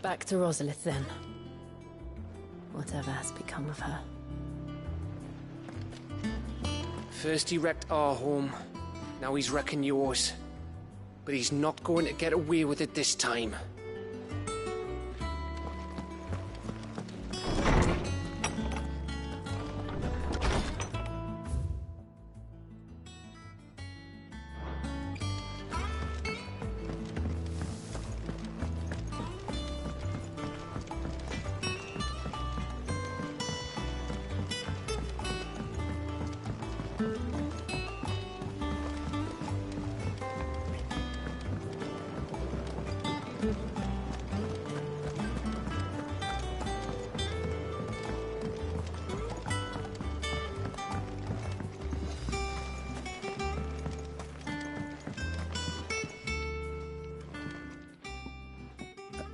Back to Rosalith, then. Whatever has become of her. First he wrecked our home, now he's wrecking yours. But he's not going to get away with it this time.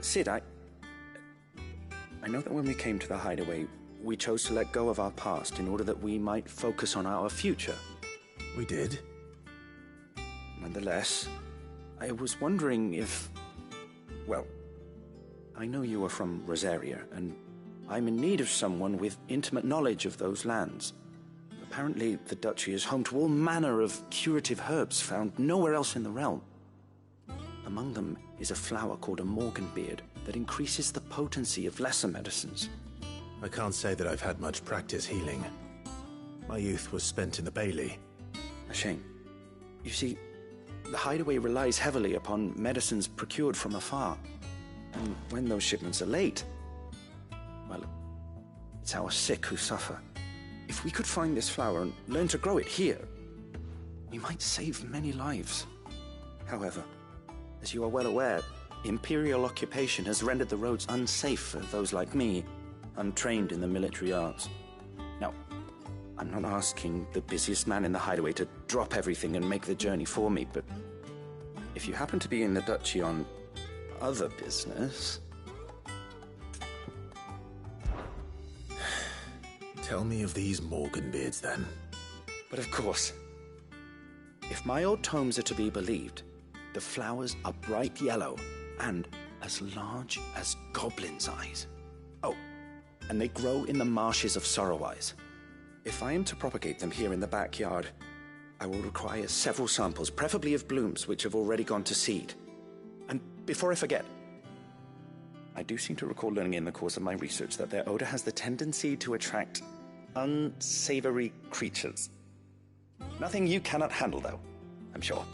Sid, I know that when we came to the hideaway, we chose to let go of our past in order that we might focus on our future. We did? Nonetheless, I was wondering if... Well, I know you are from Rosaria, and I'm in need of someone with intimate knowledge of those lands. Apparently, the duchy is home to all manner of curative herbs found nowhere else in the realm. Among them is a flower called a morganbeard that increases the potency of lesser medicines. I can't say that I've had much practice healing. My youth was spent in the Bailey. A shame. You see, the hideaway relies heavily upon medicines procured from afar. And when those shipments are late, well, it's our sick who suffer. If we could find this flower and learn to grow it here, we might save many lives. However, as you are well aware, imperial occupation has rendered the roads unsafe for those like me, untrained in the military arts. Now, I'm not asking the busiest man in the hideaway to drop everything and make the journey for me, but if you happen to be in the duchy on other business... Tell me of these morganbeards, then. But of course, if my old tomes are to be believed, the flowers are bright yellow and as large as goblins' eyes. Oh, and they grow in the marshes of Sorrowise. If I am to propagate them here in the backyard, I will require several samples, preferably of blooms which have already gone to seed. And before I forget, I do seem to recall learning in the course of my research that their odor has the tendency to attract unsavory creatures. Nothing you cannot handle, though, I'm sure.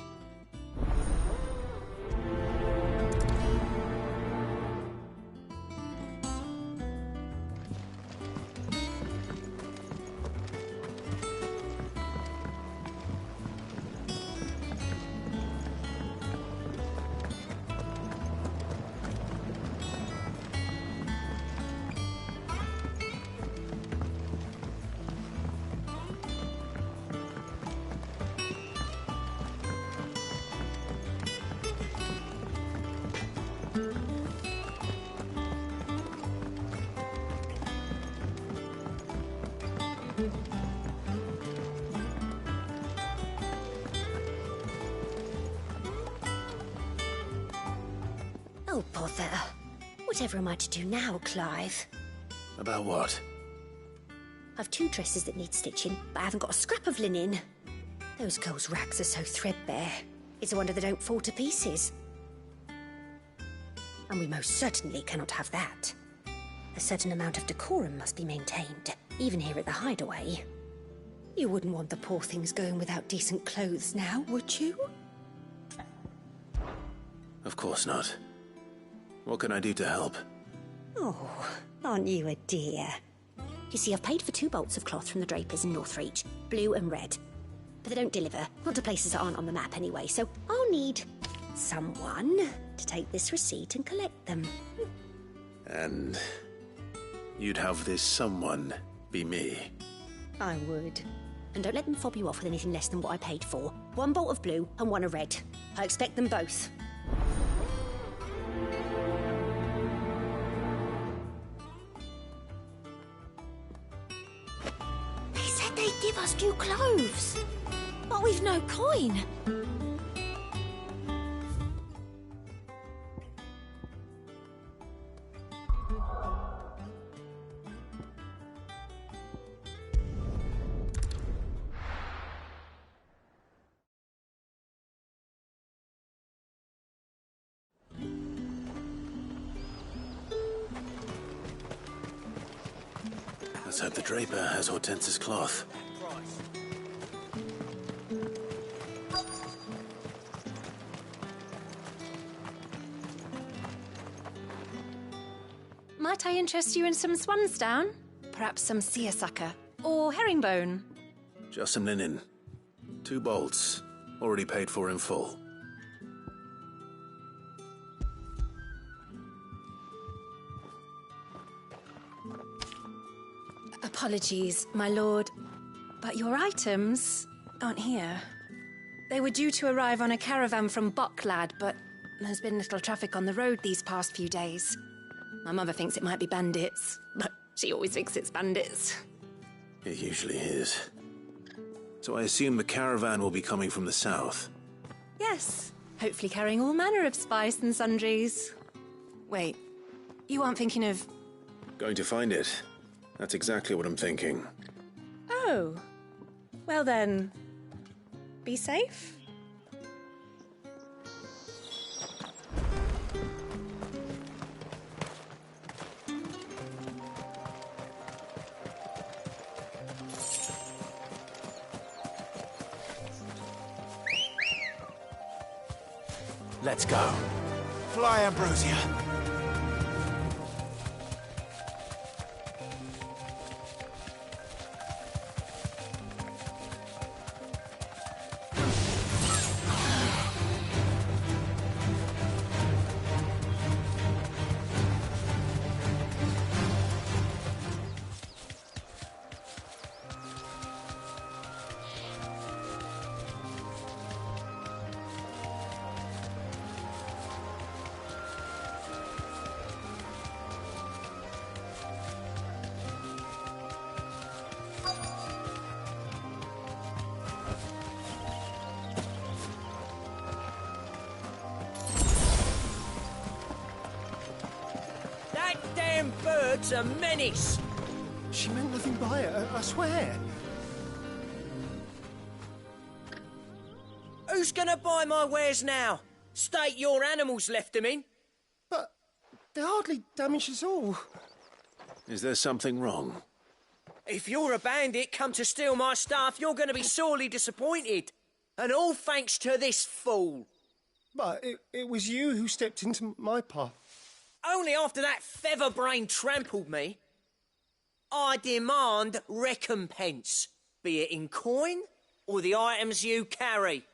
Oh, bother. Whatever am I to do now, Clive? About what? I've 2 dresses that need stitching, but I haven't got a scrap of linen. Those girls' rags are so threadbare. It's a wonder they don't fall to pieces. And we most certainly cannot have that. A certain amount of decorum must be maintained, even here at the hideaway. You wouldn't want the poor things going without decent clothes now, would you? Of course not. What can I do to help? Oh, aren't you a dear? You see, I've paid for 2 bolts of cloth from the drapers in Northreach, blue and red. But they don't deliver, not to places that aren't on the map anyway, so I'll need someone to take this receipt and collect them. And you'd have this someone be me? I would. And don't let them fob you off with anything less than what I paid for. 1 bolt of blue and 1 of red. I expect them both. They'd give us new clothes, but we've no coin. Let's hope the draper has Hortense's cloth. Might I interest you in some swansdown? Perhaps some seersucker or herringbone? Just some linen. 2 bolts. Already paid for in full. Apologies, my lord, but your items aren't here. They were due to arrive on a caravan from Bocklad, but there's been little traffic on the road these past few days. My mother thinks it might be bandits, but she always thinks it's bandits. It usually is. So I assume the caravan will be coming from the south. Yes, hopefully carrying all manner of spice and sundries. Wait, you aren't thinking of... Going to find it. That's exactly what I'm thinking. Oh, well then, be safe. Let's go. Fly, Ambrosia. Bird's a menace. She meant nothing by it, I swear. Who's gonna buy my wares now? State your animals left them in. But they hardly damaged us all. Is there something wrong? If you're a bandit come to steal my stuff, you're gonna be sorely disappointed. And all thanks to this fool. But it was you who stepped into my path. Only after that featherbrain trampled me. I demand recompense, be it in coin or the items you carry.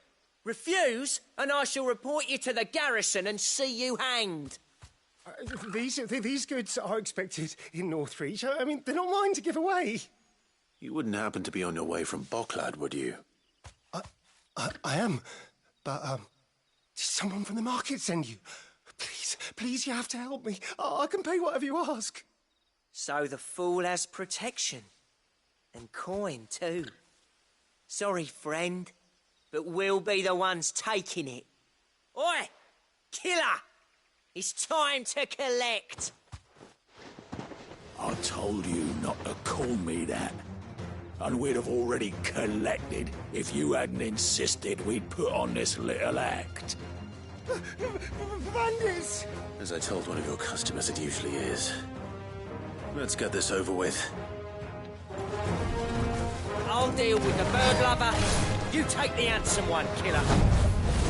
Refuse, and I shall report you to the garrison and see you hanged. These goods are expected in Northreach. I mean, they're not mine to give away. You wouldn't happen to be on your way from Bocklad, would you? I am, but did someone from the market send you? Please, you have to help me. I can pay whatever you ask. So the fool has protection. And coin, too. Sorry, friend, but we'll be the ones taking it. Oi! Killer! It's time to collect! I told you not to call me that. And we'd have already collected if you hadn't insisted we'd put on this little act. Bandits! As I told one of your customers, it usually is. Let's get this over with. I'll deal with the bird lover. You take the handsome one, killer.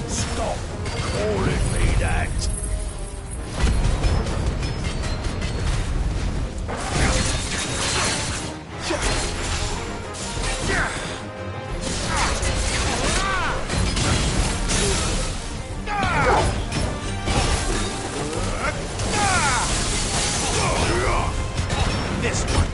Stop calling me that. This one.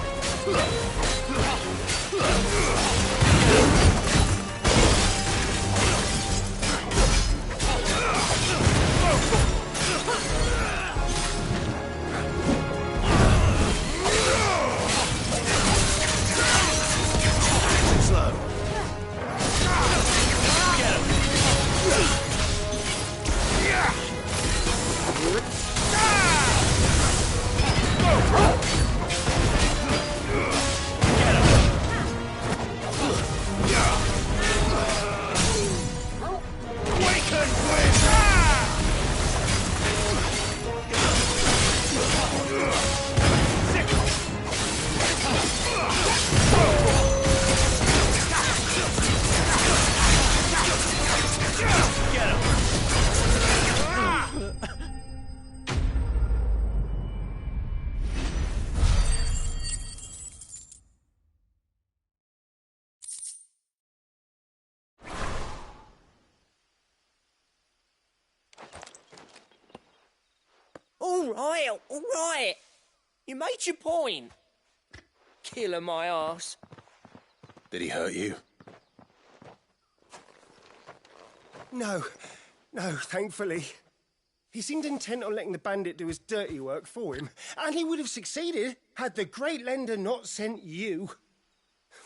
all right. You made your point. Killer my arse. Did he hurt you? No, thankfully. He seemed intent on letting the bandit do his dirty work for him, and he would have succeeded had the great lender not sent you.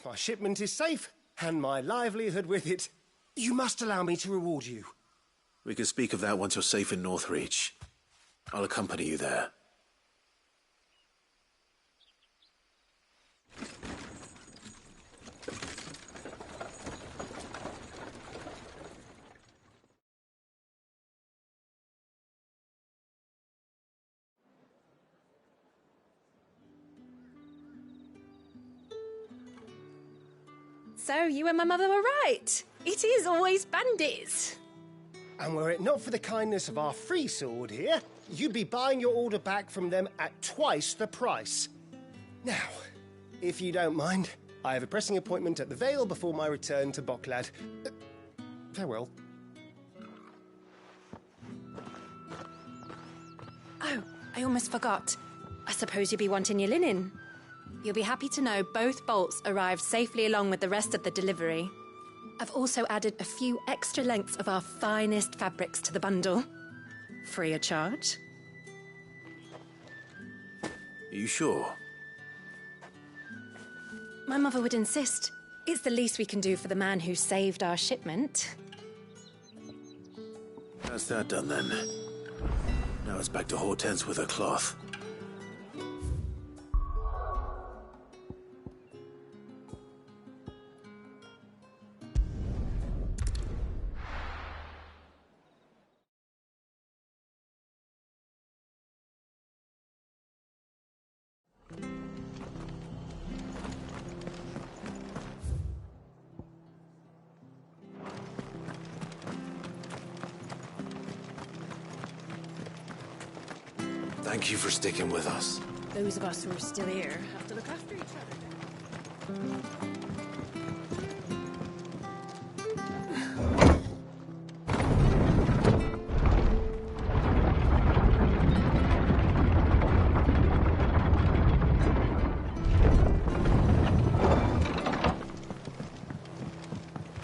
My shipment is safe, and my livelihood with it. You must allow me to reward you. We can speak of that once you're safe in Northreach. I'll accompany you there. So you and my mother were right. It is always bandits. And were it not for the kindness of our free sword here, you'd be buying your order back from them at twice the price. Now, if you don't mind, I have a pressing appointment at the Vale before my return to Bocklad. Farewell. Oh, I almost forgot. I suppose you'll be wanting your linen. You'll be happy to know both bolts arrived safely along with the rest of the delivery. I've also added a few extra lengths of our finest fabrics to the bundle. Free of charge. Are you sure? My mother would insist. It's the least we can do for the man who saved our shipment. That's that done then. Now it's back to Hortense with her cloth. Thank you for sticking with us. Those of us who are still here have to look after each other.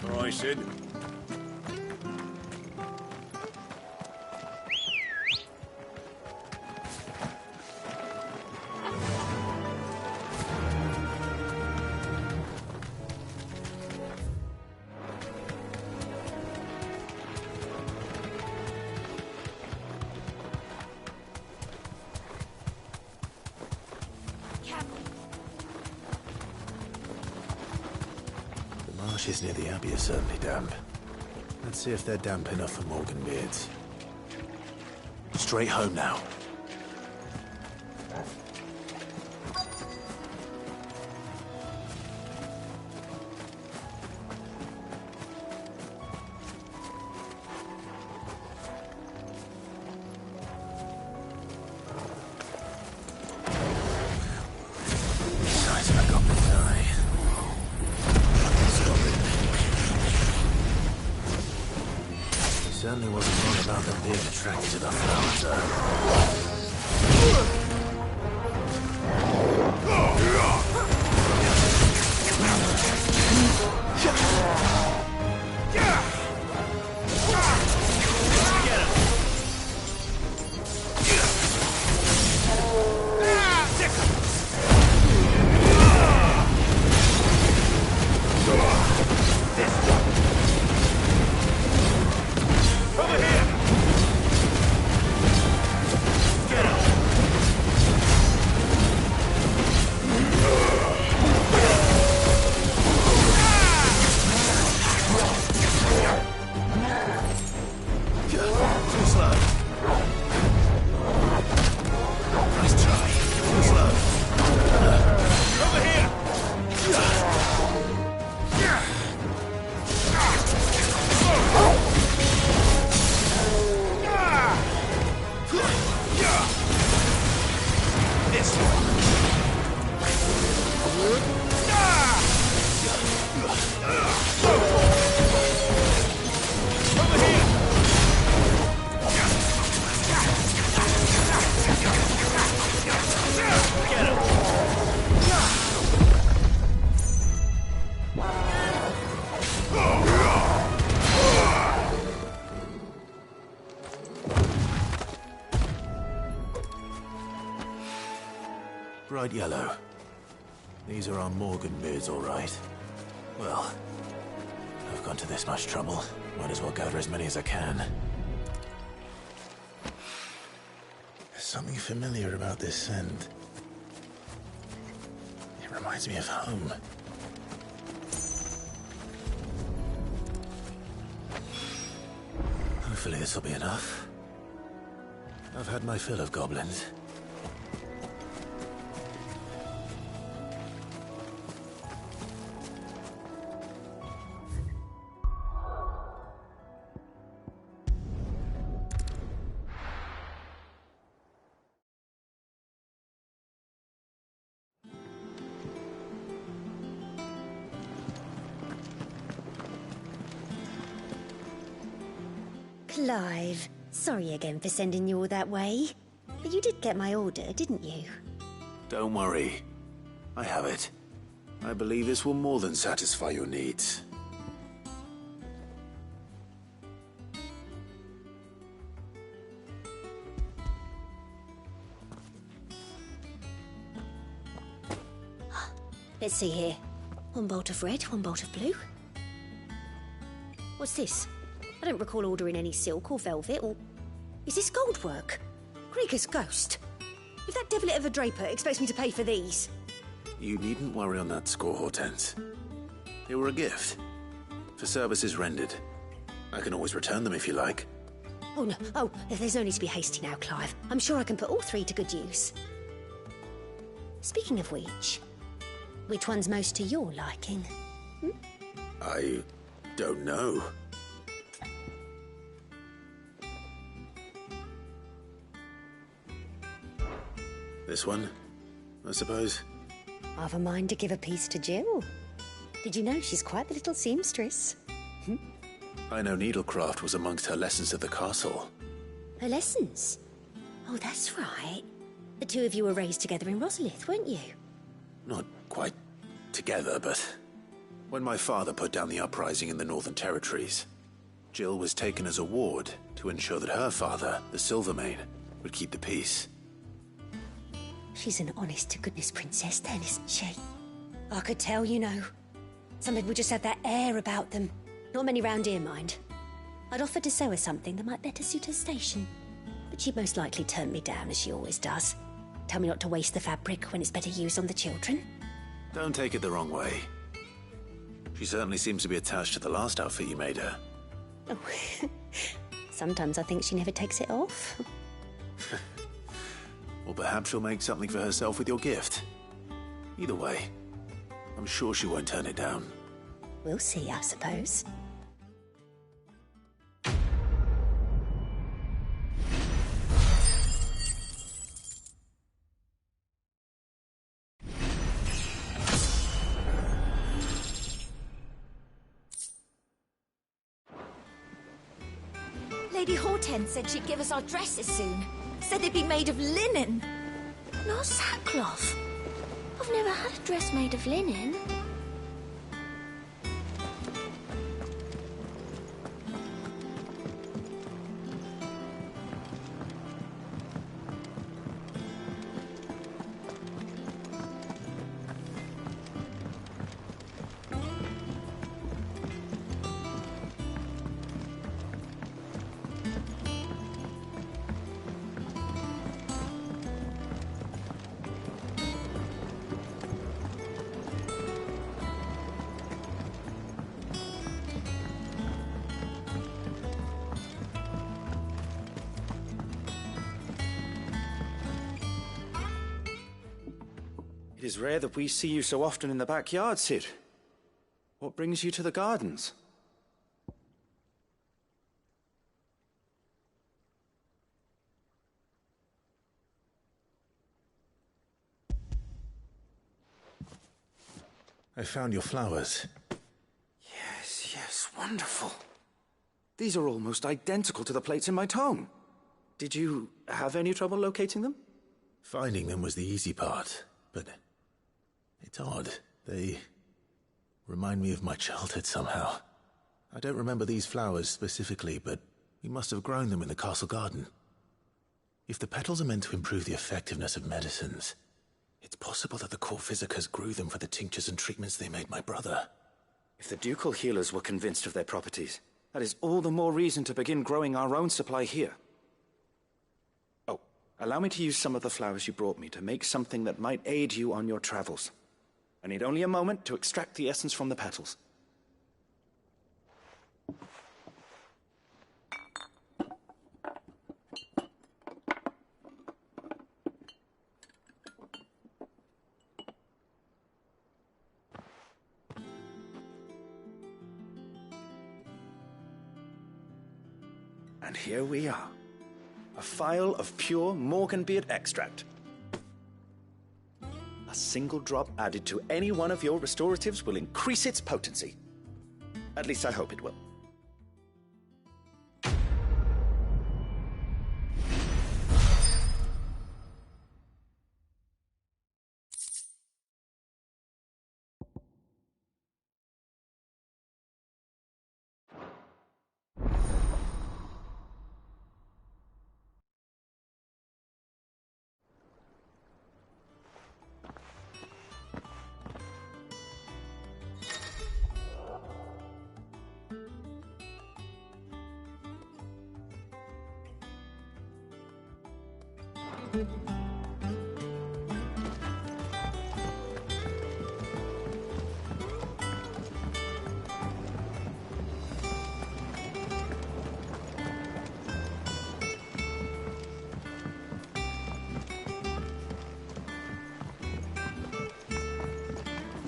All right, Sid. The marshes near the Abbey are certainly damp. Let's see if they're damp enough for Morgan beards. Straight home now. Besides, I got this eye. Stop it. He certainly wasn't wrong about them being attracted to the flowers, though. bright yellow. These are our Morgan beards, all right. Well, I've gone to this much trouble. Might as well gather as many as I can. There's something familiar about this scent. It reminds me of home. Hopefully this will be enough. I've had my fill of goblins. Clive, sorry again for sending you all that way. But you did get my order, didn't you? Don't worry. I have it. I believe this will more than satisfy your needs. Let's see here. One bolt of red, one bolt of blue. What's this? I don't recall ordering any silk or velvet or... Is this gold work? Krieger's ghost. If that devilit of a draper expects me to pay for these... You needn't worry on that score, Hortense. They were a gift. For services rendered. I can always return them if you like. Oh, no. Oh, there's no need to be hasty now, Clive. I'm sure I can put all three to good use. Speaking of which one's most to your liking? I don't know. This one, I suppose. I've a mind to give a piece to Jill. Did you know she's quite the little seamstress? I know needlecraft was amongst her lessons at the castle. Her lessons? Oh, that's right. The two of you were raised together in Rosalith, weren't you? Not quite together, but... When my father put down the uprising in the Northern Territories, Jill was taken as a ward to ensure that her father, the Silvermane, would keep the peace. She's an honest-to-goodness princess then, isn't she? I could tell, you know. Some people just have that air about them. Not many round here, mind. I'd offered to sew her something that might better suit her station. But she'd most likely turn me down, as she always does. Tell me not to waste the fabric when it's better used on the children. Don't take it the wrong way. She certainly seems to be attached to the last outfit you made her. Oh, sometimes I think she never takes it off. Or perhaps she'll make something for herself with your gift. Either way, I'm sure she won't turn it down. We'll see, I suppose. Lady Hortense said she'd give us our dresses soon. Said they'd be made of linen. Not sackcloth. I've never had a dress made of linen. It is rare that we see you so often in the backyard, Cid. What brings you to the gardens? I found your flowers. Yes, wonderful. These are almost identical to the plates in my tome. Did you have any trouble locating them? Finding them was the easy part, but it's odd. They remind me of my childhood somehow. I don't remember these flowers specifically, but we must have grown them in the castle garden. If the petals are meant to improve the effectiveness of medicines, It's possible that the court physicers grew them for the tinctures and treatments they made my brother. If the ducal healers were convinced of their properties, that is all the more reason to begin growing our own supply here. Oh, allow me to use some of the flowers you brought me to make something that might aid you on your travels. I need only a moment to extract the essence from the petals. And here we are. A phial of pure Morganbeard extract. A single drop added to any one of your restoratives will increase its potency. At least I hope it will.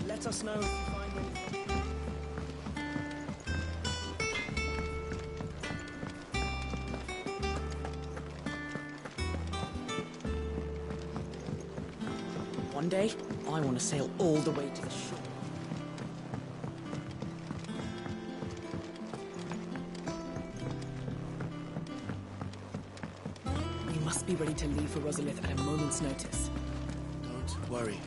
Let us know if you find anything. One day, I want to sail all the way to the shore. We must be ready to leave for Rosalith at a moment's notice. Don't worry.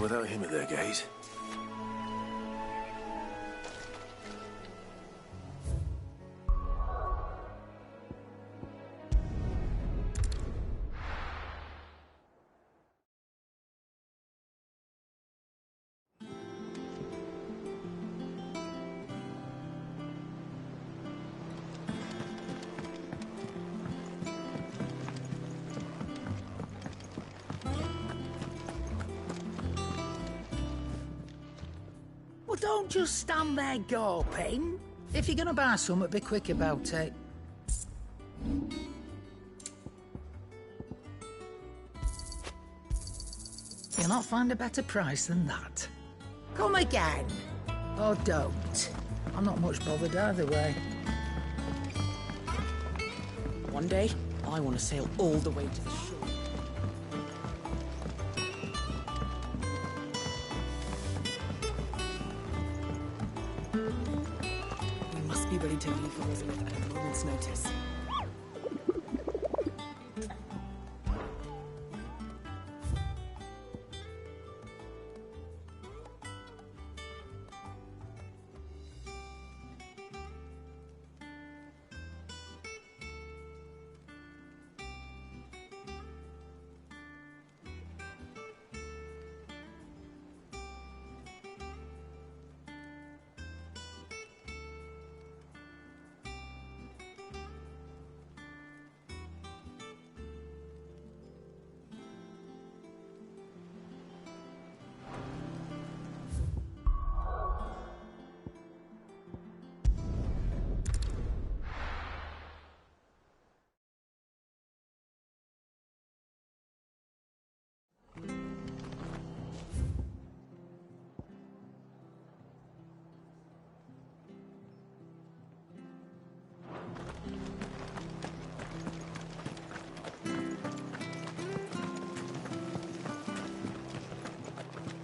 without him at their gate. Well, don't just stand there gawping. If you're gonna buy something, be quick about it. You'll not find a better price than that. Come again. Or don't. I'm not much bothered either way. One day, I want to sail all the way to the shore. We must be ready to leave for Elizabeth at a moment's notice.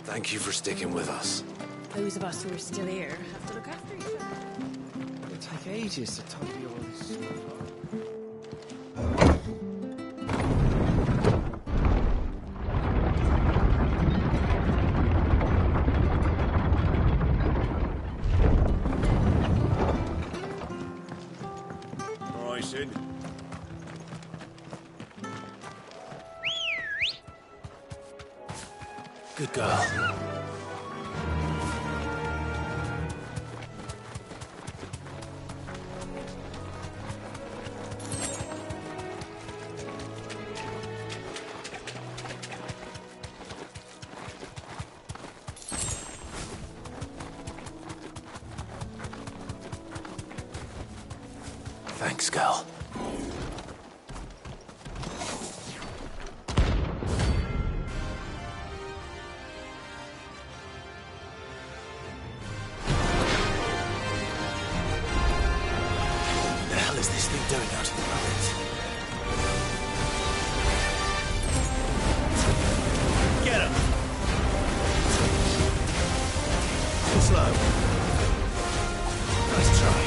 Thank you for sticking with us. Those of us who are still here have to look after each other. It'll take ages to tidy all this stuff up. Rising. Good girl. Thanks, girl. Doing out in the rapids. Get him! Too slow. Nice try.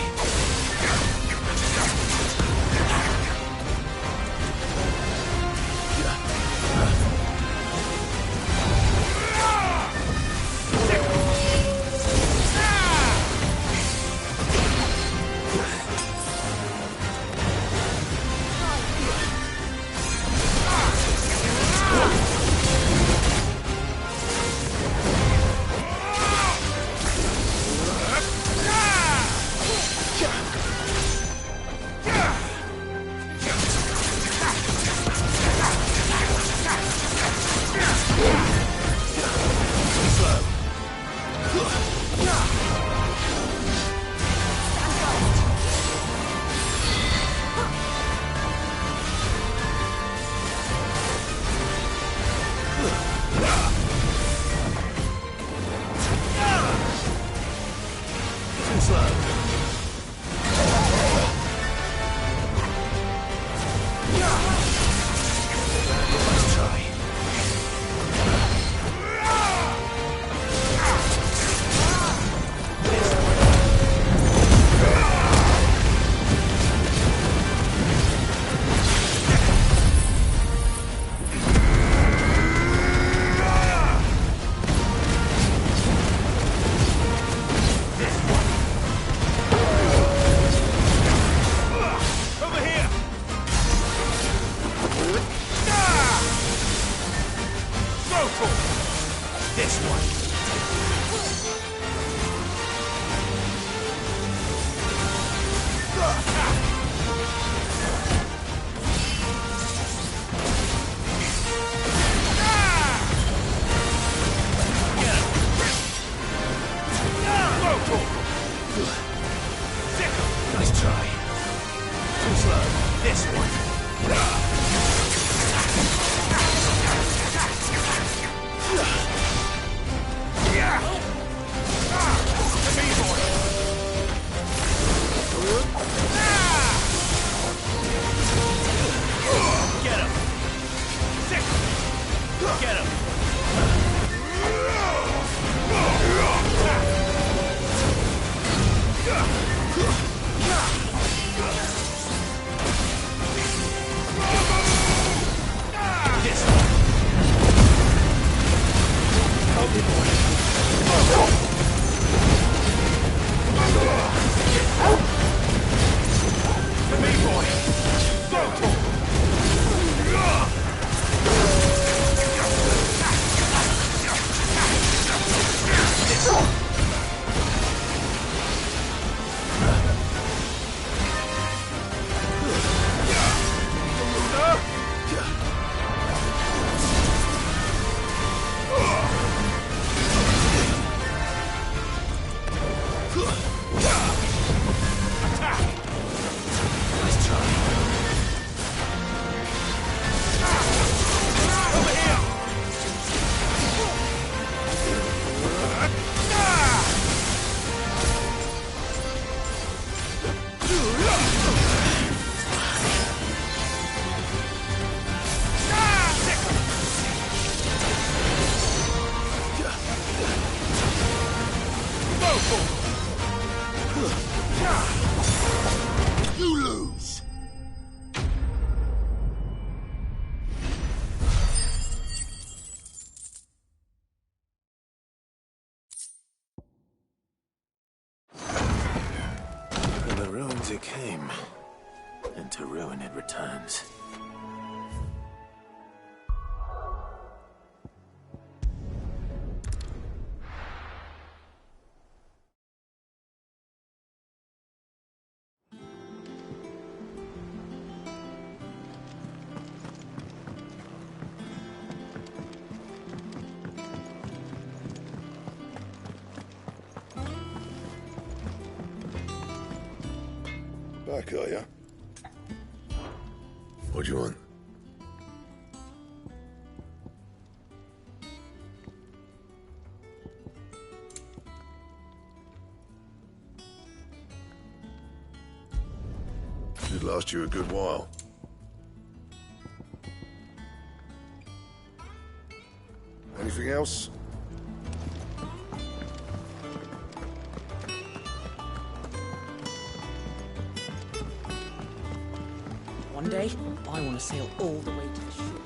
Brutal! This one! Nice try. Too slow. This one. To me, boy. Get him. Sick. Get him. You lose. From the ruins it came, and to ruin it returns. Back, are ya? What do you want? Should last you a good while. Anything else? One day, I want to sail all the way to the shore.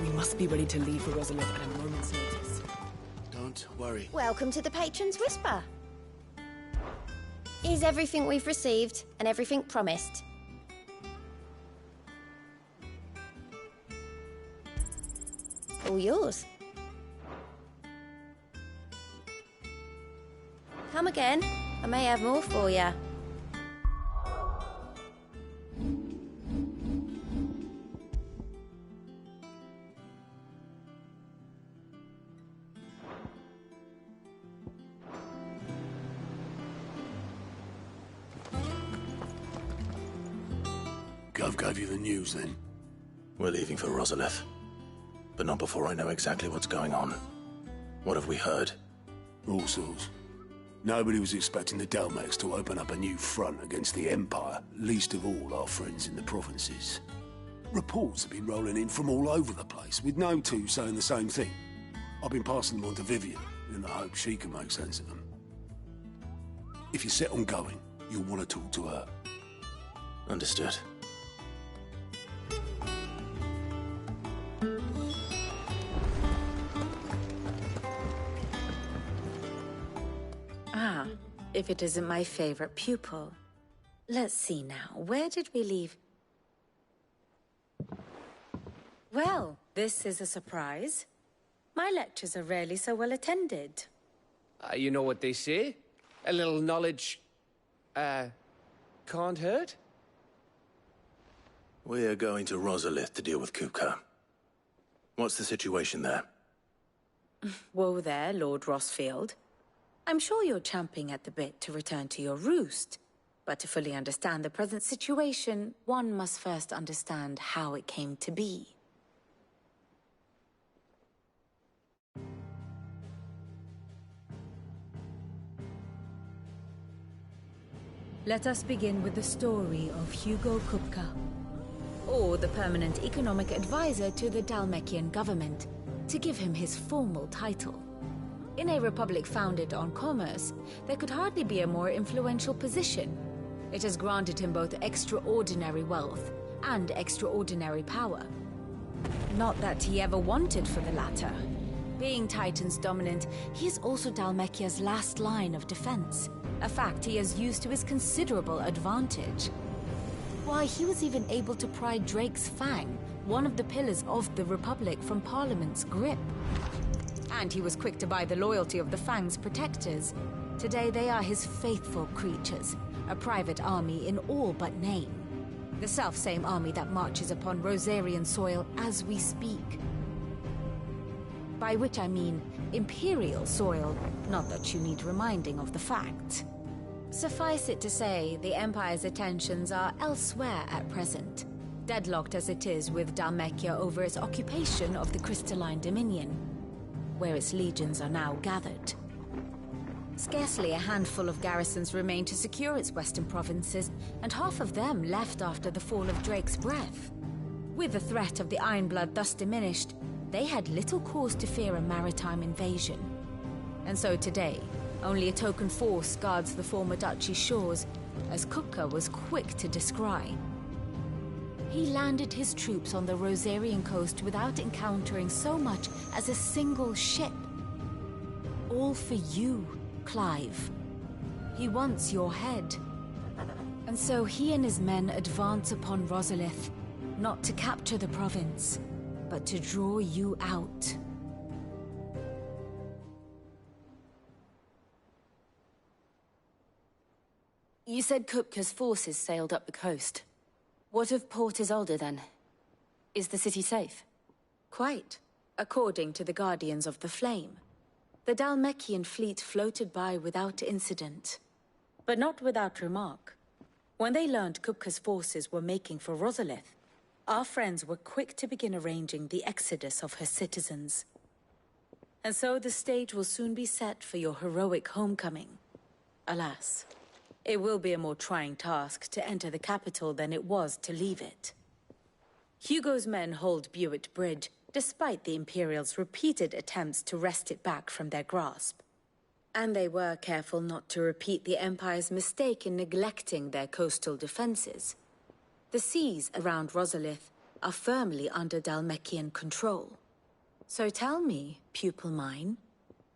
We must be ready to leave for Rosalith at a moment's notice. Don't worry. Welcome to the Patron's Whisper. Is everything we've received and everything promised? All yours. Come again. I may have more for you. Gov gave you the news then? We're leaving for Rosalith, but not before I know exactly what's going on. What have we heard? All sorts. Nobody was expecting the Delmex to open up a new front against the Empire, least of all our friends in the provinces. Reports have been rolling in from all over the place, with no two saying the same thing. I've been passing them on to Vivian, in the hope she can make sense of them. If you're set on going, you'll want to talk to her. Understood. Ah, if it isn't my favorite pupil. Let's see now, where did we leave? Well, this is a surprise. My lectures are rarely so well attended. You know what they say? A little knowledge, can't hurt? We're going to Rosalith to deal with Kupka. What's the situation there? Whoa there, Lord Rossfield. I'm sure you're champing at the bit to return to your roost. But to fully understand the present situation, one must first understand how it came to be. Let us begin with the story of Hugo Kupka, or the permanent economic advisor to the Dalmekian government, to give him his formal title. In a republic founded on commerce, there could hardly be a more influential position. It has granted him both extraordinary wealth and extraordinary power. Not that he ever wanted for the latter. Being Titan's dominant, he is also Dalmekia's last line of defense, a fact he has used to his considerable advantage. Why, he was even able to pry Drake's Fang, one of the pillars of the Republic, from Parliament's grip. And he was quick to buy the loyalty of the Fang's protectors. Today they are his faithful creatures, a private army in all but name. The self-same army that marches upon Rosarian soil as we speak. By which I mean Imperial soil, not that you need reminding of the fact. Suffice it to say, the Empire's attentions are elsewhere at present, deadlocked as it is with Dalmekia over its occupation of the Crystalline Dominion, where its legions are now gathered. Scarcely a handful of garrisons remain to secure its western provinces, and half of them left after the fall of Drake's Breath. With the threat of the Ironblood thus diminished, they had little cause to fear a maritime invasion. And so today, only a token force guards the former duchy's shores, as Kupka was quick to descry. He landed his troops on the Rosarian coast without encountering so much as a single ship. All for you, Clive. He wants your head. And so he and his men advance upon Rosalith, not to capture the province, but to draw you out. You said Kupka's forces sailed up the coast. What of Port Isolde, then? Is the city safe? Quite, according to the Guardians of the Flame. The Dalmekian fleet floated by without incident. But not without remark. When they learned Kupka's forces were making for Rosalith, our friends were quick to begin arranging the exodus of her citizens. And so the stage will soon be set for your heroic homecoming. Alas, it will be a more trying task to enter the capital than it was to leave it. Hugo's men hold Buett Bridge, despite the Imperials' repeated attempts to wrest it back from their grasp. And they were careful not to repeat the Empire's mistake in neglecting their coastal defenses. The seas around Rosalith are firmly under Dalmekian control. So tell me, pupil mine,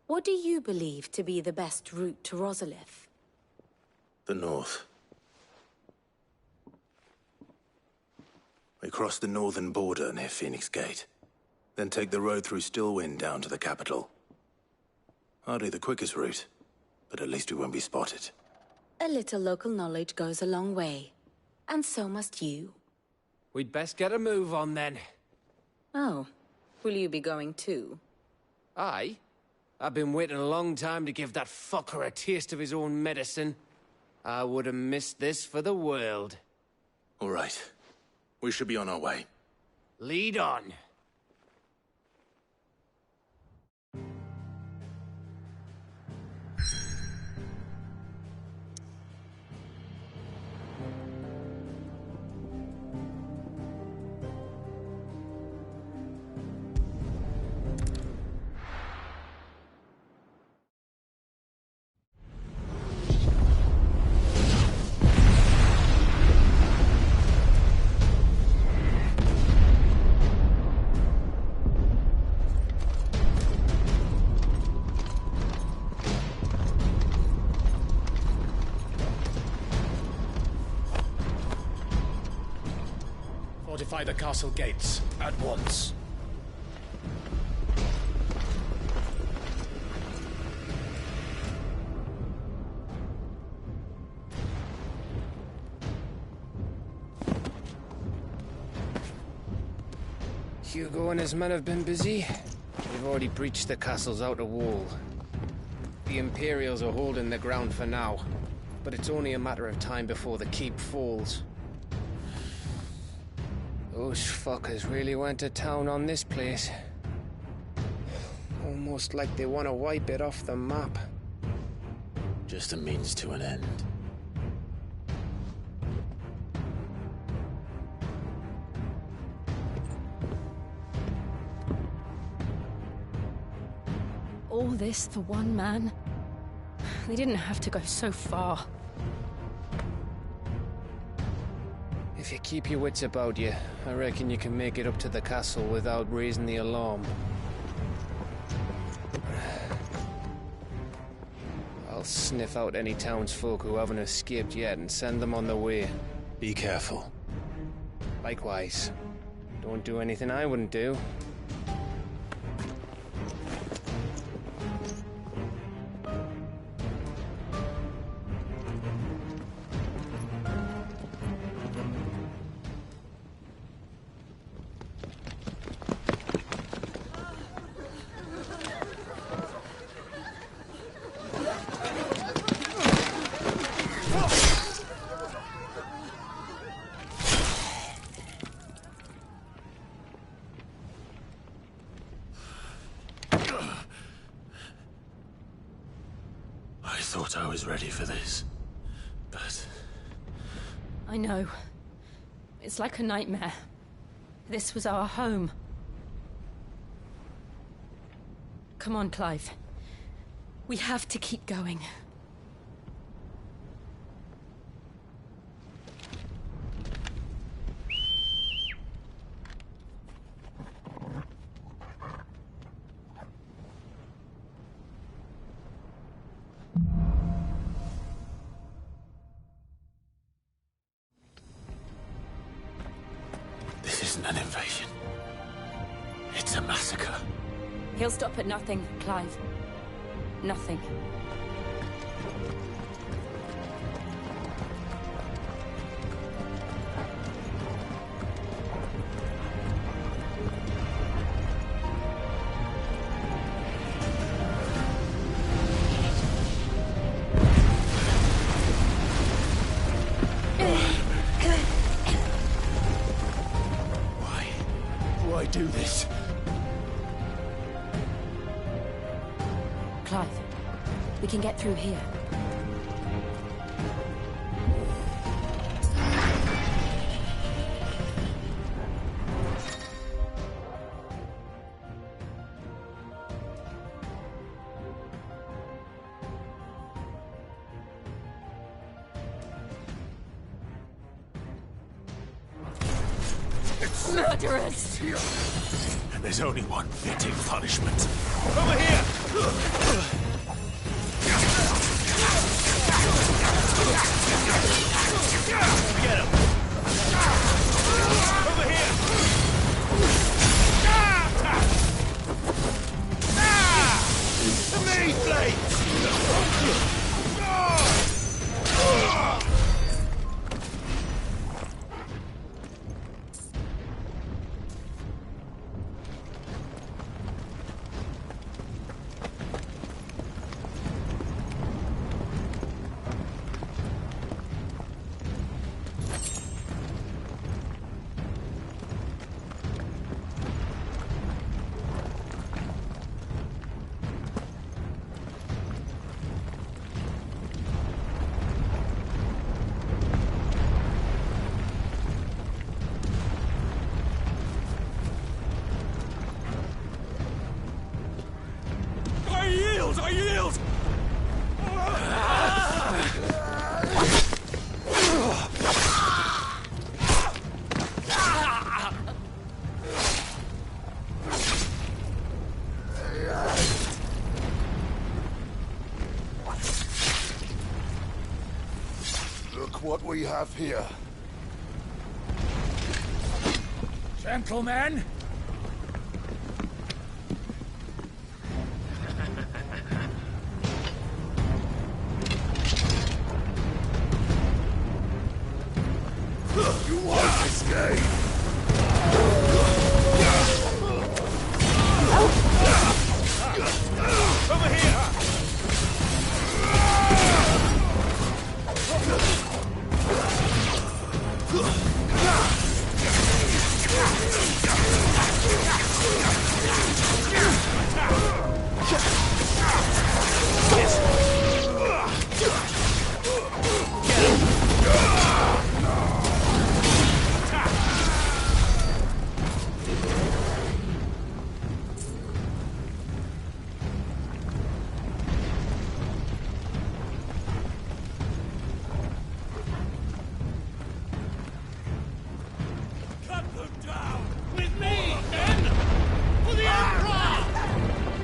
what do you believe to be the best route to Rosalith? The north. We cross the northern border near Phoenix Gate, then take the road through Stillwind down to the capital. Hardly the quickest route, but at least we won't be spotted. A little local knowledge goes a long way. And so must you. We'd best get a move on, then. Oh, will you be going too? Aye. I've been waiting a long time to give that fucker a taste of his own medicine. I would have missed this for the world. All right. We should be on our way. Lead on. Fortify the castle gates, at once. Hugo and his men have been busy. They've already breached the castle's outer wall. The Imperials are holding the ground for now, but it's only a matter of time before the keep falls. Those fuckers really went to town on this place. Almost like they want to wipe it off the map. Just a means to an end. All this for one man? They didn't have to go so far. If you keep your wits about you, I reckon you can make it up to the castle without raising the alarm. I'll sniff out any townsfolk who haven't escaped yet and send them on their way. Be careful. Likewise. Don't do anything I wouldn't do. I thought I was ready for this, but... I know. It's like a nightmare. This was our home. Come on, Clive. We have to keep going. This isn't an invasion. It's a massacre. He'll stop at nothing, Clive. Nothing. Why do this? Clive, we can get through here. Murderers! And there's only one fitting punishment. Over here! Get him! Over here! The main blades! I yield! Look what we have here. Gentlemen! You won't escape! Over here!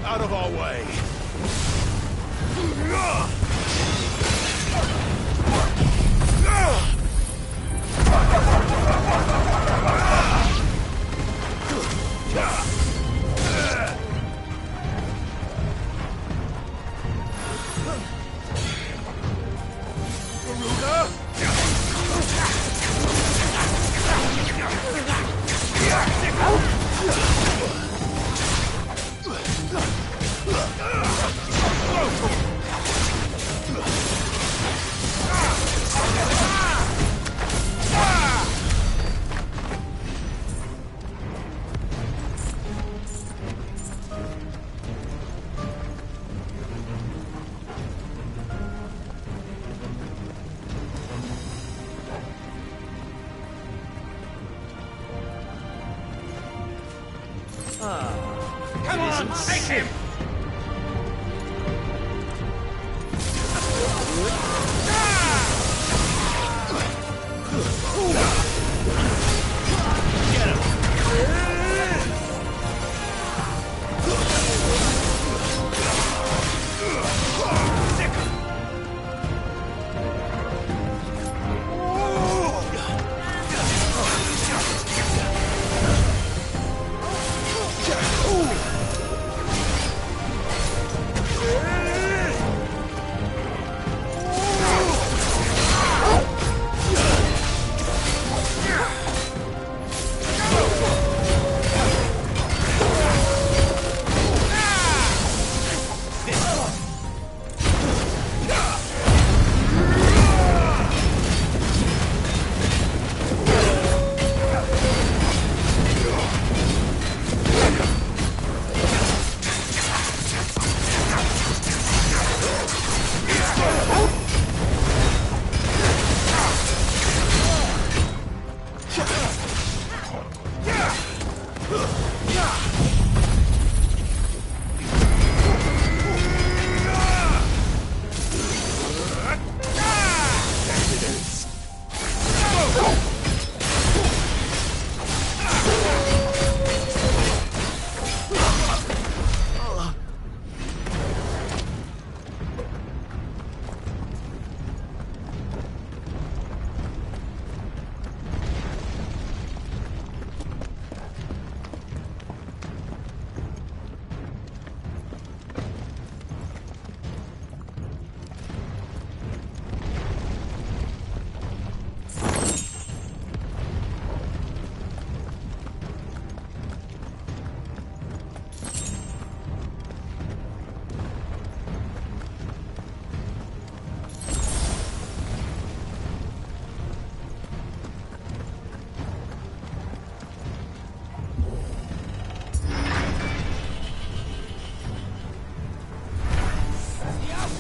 Out of our way! Come on, take him!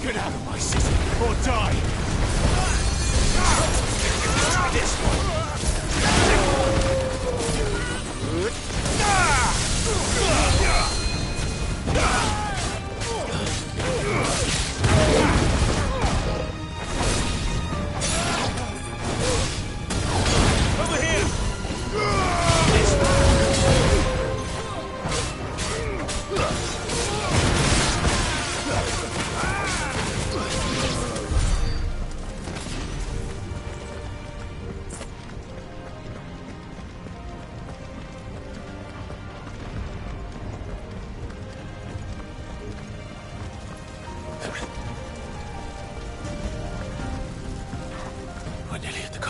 Get out of my city, or die! Try this one! Over here!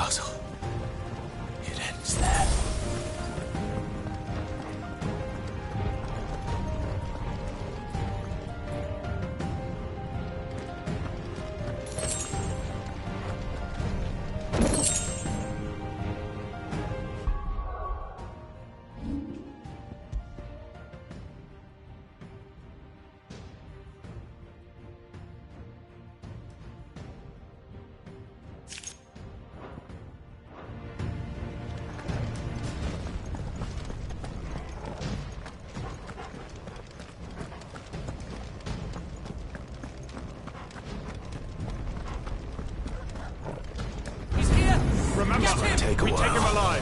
castle. It ends there. Remember, This might take a we while. take him alive.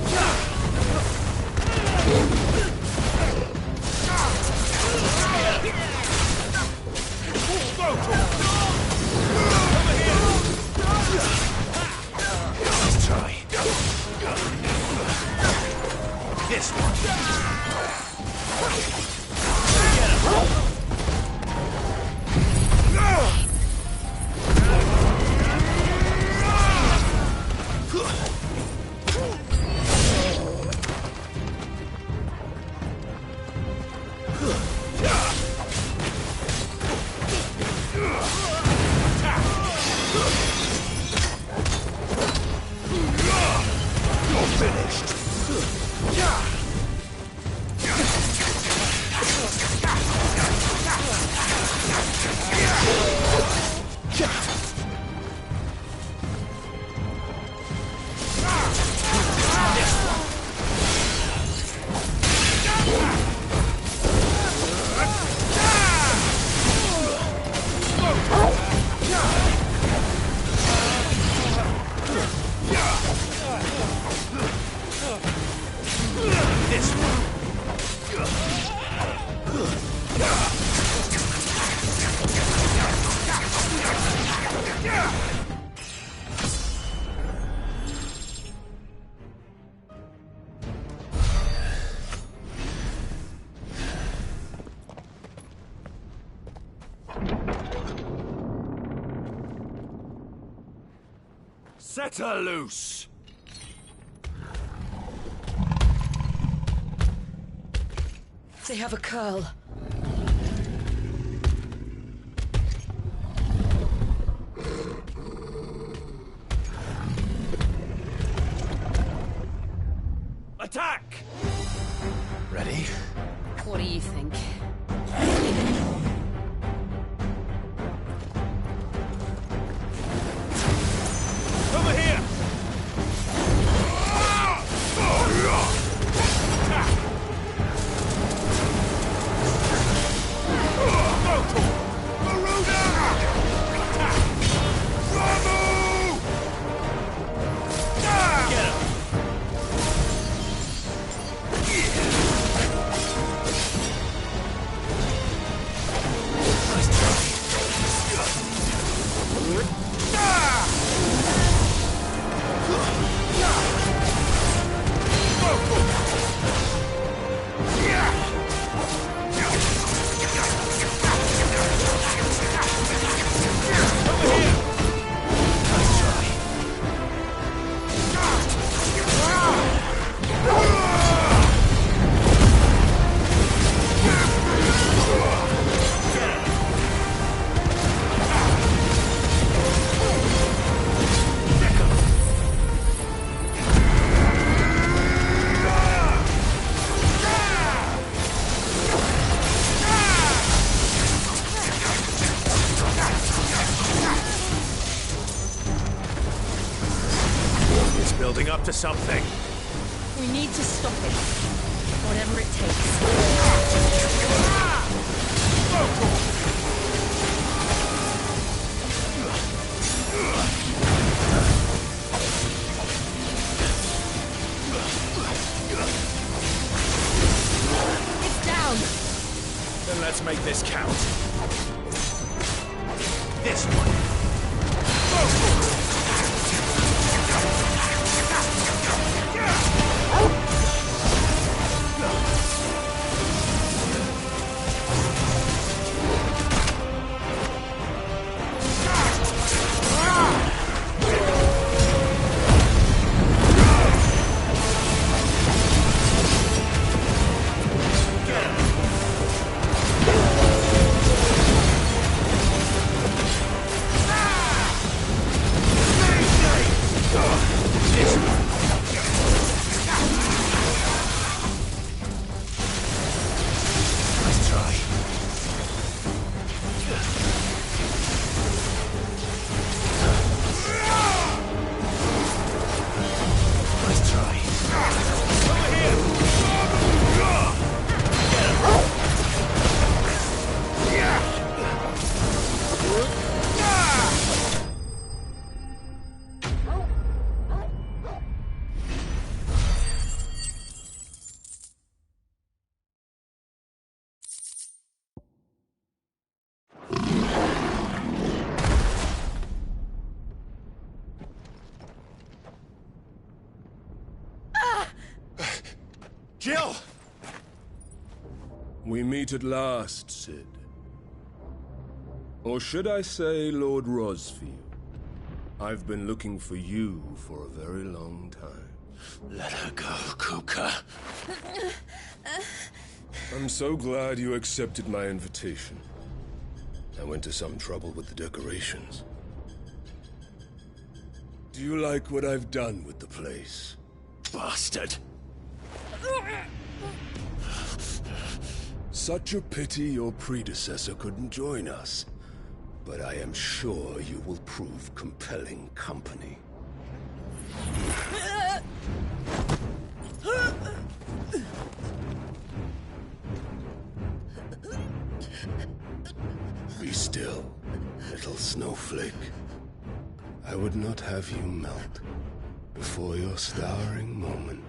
Let's try. This one. Get him. Set her loose! They have a curl. Attack! Ready? What do you think? Over here! Building up to something. We need to stop it. Whatever it takes. It's down. Then let's make this count. This one. Jill! We meet at last, Sid. Or should I say, Lord Rosfield? I've been looking for you for a very long time. Let her go, Kupka. I'm so glad you accepted my invitation. I went to some trouble with the decorations. Do you like what I've done with the place? Bastard! Such a pity your predecessor couldn't join us. But I am sure you will prove compelling company. Be still, little snowflake. I would not have you melt before your starring moment.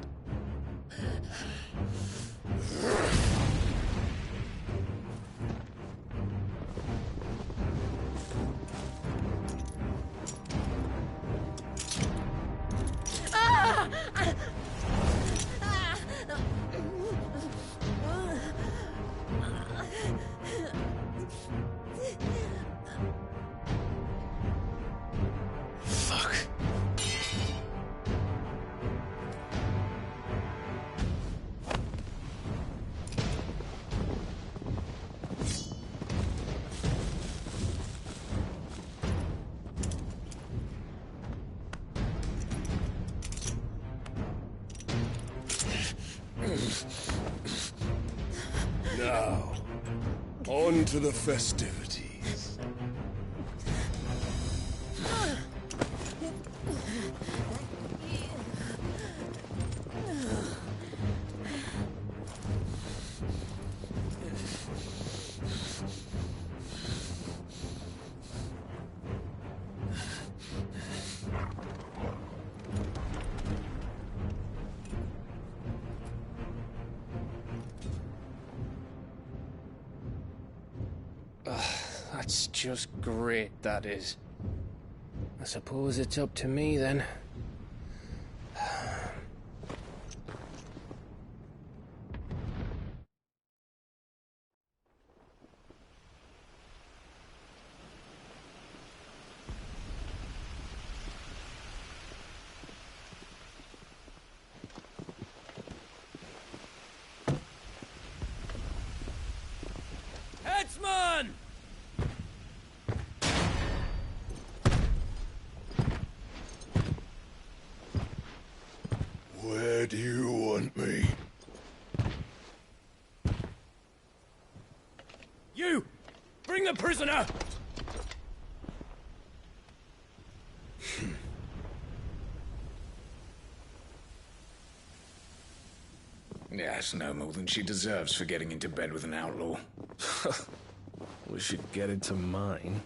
Fuck. Now, on to the festivities. That's just great, that is. I suppose it's up to me, then. Headsman! Where do you want me? You! Bring the prisoner! Yes, no more than she deserves for getting into bed with an outlaw. We should get into mine.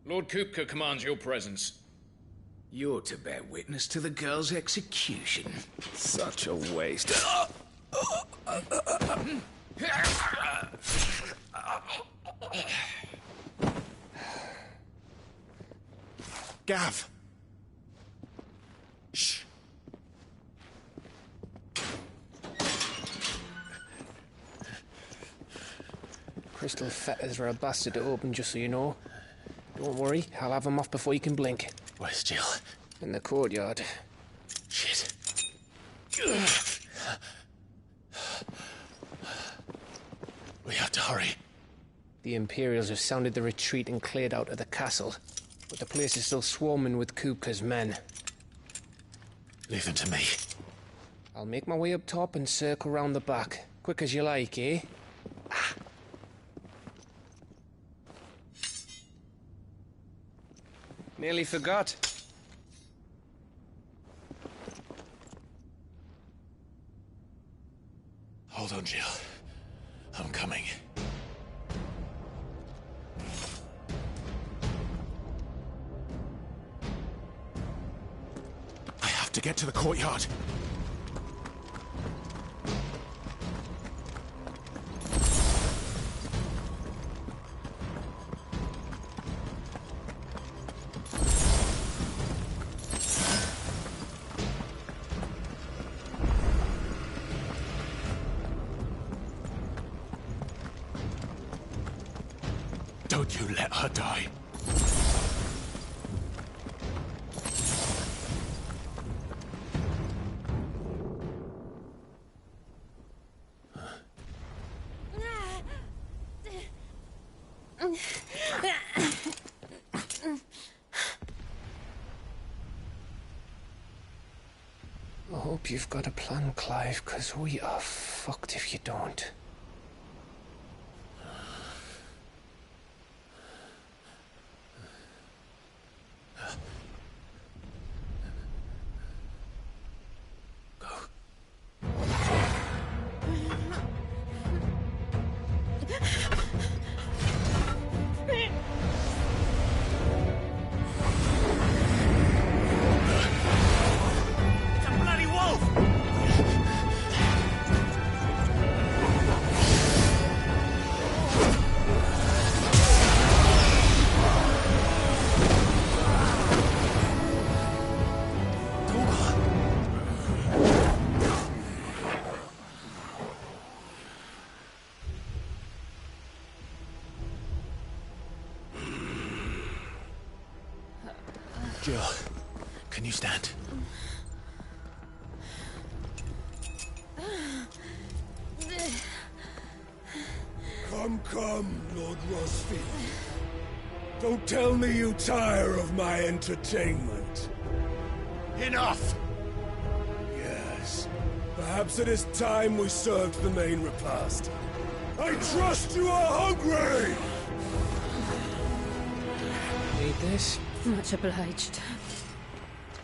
Lord Kupka commands your presence. You're to bear witness to the girl's execution. Such a waste. Gav! Shh. Crystal fetters are a bastard to open, just so you know. Don't worry, I'll have them off before you can blink. Where's Jill? In the courtyard. Shit. We have to hurry. The Imperials have sounded the retreat and cleared out of the castle, but the place is still swarming with Kupka's men. Leave them to me. I'll make my way up top and circle round the back. Quick as you like, eh? Nearly forgot. Hold on, Jill. I'm coming. I have to get to the courtyard. Don't you let her die. I hope you've got a plan, Clive, because we are fucked if you don't. Jill, can you stand? Come, Lord Rosfield. Don't tell me you tire of my entertainment. Enough! Yes. Perhaps it is time we served the main repast. I trust you are hungry! Need this? Much obliged.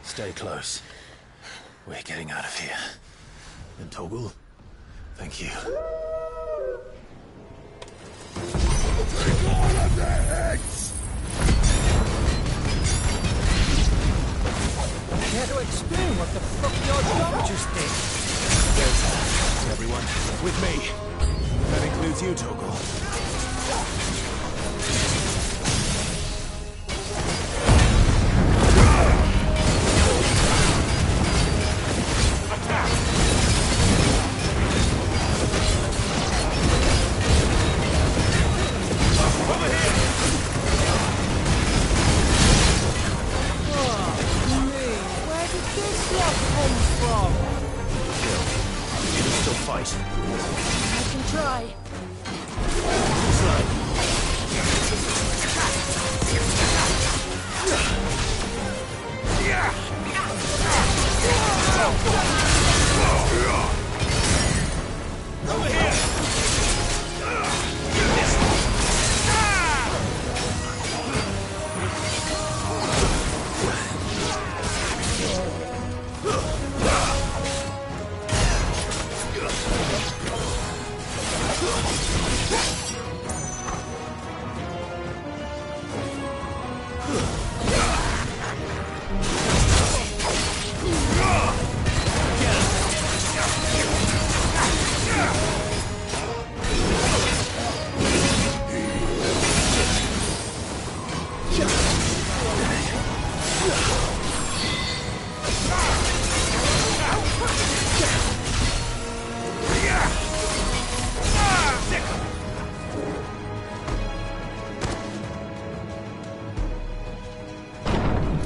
Stay close. We're getting out of here. And Toggle, thank you. Take all of their heads! Care to explain what the fuck your dog just did? Everyone, with me. That includes you, Toggle.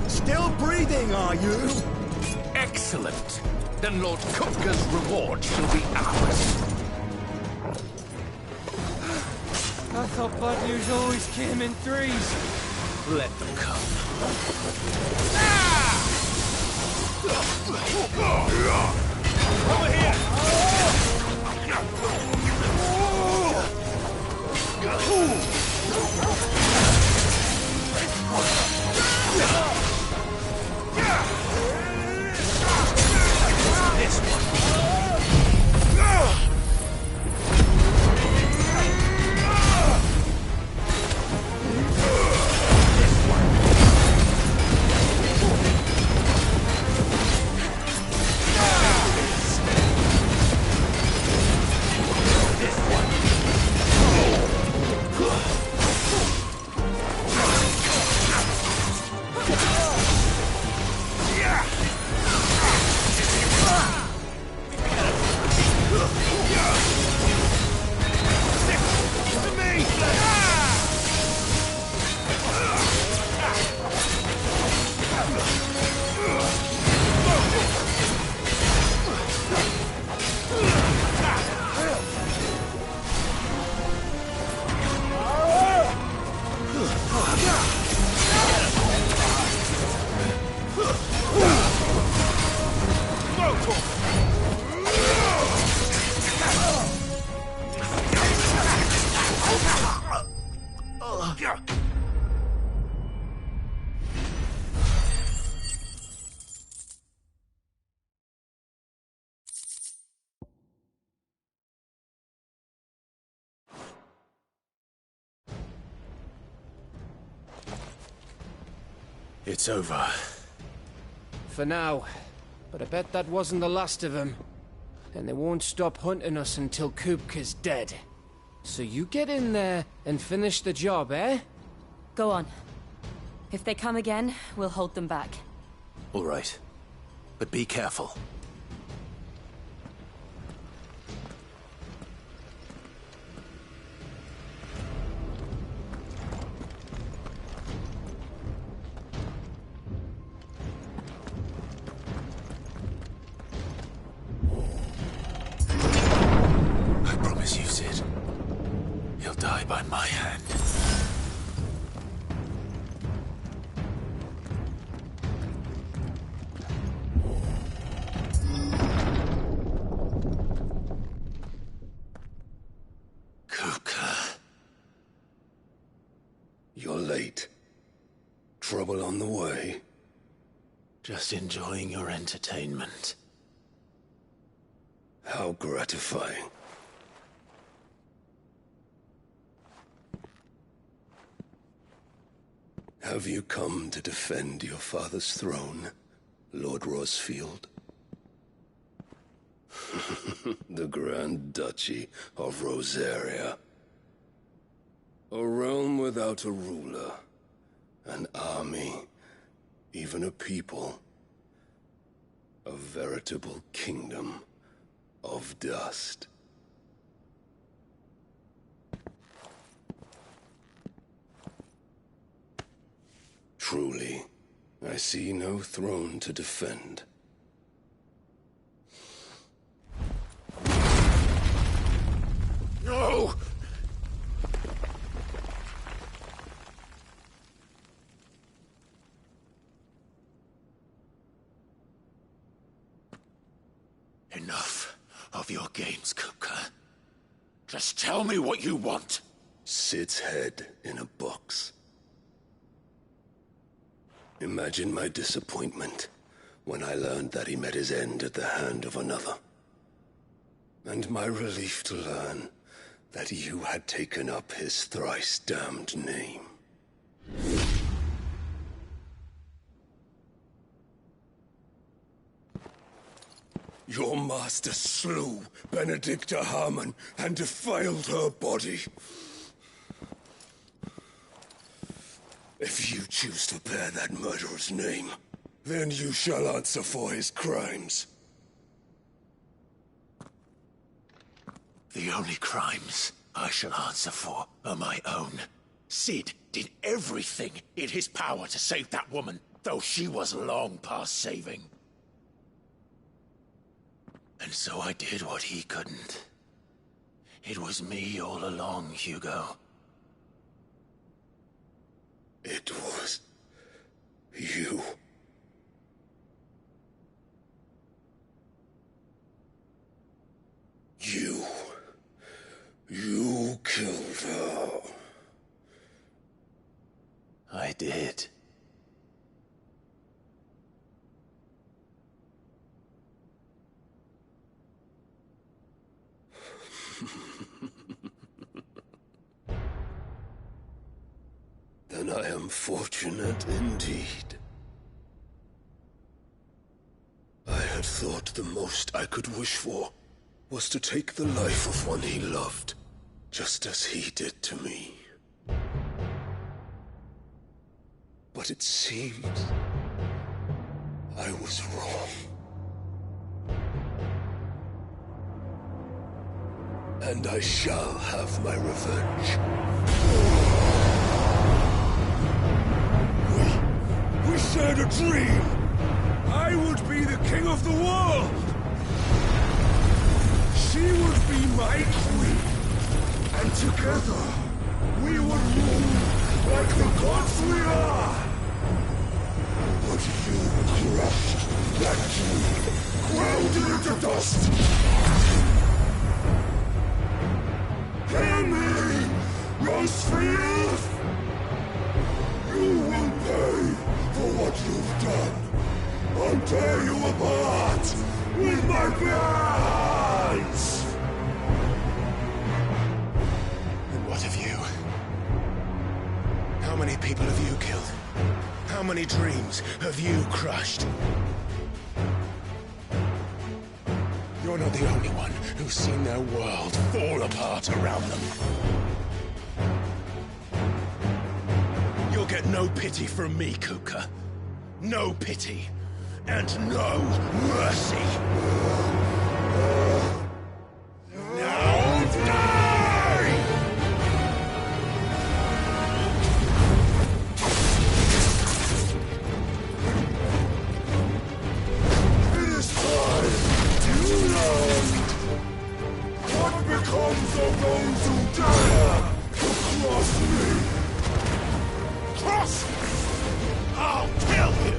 Still breathing, are you? Excellent. Then Lord Kupka's reward shall be ours. I thought bad news always came in threes. Let them come. Over here! This one. It's over. For now. But I bet that wasn't the last of them. And they won't stop hunting us until Kupka's dead. So you get in there and finish the job, eh? Go on. If they come again, we'll hold them back. All right. But be careful. I promise you, Sid. He'll die by my hand. You're late. Trouble on the way? Just enjoying your entertainment. How gratifying. Have you come to defend your father's throne, Lord Rosfield? The Grand Duchy of Rosaria. A realm without a ruler, an army, even a people. A veritable kingdom of dust. Truly, I see no throne to defend. No! Enough of your games, Kupka. Just tell me what you want. Sid's head in a box. Imagine my disappointment when I learned that he met his end at the hand of another. And my relief to learn that you had taken up his thrice-damned name. Your master slew Benedicta Harmon and defiled her body. If you choose to bear that murderer's name, then you shall answer for his crimes. The only crimes I shall answer for are my own. Sid did everything in his power to save that woman, though she was long past saving. And so I did what he couldn't. It was me all along, Hugo. It was you. You killed her. I did. Then I am fortunate indeed. I had thought the most I could wish for was to take the life of one he loved, just as he did to me. But it seems I was wrong. And I shall have my revenge. We shared a dream! I would be the king of the world! She would be my queen! And together, we would rule like the gods we are! But you crushed that dream, ground it into dust! Hear me, Rosefield! my bare hands! And what of you? How many people have you killed? How many dreams have you crushed? You're not the only one who's seen their world fall apart around them. You'll get no pity from me, Kupka. No pity. And no mercy. Now die! It is time to learn what becomes of those who dare to cross me. Cross! I'll kill you!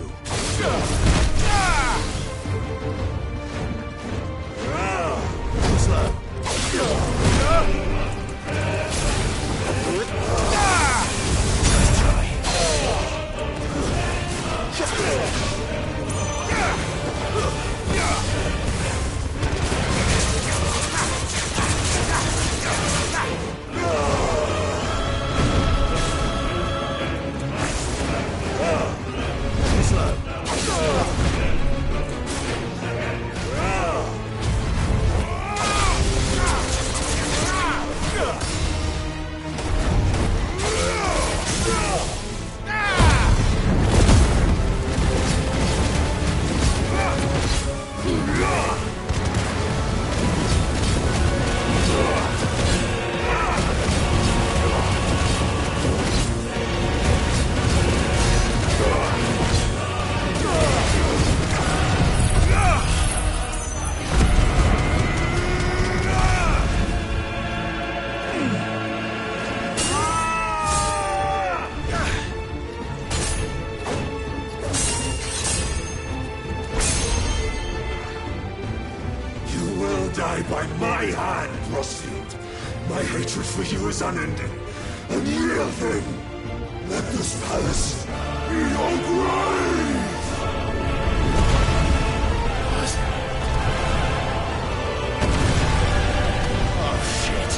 Die by my hand, Frostfield. My hatred for you is unending. And real thing. Let this palace be your grave! Oh, shit.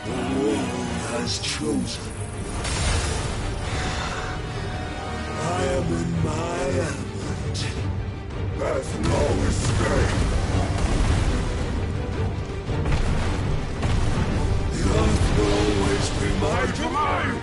The world has chosen. I am in my element. There's no escape. The earth will always be my domain.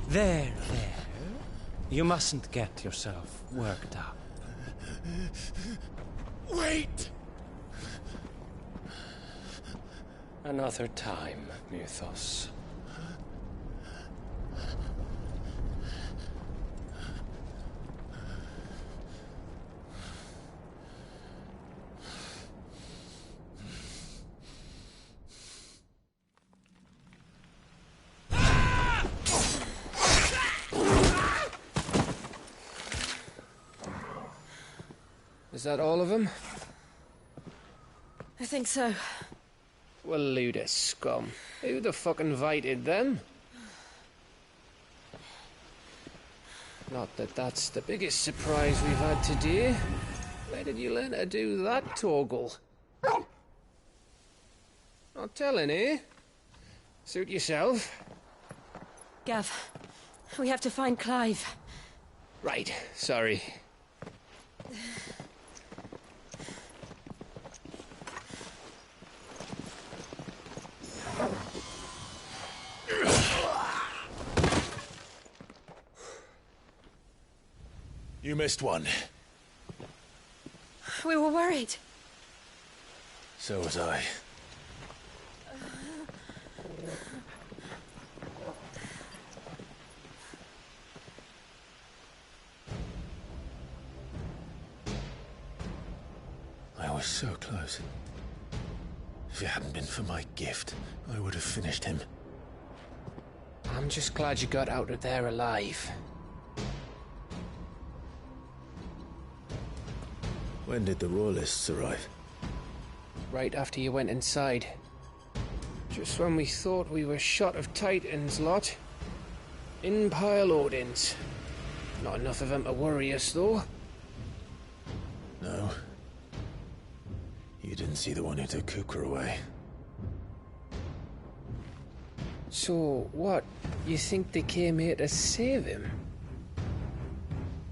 There. You mustn't get yourself worked up. Wait! Another time, Mythos. Is that all of them? I think so. Well, Luda scum. Who the fuck invited them? Not that that's the biggest surprise we've had today. Where did you learn to do that, Torgal? Not telling, eh? Suit yourself. Gav, we have to find Clive. Right, sorry. You missed one. We were worried. So was I. I was so close. If it hadn't been for my gift, I would have finished him. I'm just glad you got out of there alive. When did the Royalists arrive? Right after you went inside. Just when we thought we were shot of Titans, lot. In pile Odins. Not enough of them to worry us, though. No. You didn't see the one who took Kupka away. So, what? You think they came here to save him?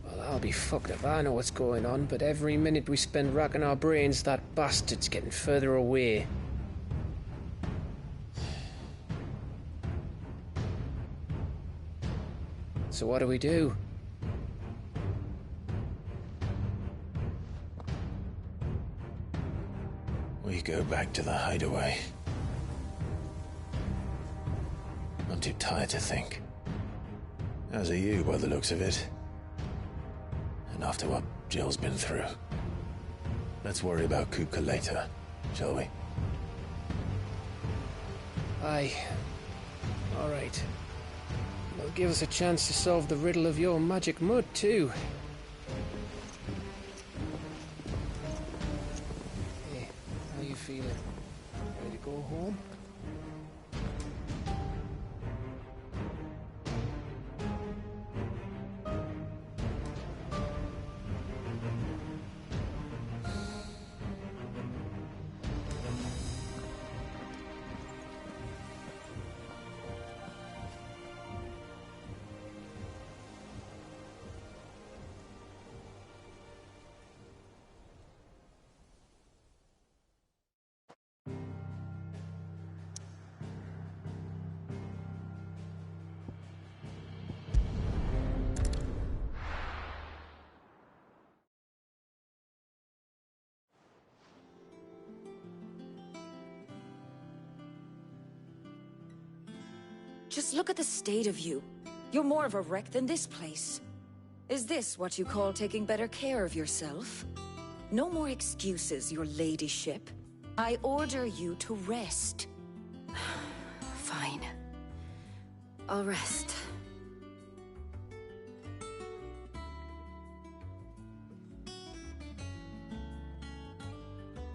Well, I'll be fucked if I know what's going on, but every minute we spend racking our brains, that bastard's getting further away. So what do we do? We go back to the hideaway. I'm too tired to think. As are you, by the looks of it. And after what Jill's been through. Let's worry about Kupka later, shall we? Aye. All right. It'll give us a chance to solve the riddle of your magic mud, too. Hey, how you feeling? Ready to go home? Just look at the state of you. You're more of a wreck than this place. Is this what you call taking better care of yourself? No more excuses, your ladyship. I order you to rest. Fine. I'll rest.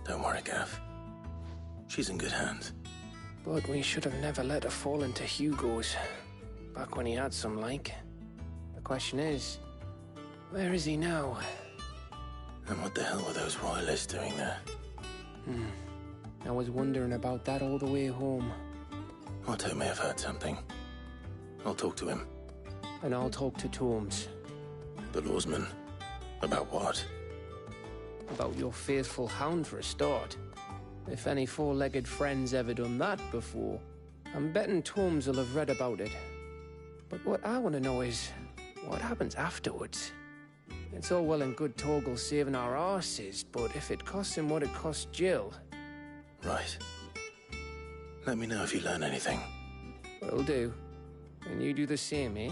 Don't worry, Gav. She's in good hands. But we should have never let her fall into Hugo's. Back when he had some like. The question is, where is he now? And what the hell were those royalists doing there? I was wondering about that all the way home. Otto may have heard something. I'll talk to him. And I'll talk to Torms. The lawsman? About what? About your faithful hound for a start. If any four-legged friend's ever done that before, I'm betting Torms will have read about it. But what I want to know is, what happens afterwards? It's all well and good Torgal saving our arses, but if it costs him what it cost Jill... Right. Let me know if you learn anything. Will do. And you do the same, eh?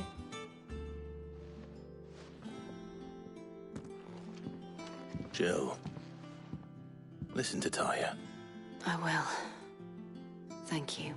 Jill. Listen to Taya. I will. Thank you.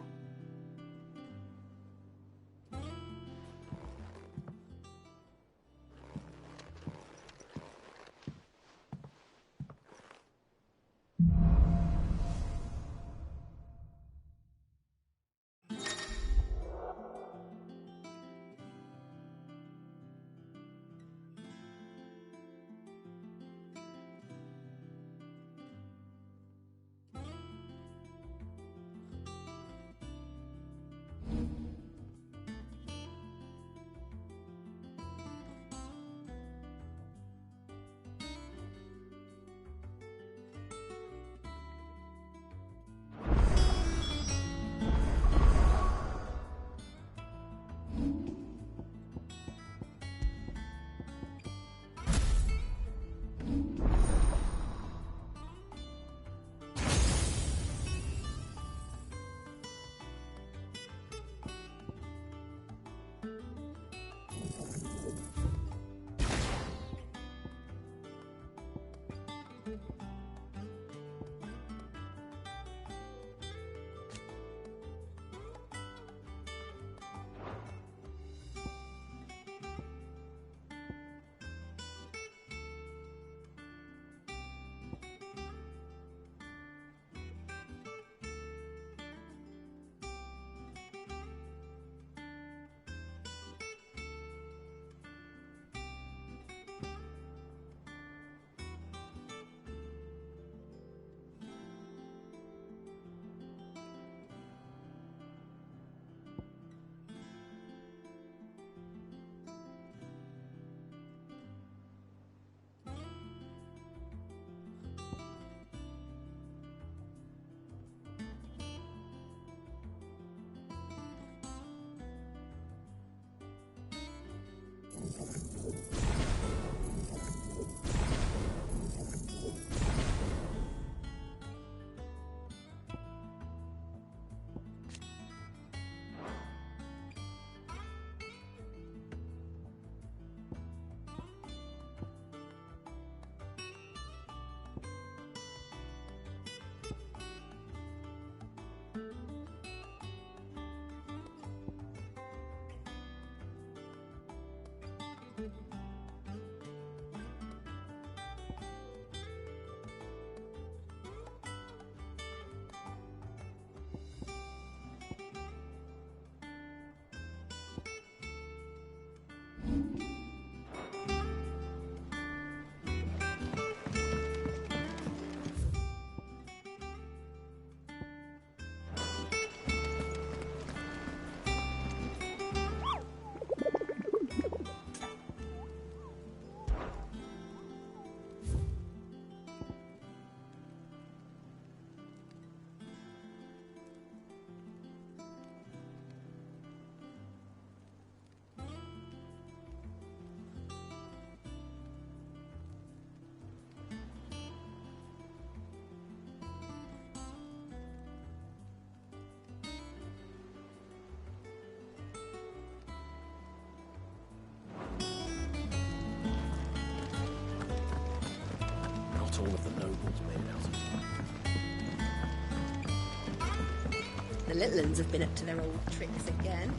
The little uns have been up to their old tricks again.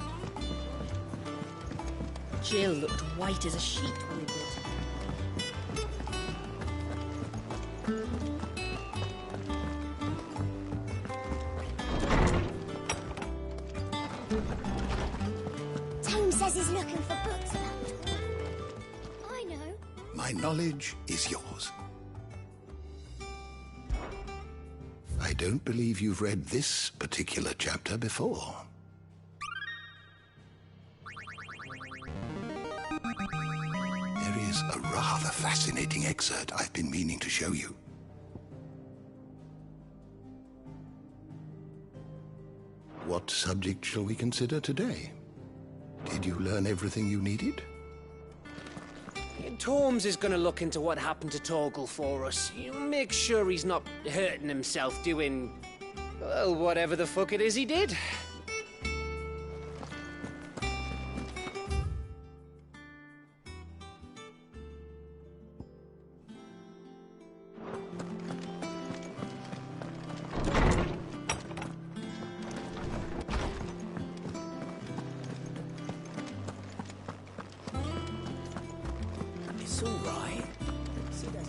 Jill looked white as a sheet when we brought her. Tone says he's looking for books about Tor. I know. My knowledge is yours. I don't believe you've read this particular chapter before. There is a rather fascinating excerpt I've been meaning to show you. What subject shall we consider today? Did you learn everything you needed? Torms is gonna look into what happened to Torgal for us. You make sure he's not hurting himself doing... well, whatever the fuck it is he did. It's all right. See, that's...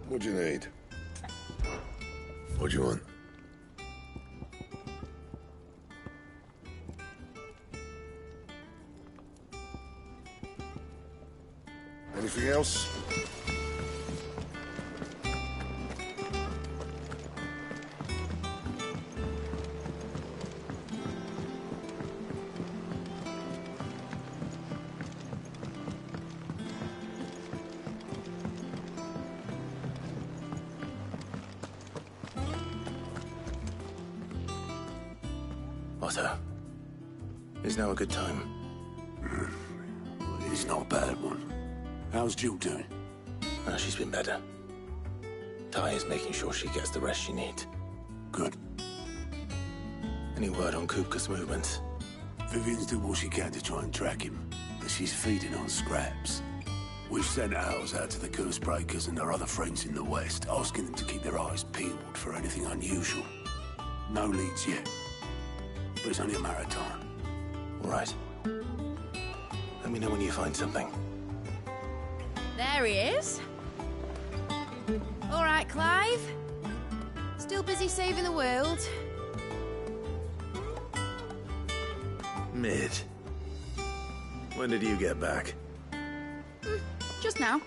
What do you need? What do you want? Anything else? Otto, is now a good time? It's not a bad one. How's Jill doing? Oh, she's been better. Ty is making sure she gets the rest she needs. Good. Any word on Kupka's movements? Vivian's doing what she can to try and track him, but she's feeding on scraps. We've sent ours out to the Curse Breakers and their other friends in the West, asking them to keep their eyes peeled for anything unusual. No leads yet, but it's only a matter of time. All right. Let me know when you find something. There he is. All right, Clive. Still busy saving the world. Mid. When did you get back? Just now.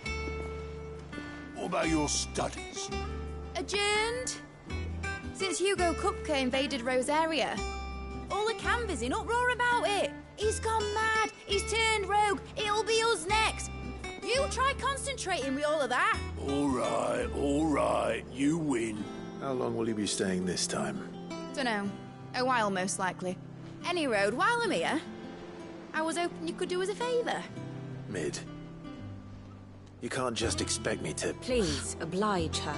What about your studies? Adjourned. Since Hugo Kupka invaded Rosaria. All the canvassing, in uproar about it. He's gone mad. He's turned rogue. It'll be us next. You try concentrating with all of that. All right. You win. How long will you be staying this time? Dunno. A while, most likely. Any road, while I'm here, I was hoping you could do us a favour. Mid. You can't just expect me to... Please, oblige her.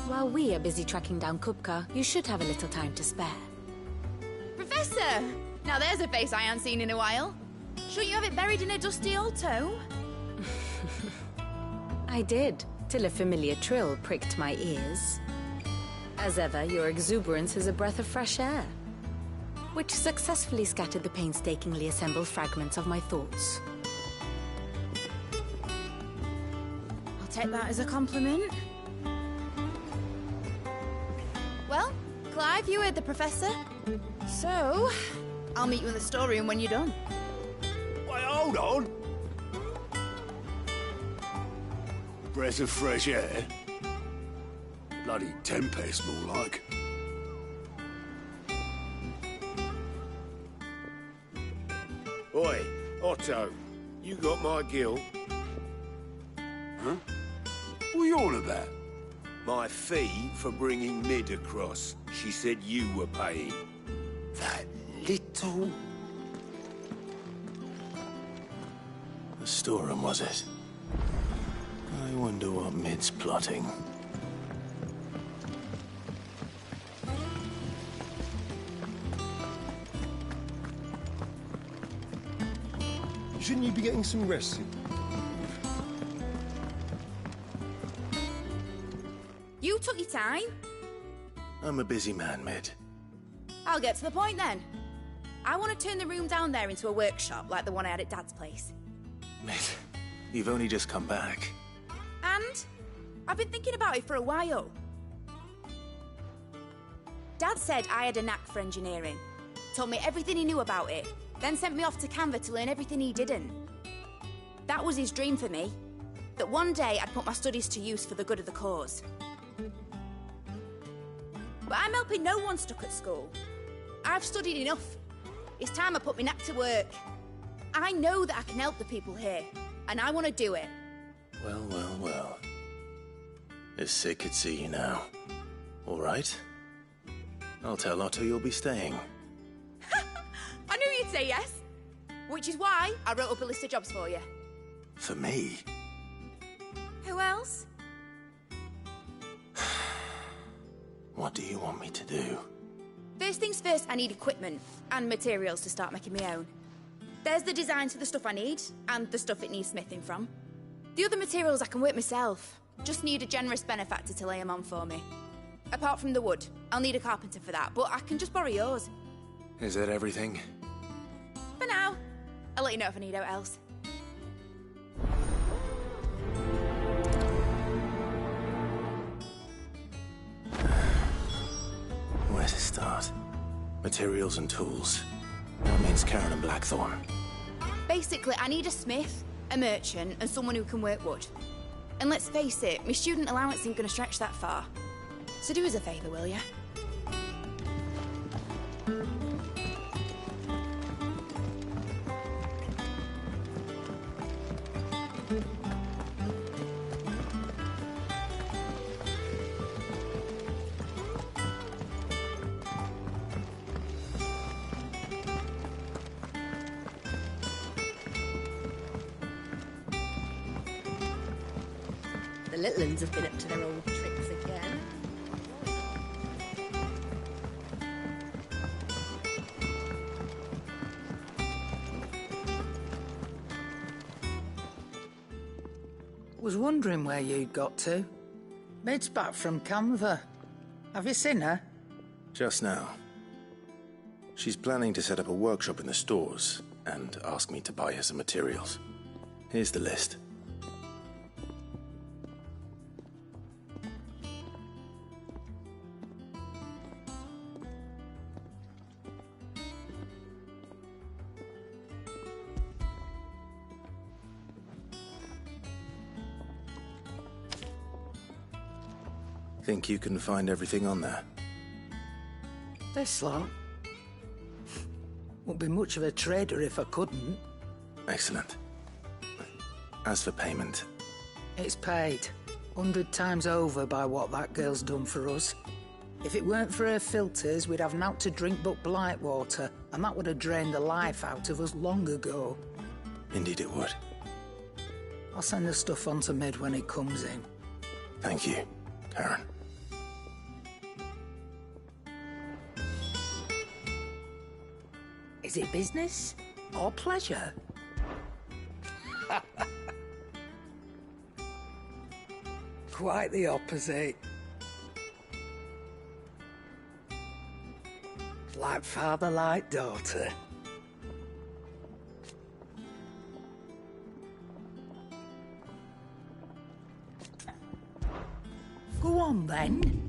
While we are busy tracking down Kupka, you should have a little time to spare. Professor! Now there's a face I haven't seen in a while. Shouldn't you have it buried in a dusty old tome? I did, till a familiar trill pricked my ears. As ever, your exuberance is a breath of fresh air, which successfully scattered the painstakingly assembled fragments of my thoughts. I'll take that as a compliment. Well, Clive, you heard the Professor. So, I'll meet you in the storeroom when you're done. Wait, hold on. breath of fresh air. Bloody tempest, more like. Oi, Otto, you got my gill? Huh? What are you on about? My fee for bringing Mid across. She said you were paying. That little... The storeroom, was it? I wonder what Mid's plotting. Shouldn't you be getting some rest? You took your time. I'm a busy man, Mid. I'll get to the point then. I want to turn the room down there into a workshop like the one I had at Dad's place. Mid, you've only just come back. And I've been thinking about it for a while. Dad said I had a knack for engineering. Told me everything he knew about it. Then sent me off to Canva to learn everything he didn't. That was his dream for me. That one day I'd put my studies to use for the good of the cause. But I'm helping no one stuck at school. I've studied enough. It's time I put my knack to work. I know that I can help the people here, and I want to do it. Well, well, well. It's Sid could see you now. All right. I'll tell Otto you'll be staying. I knew you'd say yes. Which is why I wrote up a list of jobs for you. For me? Who else? What do you want me to do? First things first, I need equipment and materials to start making my own. There's the designs for the stuff I need, and the stuff it needs smithing from. The other materials I can work myself. Just need a generous benefactor to lay them on for me. Apart from the wood, I'll need a carpenter for that, but I can just borrow yours. Is that everything? For now. I'll let you know if I need out else. Where to start? Materials and tools. That means Karen and Blackthorn. Basically, I need a smith, a merchant, and someone who can work wood. And let's face it, my student allowance isn't going to stretch that far. So do us a favour, will ya? The little uns have been up to their old tricks again. Was wondering where you'd got to. Mid's back from Canva. Have you seen her? Just now. She's planning to set up a workshop in the stores and ask me to buy her some materials. Here's the list. Think you can find everything on there? This lot. Wouldn't be much of a trader if I couldn't. Excellent. As for payment... It's paid. 100 times over by what that girl's done for us. If it weren't for her filters, we'd have naught to drink but blight water, and that would have drained the life out of us long ago. Indeed it would. I'll send the stuff on to Mid when it comes in. Thank you, Karen. Is it business or pleasure? Quite the opposite. Like father, like daughter. Go on then.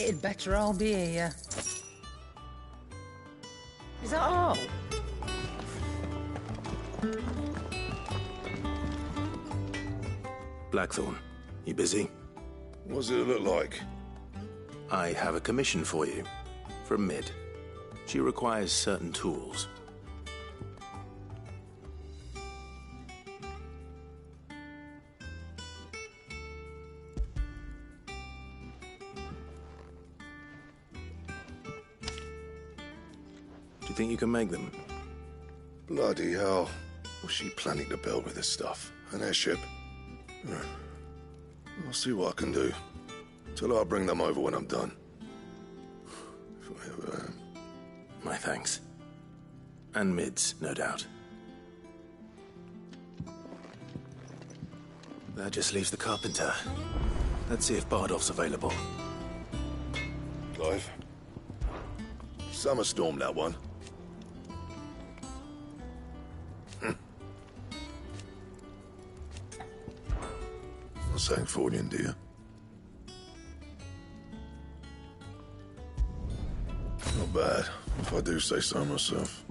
It'd better all be here. Is that all? Blackthorn, you busy? What's it look like? I have a commission for you. From Mid. She requires certain tools. Do you think you can make them? Bloody hell. What's she planning to build with this stuff? An airship? I'll see what I can do. Tell her I'll bring them over when I'm done. If I ever am. My thanks. And Mid's, no doubt. That just leaves the carpenter. Let's see if Bardolph's available. Clive. Summer storm, that one. Not saying fortune, do you? Not bad, if I do say so myself.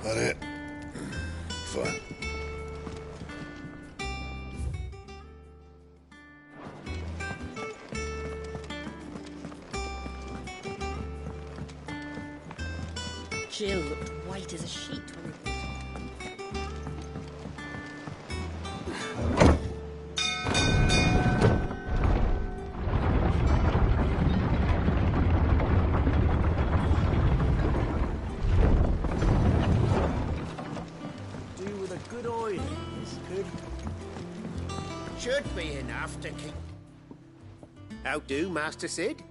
That it? Fine. Jill looked white as a sheet when we Should be enough to keep... How do, Master Sid?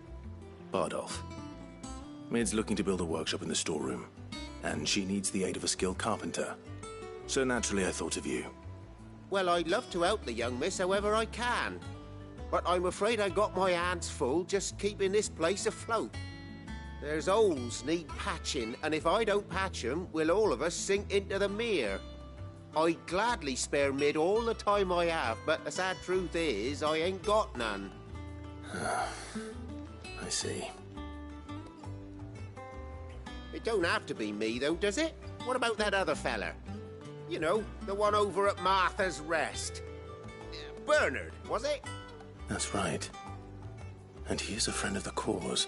Bardolph. Mid's looking to build a workshop in the storeroom, and she needs the aid of a skilled carpenter. So naturally I thought of you. Well, I'd love to help the young miss however I can. But I'm afraid I got my hands full just keeping this place afloat. There's holes need patching, and if I don't patch them, we'll all of us sink into the mere. I'd gladly spare Mid all the time I have, but the sad truth is, I ain't got none. I see. It don't have to be me, though, does it? What about that other fella? You know, the one over at Martha's Rest. Bernard, was it? That's right. And he is a friend of the cause.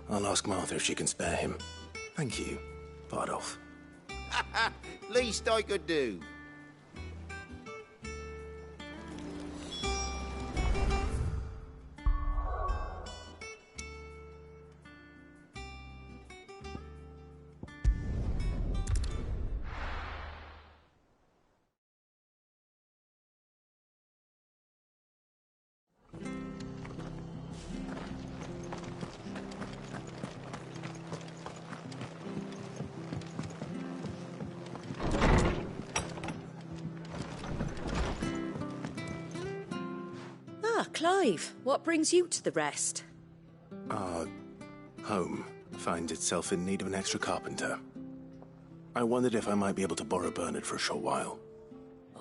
I'll ask Martha if she can spare him. Thank you, Bardolph. Least I could do. Clive, what brings you to the Rest? Our home finds itself in need of an extra carpenter. I wondered if I might be able to borrow Bernard for a short while.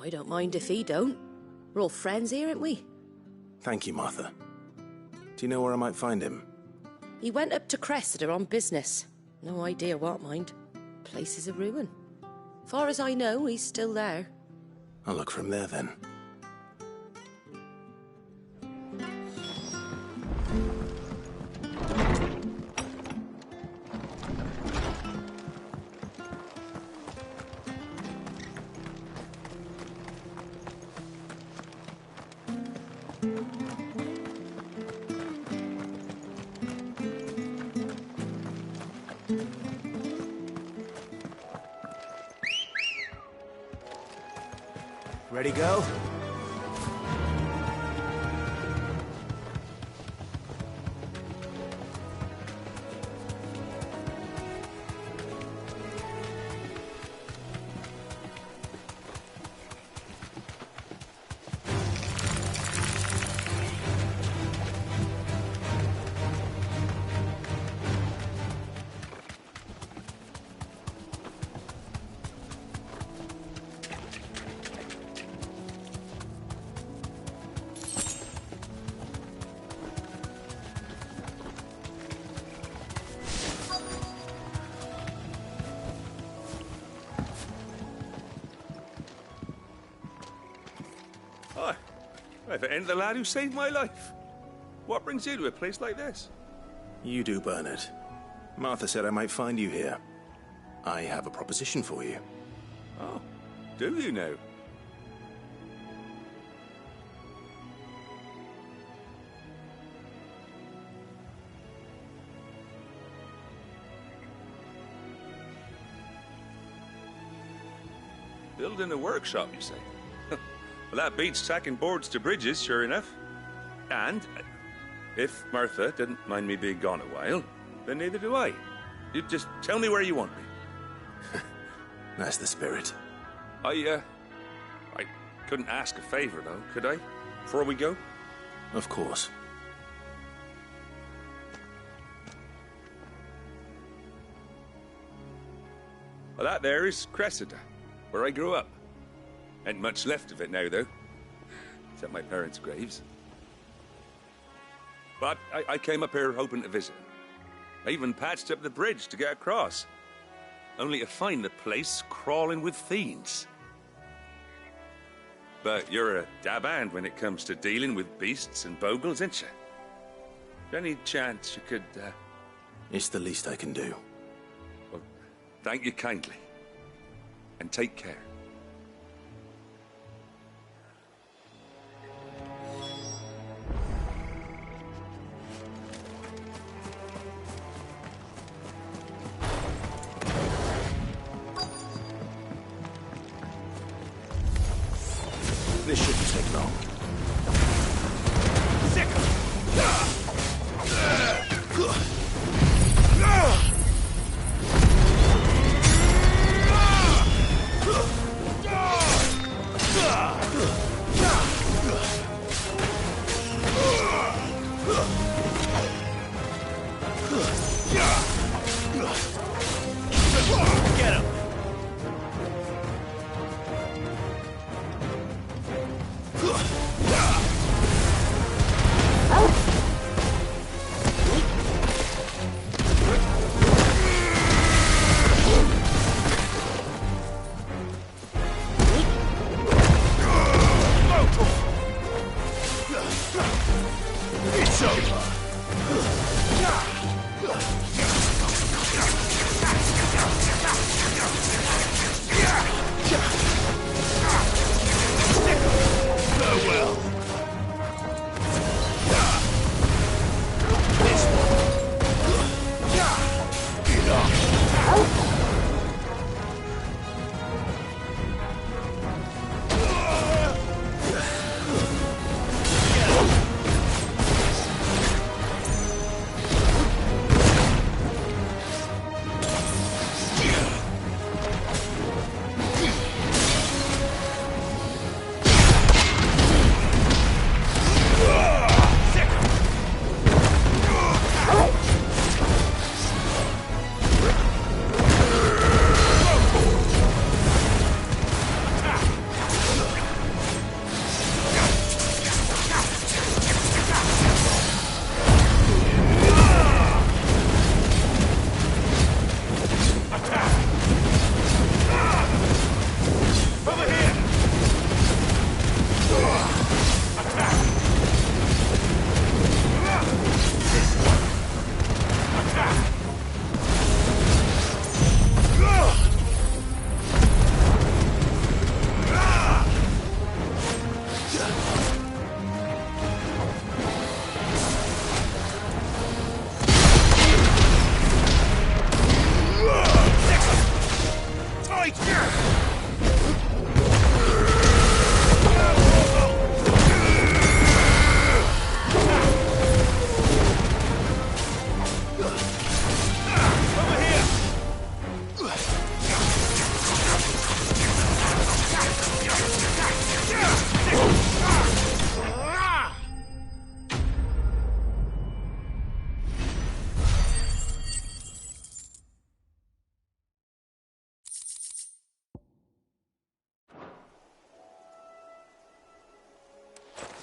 I don't mind if he don't. We're all friends here, aren't we? Thank you, Martha. Do you know where I might find him? He went up to Cressida on business. No idea what, mind. Place is a ruin. Far as I know, he's still there. I'll look for him there, then. Ready, go? If it ain't the lad who saved my life. What brings you to a place like this? You do, Bernard. Martha said I might find you here. I have a proposition for you. Oh, do you now? Building a workshop, you say? Well, that beats tacking boards to bridges, sure enough. And if Martha didn't mind me being gone a while, then neither do I. You just tell me where you want me. That's the spirit. I couldn't ask a favor, though, could I? Before we go? Of course. Well, that there is Cressida, where I grew up. Ain't much left of it now, though. Except my parents' graves. But I came up here hoping to visit. I even patched up the bridge to get across. Only to find the place crawling with fiends. But you're a dab hand when it comes to dealing with beasts and bogles, ain't you? Any chance you could, It's the least I can do. Well, thank you kindly. And take care. This shouldn't take long. Get him! It's over. Farewell. This one. Enough.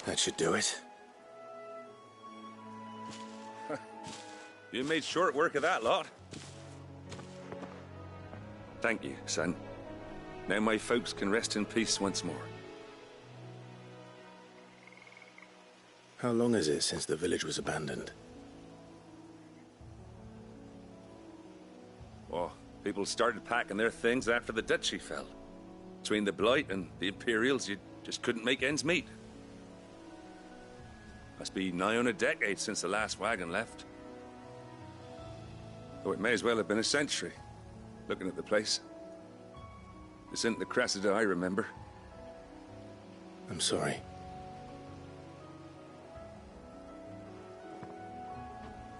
That should do it. You made short work of that lot. Thank you, son. Now my folks can rest in peace once more. How long is it since the village was abandoned? Oh, people started packing their things after the duchy fell. Between the Blight and the Imperials, you just couldn't make ends meet. Must be nigh on a decade since the last wagon left. Oh, it may as well have been a century, looking at the place. This isn't the Cressida I remember. I'm sorry.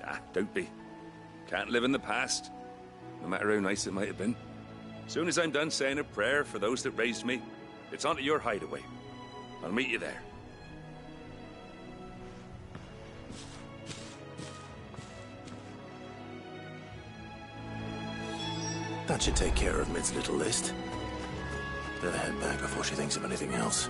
Ah, don't be. Can't live in the past, no matter how nice it might have been. Soon as I'm done saying a prayer for those that raised me, it's on to your hideaway. I'll meet you there. That should take care of Mid's little list. Better head back before she thinks of anything else.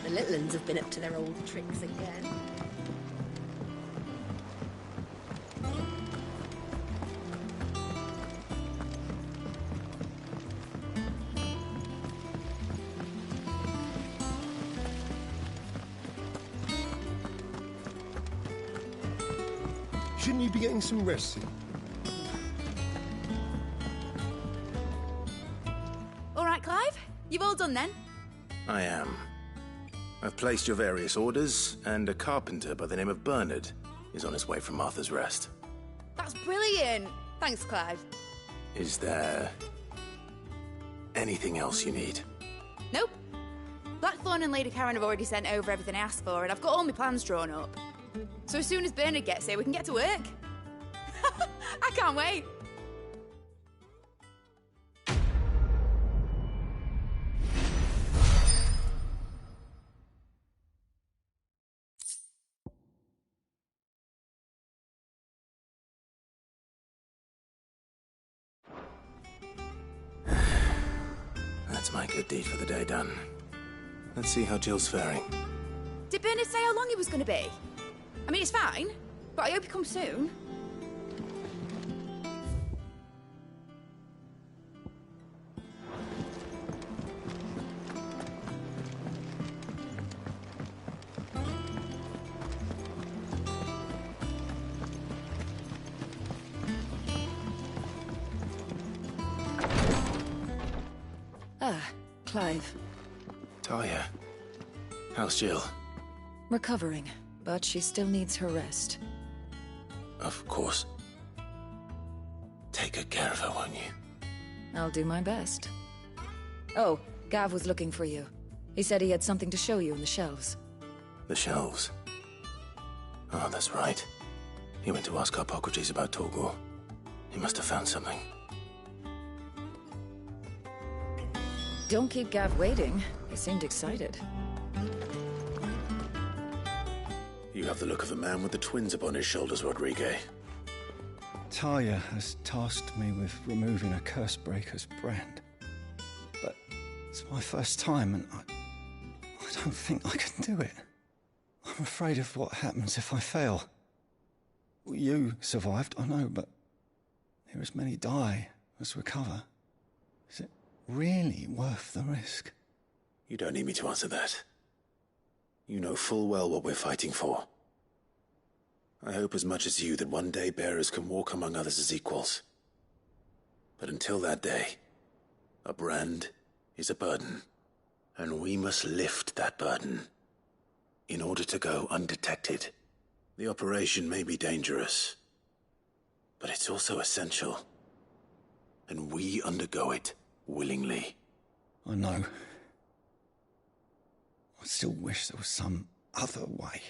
The little uns have been up to their old tricks again. Shouldn't you be getting some rest? All right, Clive. You've all done then? I am. I've placed your various orders, and a carpenter by the name of Bernard is on his way from Martha's Rest. That's brilliant. Thanks, Clive. Is there anything else you need? Nope. Blackthorn and Lady Karen have already sent over everything I asked for, and I've got all my plans drawn up. So as soon as Bernard gets here, we can get to work. I can't wait. That's my good deed for the day done. Let's see how Jill's faring. Did Bernard say how long he was going to be? I mean, it's fine, but I hope he comes soon. Ah, Clive. Talia, how's Jill? Recovering, but she still needs her rest. Of course. Take good care of her, won't you? I'll do my best. Oh, Gav was looking for you. He said he had something to show you in the shelves. The shelves. Oh, that's right. He went to ask Harpocrates about Torgor. He must have found something. Don't keep Gav waiting. He seemed excited. You have the look of a man with the twins upon his shoulders, Rodrigue. Talia has tasked me with removing a Cursebreaker's brand. But It's my first time, and I don't think I can do it. I'm afraid of what happens if I fail. You survived, I know, but there as many die as recover. Is it really worth the risk? You don't need me to answer that. You know full well what we're fighting for. I hope as much as you that one day bearers can walk among others as equals. But until that day, a brand is a burden, and we must lift that burden in order to go undetected. The operation may be dangerous, but it's also essential, and we undergo it willingly. I know. I still wish there was some other way.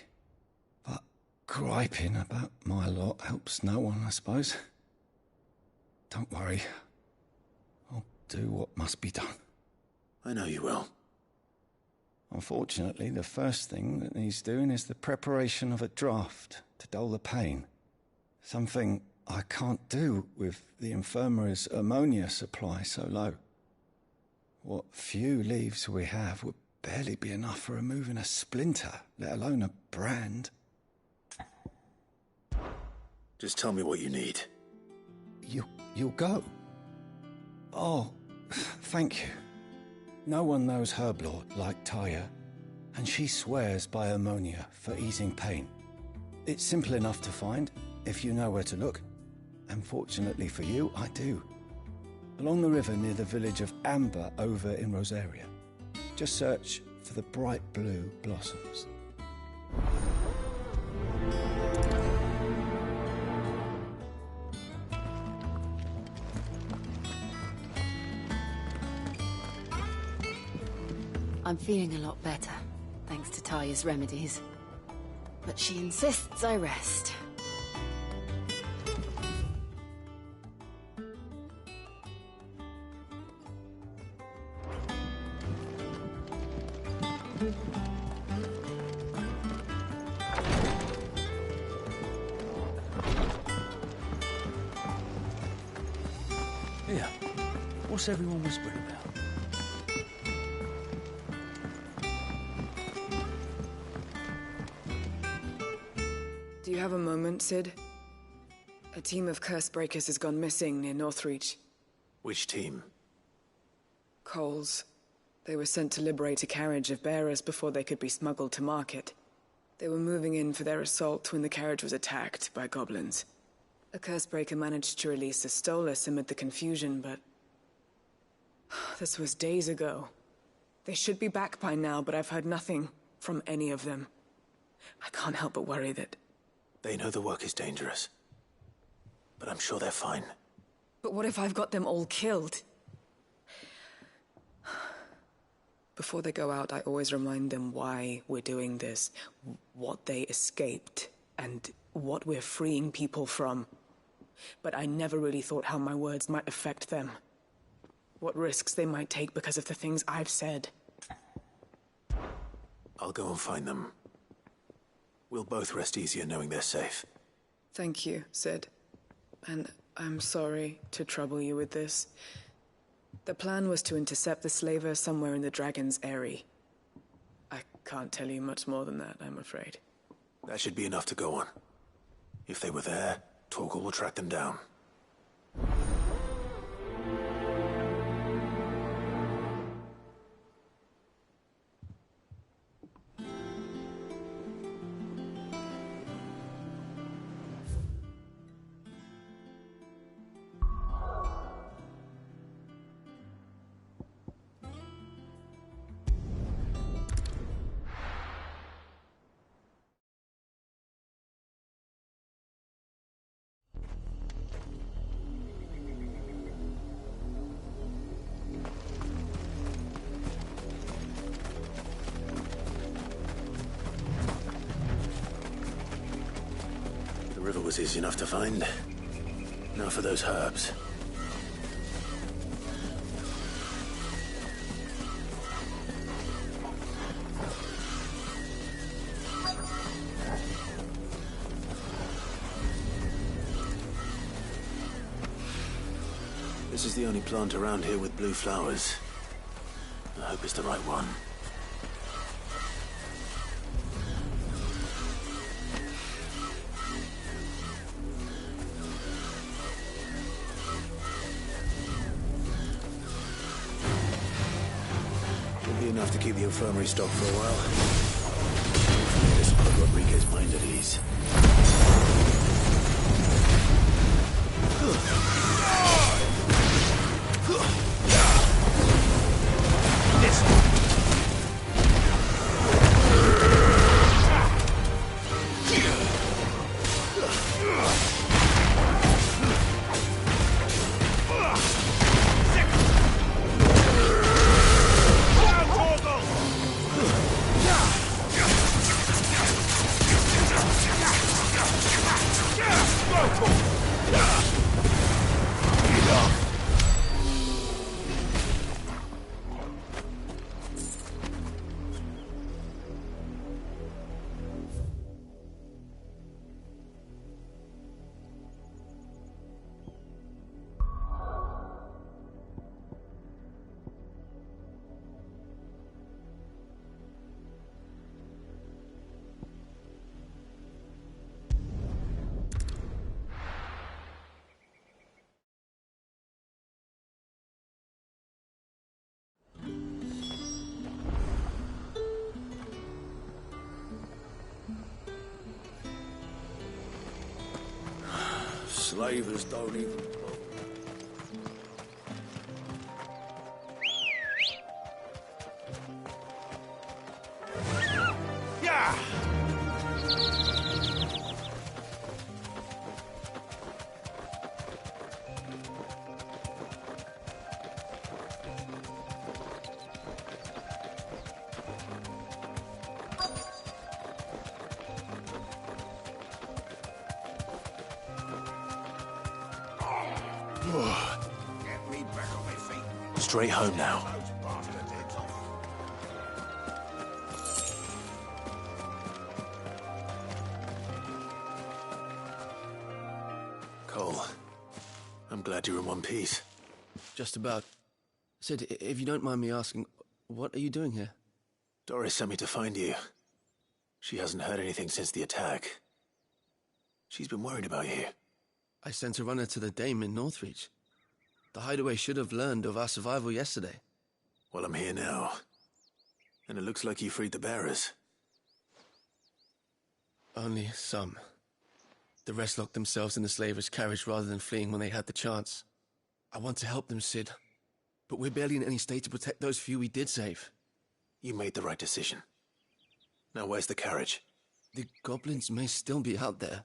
But griping about my lot helps no one, I suppose. Don't worry. I'll do what must be done. I know you will. Unfortunately, the first thing that needs doing is the preparation of a draft to dull the pain. Something I can't do with the infirmary's ammonia supply so low. What few leaves we have would barely be enough for removing a splinter, let alone a brand. Just tell me what you need. You'll go? Oh, thank you. No one knows Herblord like Taya, and she swears by ammonia for easing pain. It's simple enough to find, if you know where to look. And fortunately for you, I do. Along the river near the village of Amber over in Rosaria. Just search for the bright blue blossoms. I'm feeling a lot better, thanks to Taya's remedies. But she insists I rest. Here, what's everyone whispering about? Do you have a moment, Sid? A team of Cursebreakers has gone missing near Northreach. Which team? Coles. They were sent to liberate a carriage of bearers before they could be smuggled to market. They were moving in for their assault when the carriage was attacked by goblins. A Cursebreaker managed to release a Stolas amid the confusion, but... this was days ago. They should be back by now, but I've heard nothing from any of them. I can't help but worry that... They know the work is dangerous, but I'm sure they're fine. But what if I've got them all killed? Before they go out, I always remind them why we're doing this, what they escaped, and what we're freeing people from. But I never really thought how my words might affect them. What risks they might take because of the things I've said. I'll go and find them. We'll both rest easier knowing they're safe. Thank you, Sid. And I'm sorry to trouble you with this. The plan was to intercept the slaver somewhere in the Dragon's Eyrie. I can't tell you much more than that, I'm afraid. That should be enough to go on. If they were there, Torgal will track them down. The river was easy enough to find. Now for those herbs. This is the only plant around here with blue flowers. hope it's the right one. Should be enough to keep the infirmary stocked for a while. This will put Rodriguez's mind at ease. Slavers don't even... Yeah! Get me back on my feet. Straight home now. Cole, I'm glad you're in one piece. Just about. Sid, if you don't mind me asking, what are you doing here? Doris sent me to find you. She hasn't heard anything since the attack. She's been worried about you. I sent a runner to the Dame in Northreach. The hideaway should have learned of our survival yesterday. Well, I'm here now. And it looks like you freed the bearers. Only some. The rest locked themselves in the slaver's carriage rather than fleeing when they had the chance. I want to help them, Sid. But we're barely in any state to protect those few we did save. You made the right decision. Now where's the carriage? The goblins may still be out there.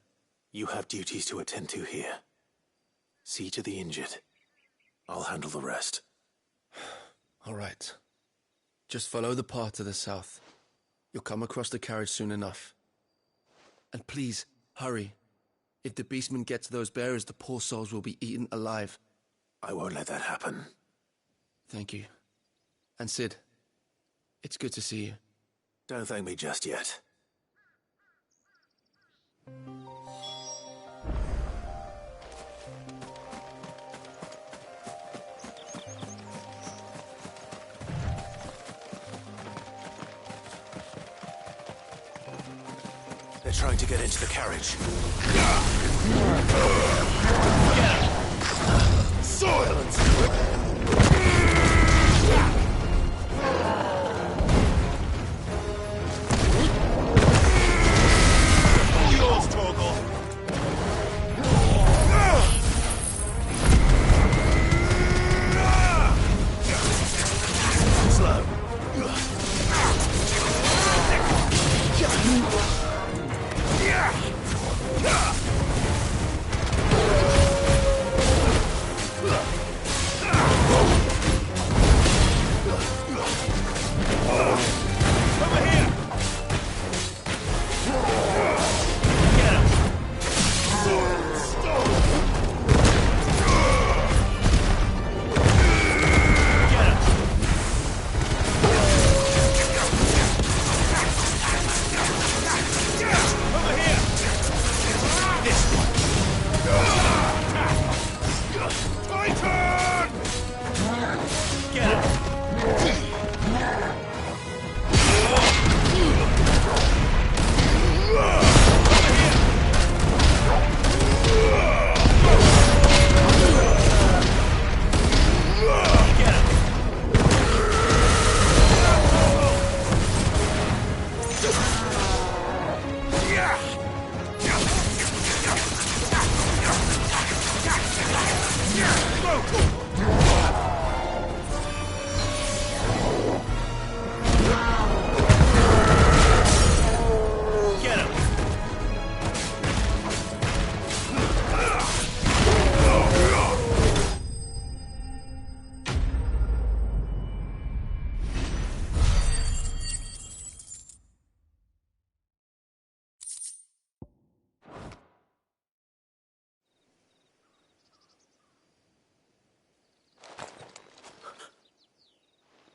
You have duties to attend to here. See to the injured. I'll handle the rest. All right. Just follow the path to the south. You'll come across the carriage soon enough. And please, hurry. If the beastmen get to those bearers, the poor souls will be eaten alive. I won't let that happen. Thank you. And Sid, it's good to see you. Don't thank me just yet. They're trying to get into the carriage. Silence!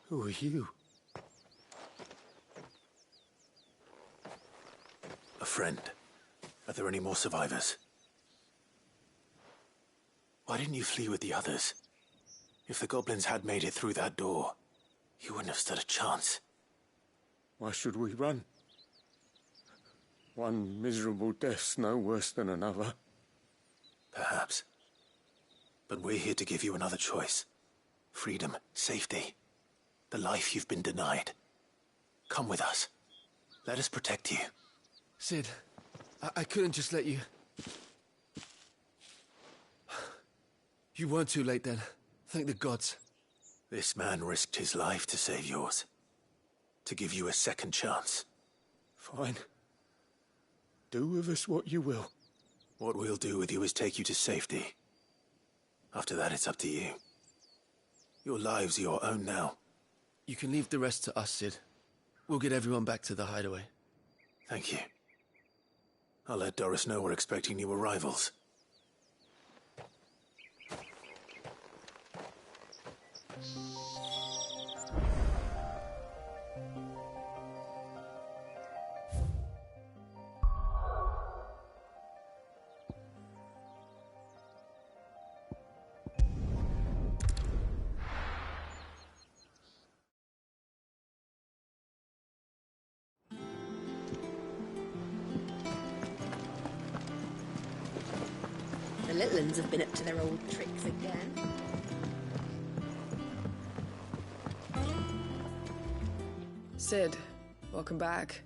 Who are you? A friend. Are there any more survivors? Why didn't you flee with the others? If the goblins had made it through that door, you wouldn't have stood a chance. Why should we run? One miserable death's no worse than another. Perhaps. But we're here to give you another choice. Freedom, safety, the life you've been denied. Come with us. Let us protect you. Sid, I couldn't just let you... You weren't too late then. Thank the gods. This man risked his life to save yours. To give you a second chance. Fine. Do with us what you will. What we'll do with you is take you to safety. After that, it's up to you. Your lives are your own now. You can leave the rest to us, Sid. We'll get everyone back to the hideaway. Thank you. I'll let Doris know we're expecting new arrivals. The little uns have been up to their old tricks again. Sid, welcome back.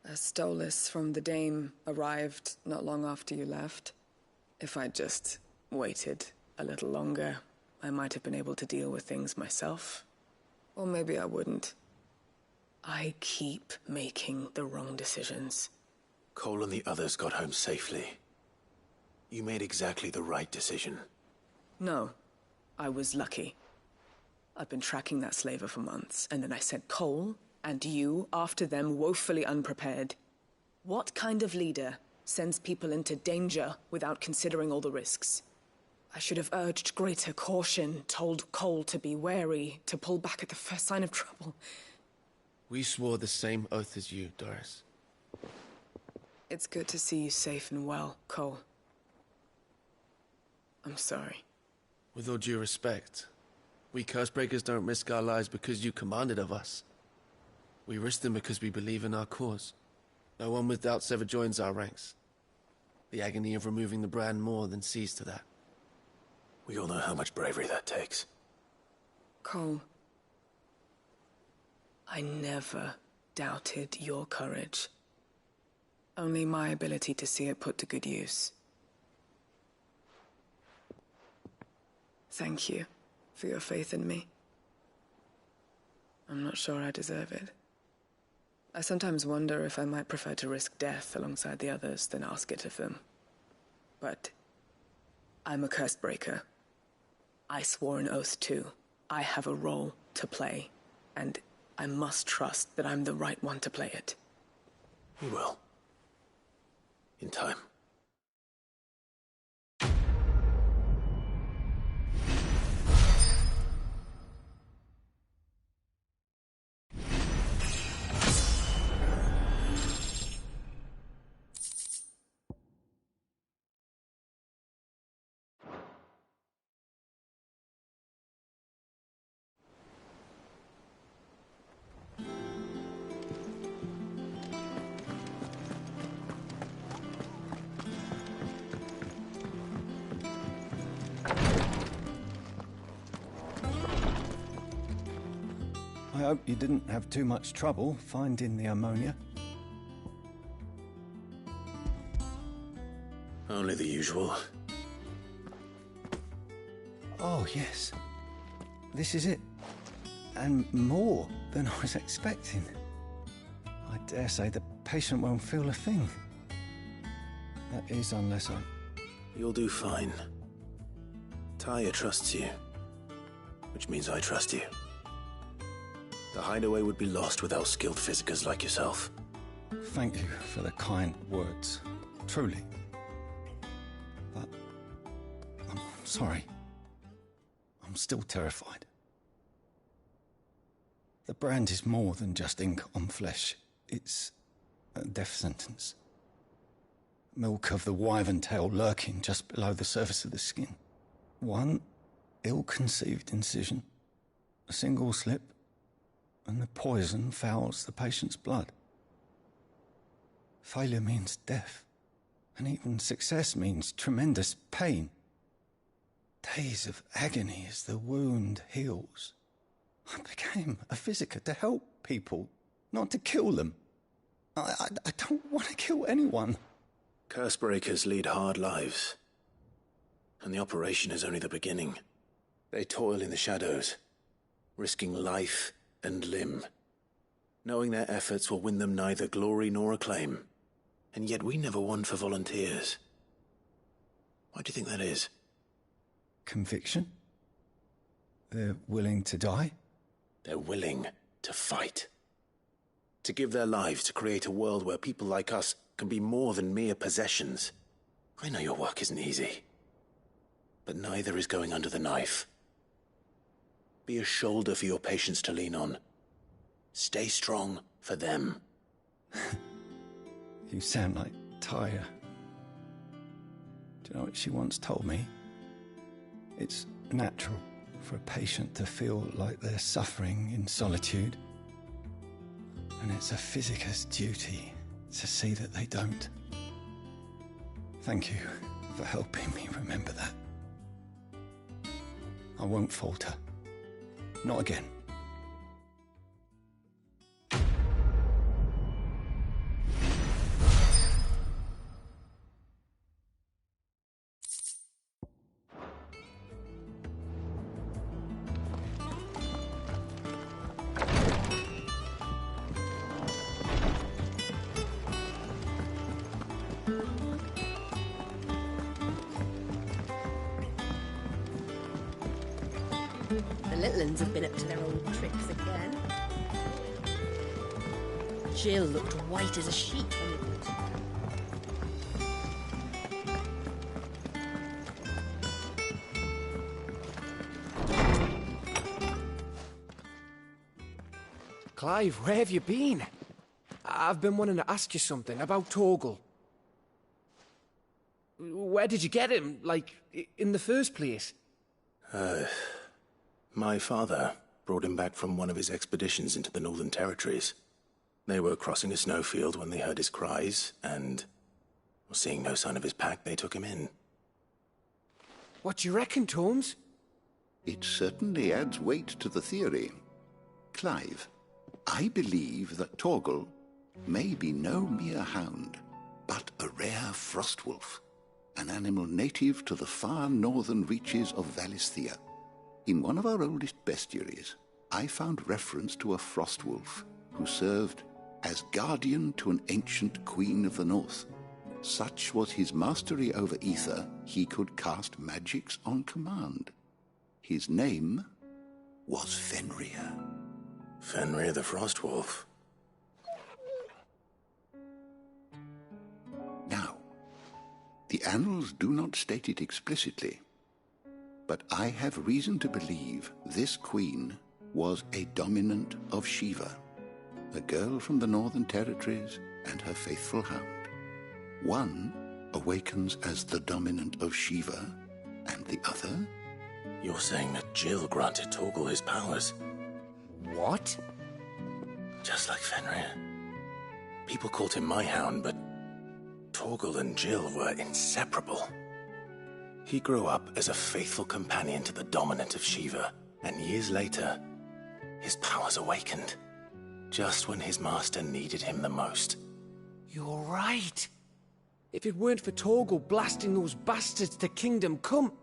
A Stolas from the Dame arrived not long after you left. If I'd just waited a little longer, I might have been able to deal with things myself. Or maybe I wouldn't. I keep making the wrong decisions. Cole and the others got home safely. You made exactly the right decision. No, I was lucky. I've been tracking that slaver for months, and then I sent Cole and you after them woefully unprepared. What kind of leader sends people into danger without considering all the risks? I should have urged greater caution, told Cole to be wary, to pull back at the first sign of trouble. We swore the same oath as you, Doris. It's good to see you safe and well, Cole. I'm sorry. With all due respect, we Cursebreakers don't risk our lives because you commanded of us. We risk them because we believe in our cause. No one with doubts ever joins our ranks. The agony of removing the brand more than sees to that. We all know how much bravery that takes. Cole, I never doubted your courage. Only my ability to see it put to good use. Thank you for your faith in me. I'm not sure I deserve it. I sometimes wonder if I might prefer to risk death alongside the others than ask it of them. But I'm a Cursebreaker. I swore an oath too. I have a role to play, and I must trust that I'm the right one to play it. You will. In time. I hope you didn't have too much trouble finding the ammonia. Only the usual. Oh, yes. This is it. And more than I was expecting. I dare say the patient won't feel a thing. That is, unless I... You'll do fine. Taya trusts you, which means I trust you. The hideaway would be lost without skilled physicers like yourself. Thank you for the kind words. Truly. But... I'm sorry. I'm I'm still terrified. The brand is more than just ink on flesh. It's a death sentence. Milk of the wyvern tail lurking just below the surface of the skin. One ill-conceived incision, a single slip, and the poison fouls the patient's blood. Failure means death, and even success means tremendous pain. Days of agony as the wound heals. I became a physiker to help people, not to kill them. I don't want to kill anyone. Cursebreakers lead hard lives, and the operation is only the beginning. They toil in the shadows, risking life and limb, knowing their efforts will win them neither glory nor acclaim. And yet we never won for volunteers. Why do you think that is? Conviction? They're willing to die? They're willing to fight. To give their lives to create a world where people like us can be more than mere possessions. I know your work isn't easy, but neither is going under the knife. Be a shoulder for your patients to lean on. Stay strong for them. You sound like Tyre. Do you know what she once told me? It's natural for a patient to feel like they're suffering in solitude. And it's a physiker's duty to see that they don't. Thank you for helping me remember that. I won't falter. Not again. The little uns have been up to their old tricks again. Jill looked white as a sheet when we brought her. Clive, where have you been? I've been wanting to ask you something about Torgal. Where did you get him, like, in the first place? My father brought him back from one of his expeditions into the Northern Territories. They were crossing a snowfield when they heard his cries, and seeing no sign of his pack, they took him in. What do you reckon, Tomes? It certainly adds weight to the theory. Clive, I believe that Torgal may be no mere hound, but a rare frostwolf, an animal native to the far northern reaches of Valisthea. In one of our oldest bestiaries, I found reference to a frostwolf who served as guardian to an ancient queen of the north. Such was his mastery over ether, he could cast magics on command. His name was Fenrir. Fenrir the Frostwolf. Now, the annals do not state it explicitly, but I have reason to believe this queen was a dominant of Shiva, a girl from the Northern Territories and her faithful hound. One awakens as the dominant of Shiva, and the other? You're saying that Jill granted Torgal his powers? What? Just like Fenrir. People called him my hound, but Torgal and Jill were inseparable. He grew up as a faithful companion to the dominant of Shiva, and years later, his powers awakened, just when his master needed him the most. You're right. If it weren't for Torgal blasting those bastards to Kingdom Come,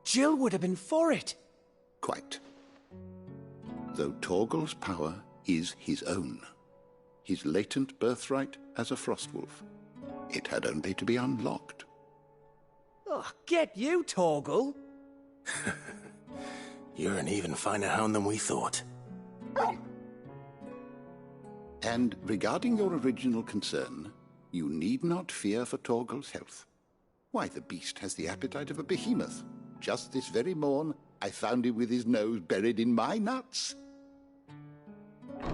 Jill would have been for it. Quite. Though Torgal's power is his own, his latent birthright as a Frostwolf, it had only to be unlocked. Oh, get you, Torgal! You're an even finer hound than we thought. And regarding your original concern, you need not fear for Torgal's health. Why, the beast has the appetite of a behemoth. Just this very morn, I found him with his nose buried in my nuts. There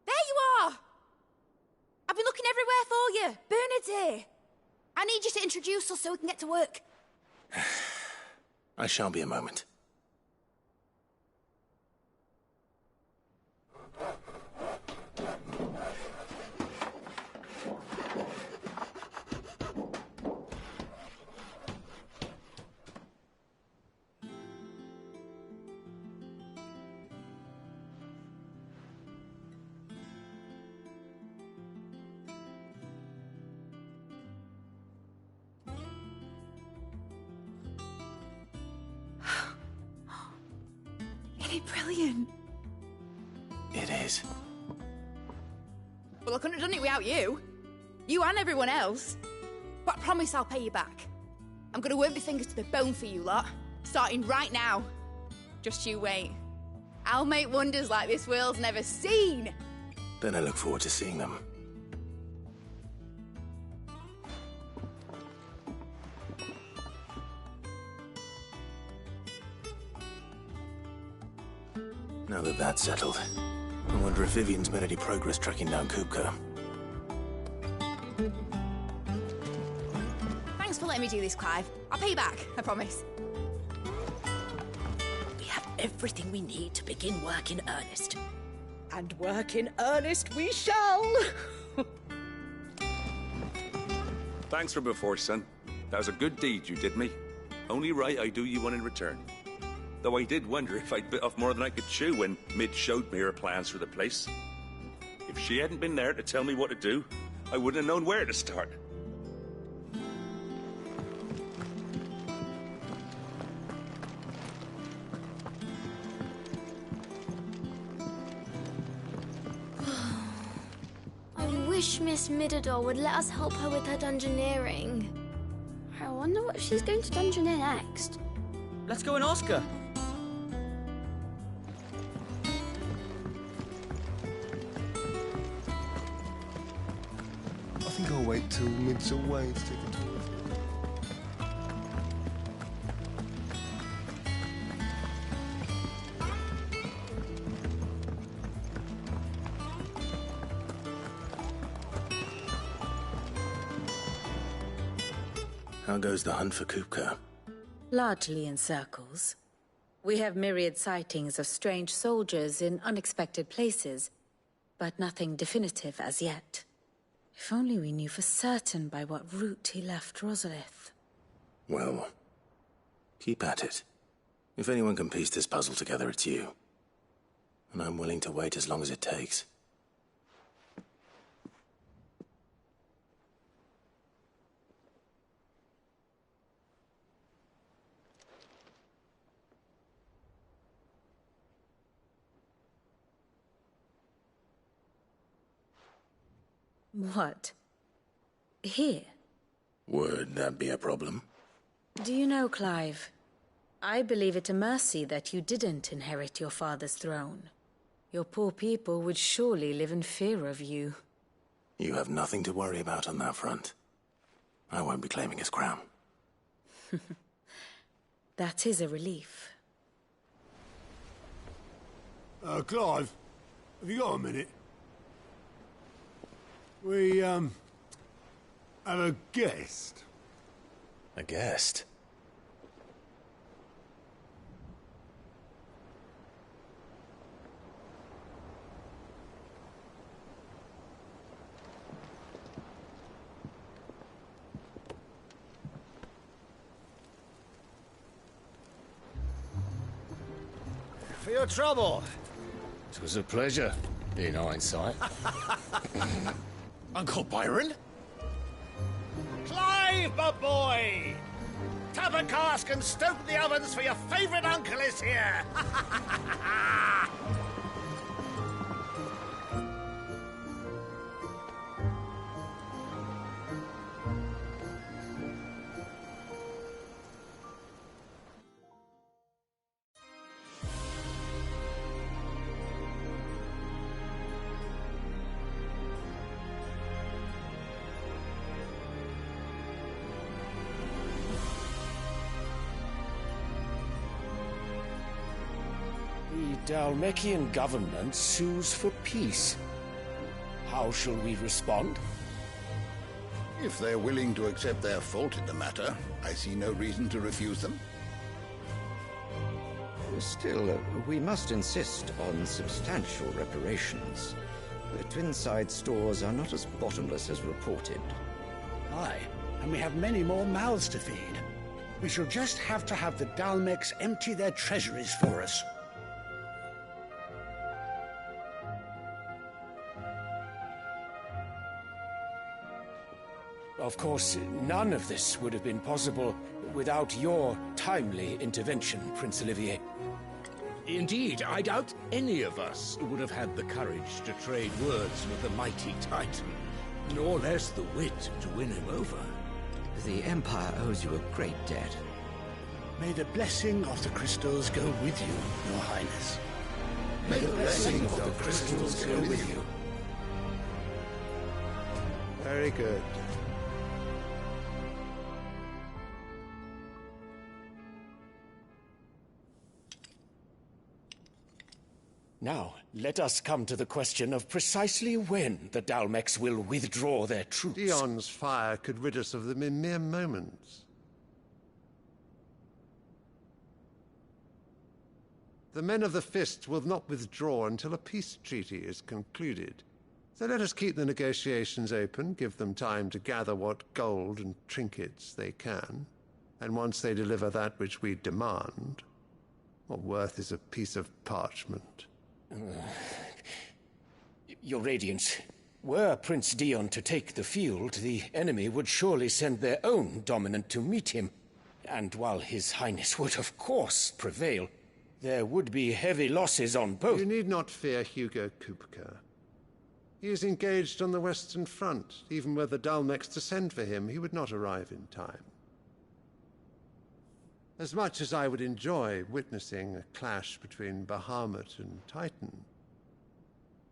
you are! I've been looking everywhere for you. Bernard's here. I need you to introduce us so we can get to work. I shan't be a moment. Isn't it brilliant? It is. Well, I couldn't have done it without you. You and everyone else. But I promise I'll pay you back. I'm gonna work my fingers to the bone for you lot, starting right now. Just you wait. I'll make wonders like this world's never seen. Then I look forward to seeing them. Now that that's settled, I wonder if Vivian's made any progress tracking down Kupka. Thanks for letting me do this, Clive. I'll pay you back, I promise. We have everything we need to begin work in earnest. And work in earnest we shall! Thanks for before, son. That was a good deed you did me. Only right I do you one in return. Though I did wonder if I'd bit off more than I could chew when Mid showed me her plans for the place. If she hadn't been there to tell me what to do, I wouldn't have known where to start. I wish Miss Midador would let us help her with her dungeoneering. I wonder what she's going to dungeoneer next. Let's go and ask her. I think I'll wait till Mid's away to take a tour. How goes the hunt for Kupka? Largely in circles. We have myriad sightings of strange soldiers in unexpected places, but nothing definitive as yet. If only we knew for certain by what route he left Rosalith. Well, keep at it. If anyone can piece this puzzle together, it's you. And I'm willing to wait as long as it takes. What? Here? Would that be a problem? Do you know, Clive, I believe it a mercy that you didn't inherit your father's throne. Your poor people would surely live in fear of you. You have nothing to worry about on that front. I won't be claiming his crown. That is a relief. Clive, have you got a minute? We, have a guest. A guest? For your trouble. It was a pleasure, in hindsight. Uncle Byron? Clive, my boy! Tap a cask and stoke the ovens for your favourite uncle is here! The Dalmekian government sues for peace. How shall we respond? If they're willing to accept their fault in the matter, I see no reason to refuse them. Still, we must insist on substantial reparations. The Twinside stores are not as bottomless as reported. Aye, and we have many more mouths to feed. We shall just have to have the Dalmecs empty their treasuries for us. Of course, none of this would have been possible without your timely intervention, Prince Olivier. Indeed, I doubt any of us would have had the courage to trade words with the mighty Titan, nor less the wit to win him over. The Empire owes you a great debt. May the blessing of the crystals go with you, Your Highness. May the blessing of the crystals go with you. Very good. Now, let us come to the question of precisely when the Dalmecs will withdraw their troops. Dion's fire could rid us of them in mere moments. The men of the Fist will not withdraw until a peace treaty is concluded. So let us keep the negotiations open, give them time to gather what gold and trinkets they can, and once they deliver that which we demand, what worth is a piece of parchment? Your Radiance, were Prince Dion to take the field, the enemy would surely send their own dominant to meet him. And while His Highness would of course prevail, there would be heavy losses on both. You need not fear Hugo Kupka. He is engaged on the Western Front. Even were the Dalmecs to send for him, he would not arrive in time. As much as I would enjoy witnessing a clash between Bahamut and Titan,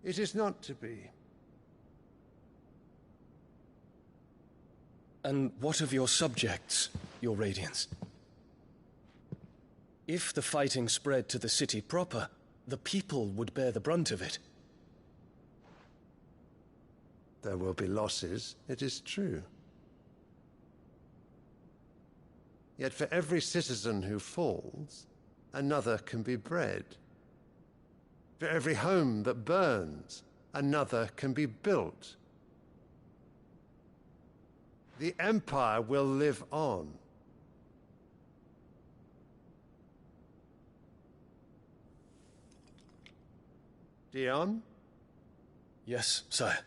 it is not to be. And what of your subjects, Your Radiance? If the fighting spread to the city proper, the people would bear the brunt of it. There will be losses, it is true. Yet for every citizen who falls, another can be bred. For every home that burns, another can be built. The Empire will live on. Dion? Yes, sire.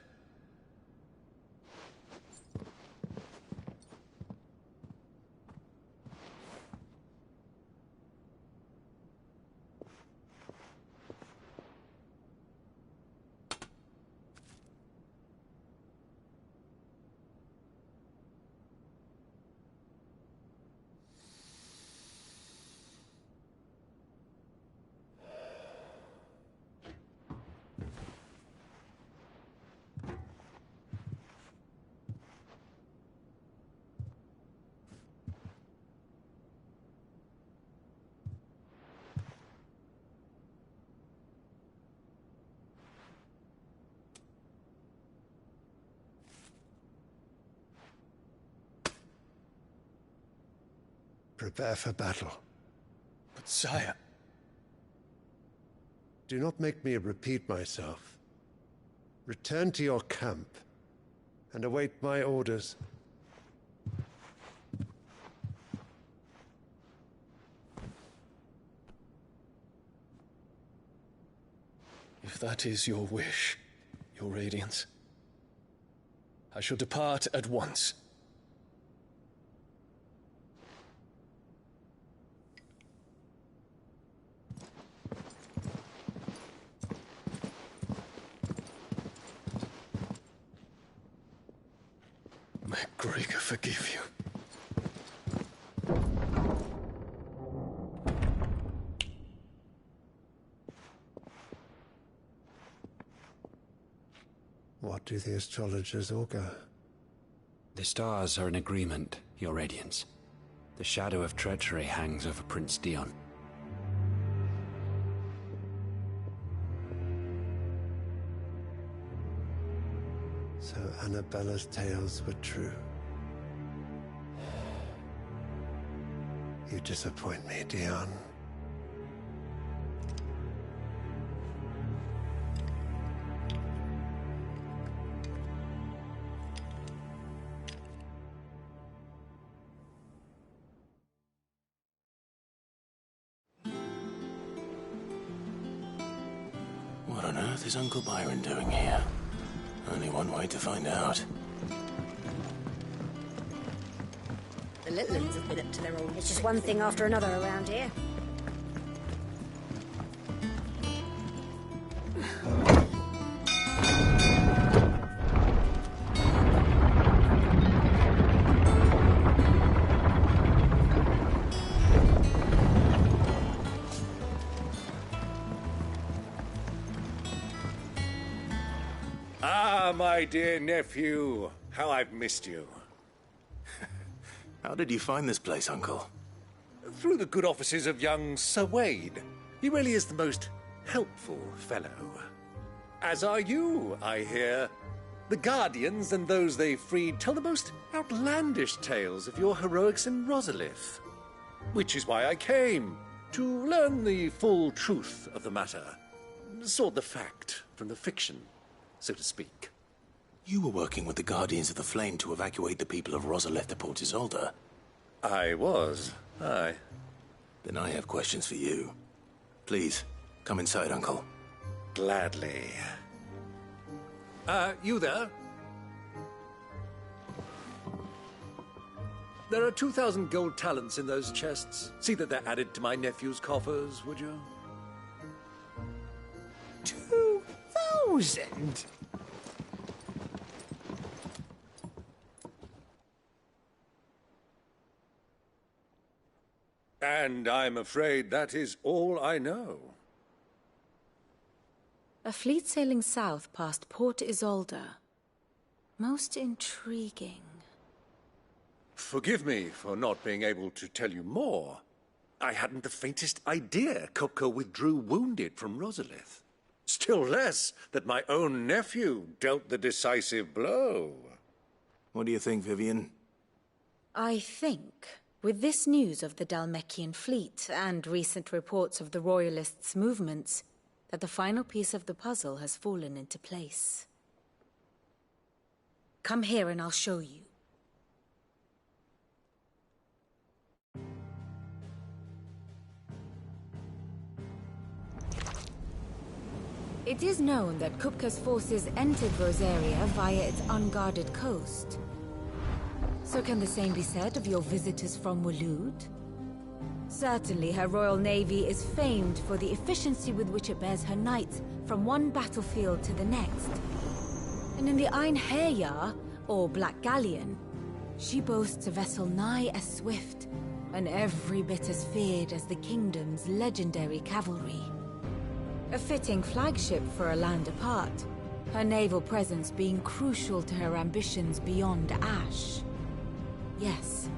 Prepare for battle. But sire... Do not make me repeat myself. Return to your camp and await my orders. If that is your wish, Your Radiance, I shall depart at once. May Gregor forgive you. What do the astrologers augur? The stars are in agreement, Your Radiance. The shadow of treachery hangs over Prince Dion. So Annabella's tales were true. You disappoint me, Dion. What on earth is Uncle Byron doing here? Only one way to find out. The little ones have been up to their own. It's just one thing after another around here. Ah, my dear nephew. How I've missed you. How did you find this place, Uncle? Through the good offices of young Sir Wade. He really is the most helpful fellow. As are you, I hear. The Guardians and those they freed tell the most outlandish tales of your heroics in Rosalith. Which is why I came, to learn the full truth of the matter. Sort the fact from the fiction, so to speak. You were working with the Guardians of the Flame to evacuate the people of Rosalith to Port Isolde. I was, aye. Then I have questions for you. Please, come inside, Uncle. Gladly. You there? There are 2,000 gold talents in those chests. See that they're added to my nephew's coffers, would you? 2,000? And I'm afraid that is all I know. A fleet sailing south past Port Isolde. Most intriguing. Forgive me for not being able to tell you more. I hadn't the faintest idea Kupka withdrew wounded from Rosalith. Still less that my own nephew dealt the decisive blow. What do you think, Vivian? I think, with this news of the Dhalmekian fleet and recent reports of the Royalists' movements, that the final piece of the puzzle has fallen into place. Come here and I'll show you. It is known that Kupka's forces entered Rosaria via its unguarded coast. So can the same be said of your visitors from Waloed? Certainly her Royal Navy is famed for the efficiency with which it bears her knights from one battlefield to the next. And in the Einherjar, or Black Galleon, she boasts a vessel nigh as swift and every bit as feared as the kingdom's legendary cavalry. A fitting flagship for a land apart, her naval presence being crucial to her ambitions beyond Ash. Yes,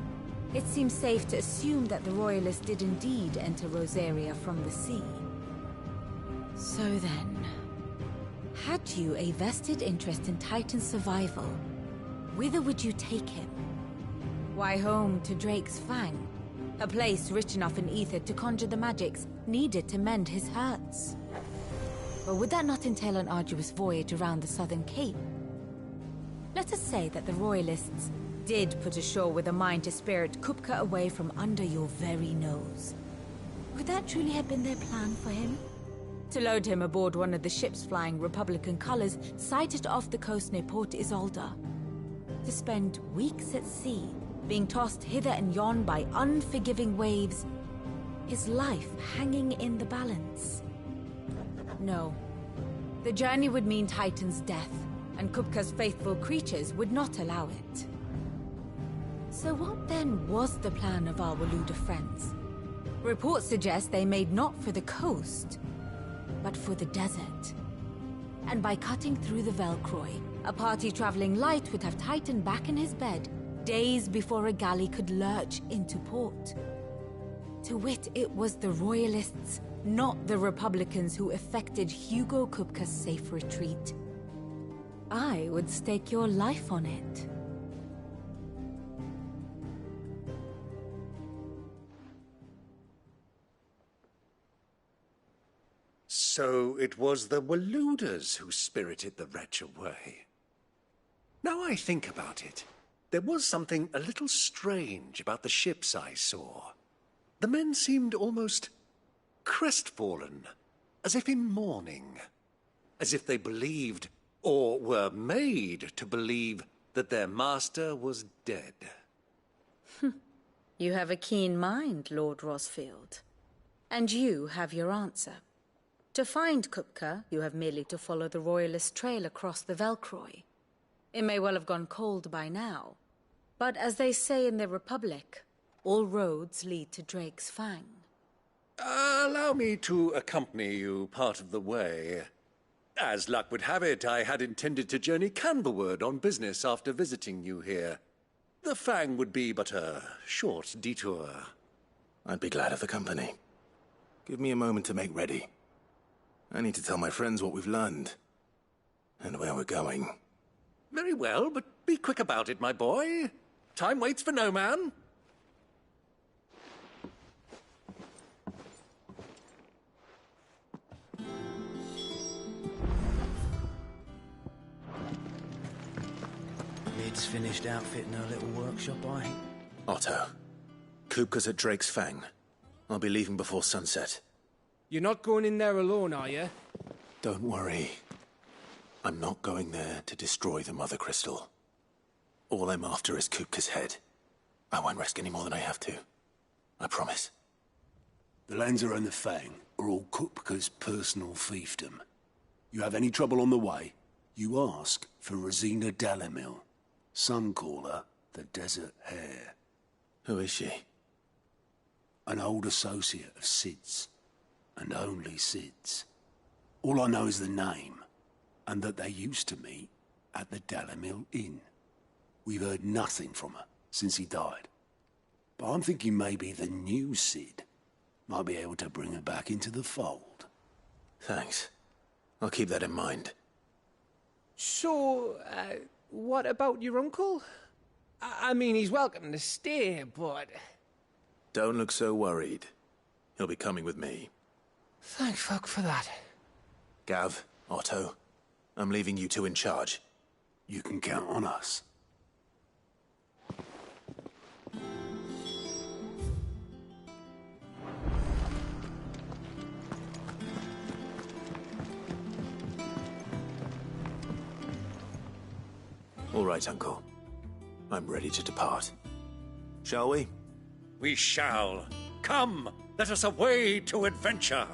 it seems safe to assume that the Royalists did indeed enter Rosaria from the sea. So then, had you a vested interest in Titan's survival, whither would you take him? Why, home to Drake's Fang, a place rich enough in ether to conjure the magics needed to mend his hurts. Or would that not entail an arduous voyage around the southern cape? Let us say that the Royalists did put ashore with a mind to spirit Kupka away from under your very nose. Would that truly have been their plan for him? To load him aboard one of the ships flying Republican colors sighted off the coast near Port Isolde. To spend weeks at sea, being tossed hither and yon by unforgiving waves, his life hanging in the balance. No. The journey would mean Titan's death, and Kupka's faithful creatures would not allow it. So what then was the plan of our Waluda friends? Reports suggest they made not for the coast, but for the desert. And by cutting through the Velcroy, a party traveling light would have Titan back in his bed days before a galley could lurch into port. To wit, it was the Royalists, not the Republicans, who effected Hugo Kupka's safe retreat. I would stake your life on it. So it was the Waluders who spirited the wretch away. Now I think about it, there was something a little strange about the ships I saw. The men seemed almost crestfallen, as if in mourning, as if they believed, or were made to believe, that their master was dead. You have a keen mind, Lord Rosfield. And you have your answer. To find Kupka, you have merely to follow the Royalist trail across the Velcroy. It may well have gone cold by now, but as they say in the Republic, all roads lead to Drake's Fang. Allow me to accompany you part of the way. As luck would have it, I had intended to journey Canberward on business after visiting you here. The Fang would be but a short detour. I'd be glad of the company. Give me a moment to make ready. I need to tell my friends what we've learned, and where we're going. Very well, but be quick about it, my boy. Time waits for no man. Mid's finished outfitting her little workshop, I think. Otto, Kupka's at Drake's Fang. I'll be leaving before sunset. You're not going in there alone, are you? Don't worry. I'm not going there to destroy the Mother Crystal. All I'm after is Kupka's head. I won't risk any more than I have to. I promise. The Lancer and the Fang are all Kupka's personal fiefdom. You have any trouble on the way, you ask for Rosina Dalimil. Some call her the Desert Hare. Who is she? An old associate of Sid's. And only Sid's. All I know is the name, and that they used to meet at the Dalimil Inn. We've heard nothing from her since he died. But I'm thinking maybe the new Sid might be able to bring her back into the fold. Thanks. I'll keep that in mind. So, what about your uncle? I mean, he's welcome to stay, but... Don't look so worried. He'll be coming with me. Thank fuck for that. Gav, Otto, I'm leaving you two in charge. You can count on us. All right, Uncle. I'm ready to depart. Shall we? We shall. Come, let us away to adventure.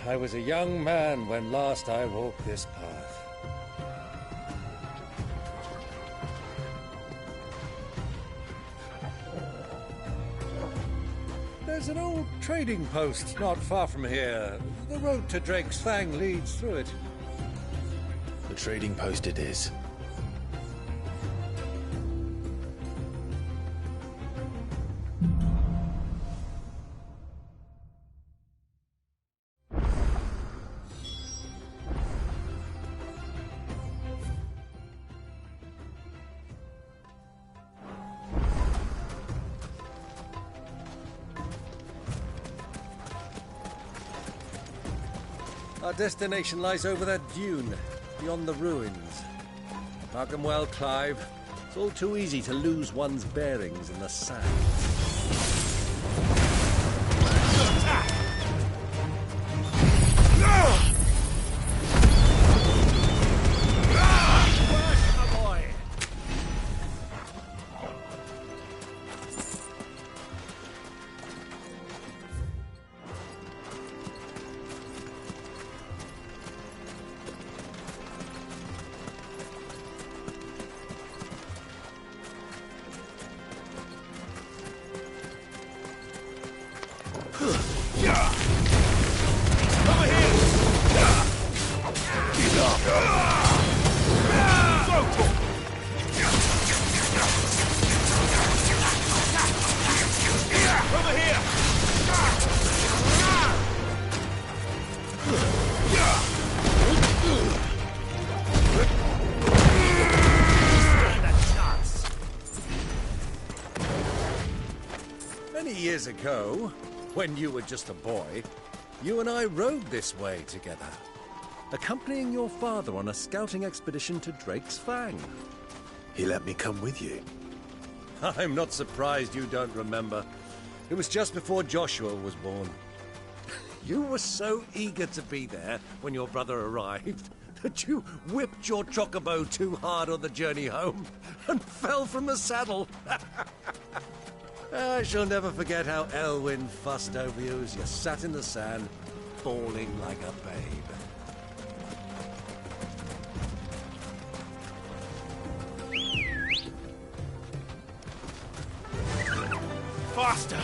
I was a young man when last I walked this path. There's an old trading post not far from here. The road to Drake's Fang leads through it. The trading post it is. Our destination lies over that dune, beyond the ruins. Mark 'em well, Clive. It's all too easy to lose one's bearings in the sand. Over here! Get up! Over here! Many years ago, when you were just a boy, you and I rode this way together, accompanying your father on a scouting expedition to Drake's Fang. He let me come with you. I'm not surprised you don't remember. It was just before Joshua was born. You were so eager to be there when your brother arrived that you whipped your chocobo too hard on the journey home and fell from the saddle. I shall never forget how Elwyn fussed over you as you sat in the sand, bawling like a babe. Faster!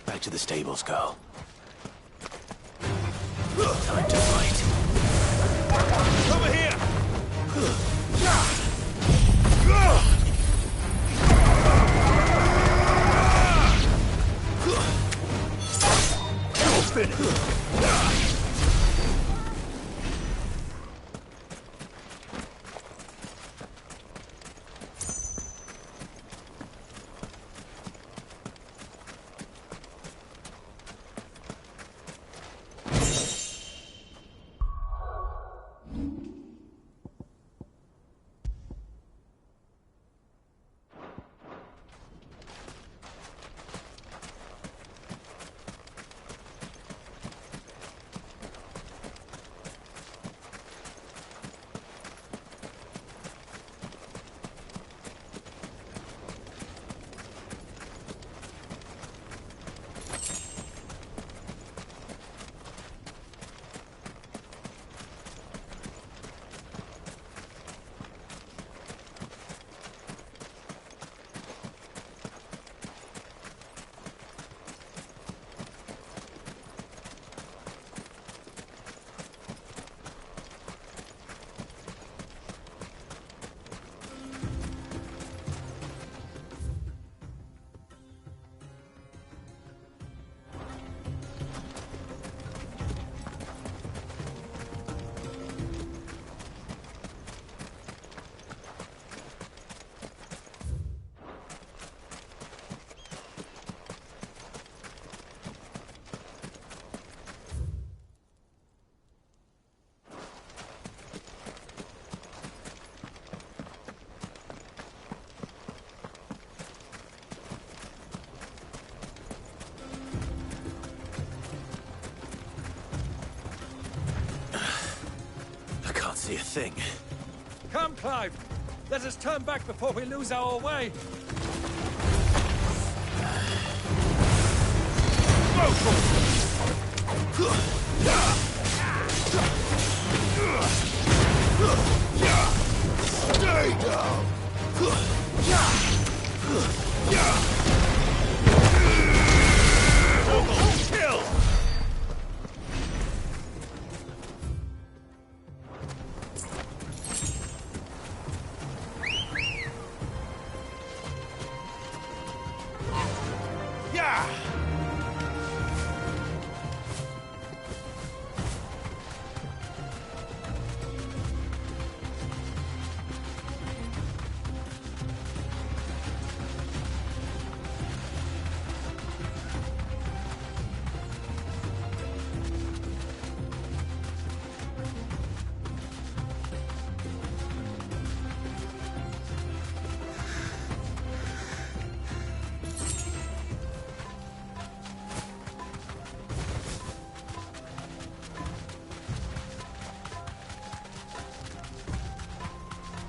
Back to the stables, girl. Time to fight. Over here! See a thing. Come, Clive! Let us turn back before we lose our way! Stay down! Kill!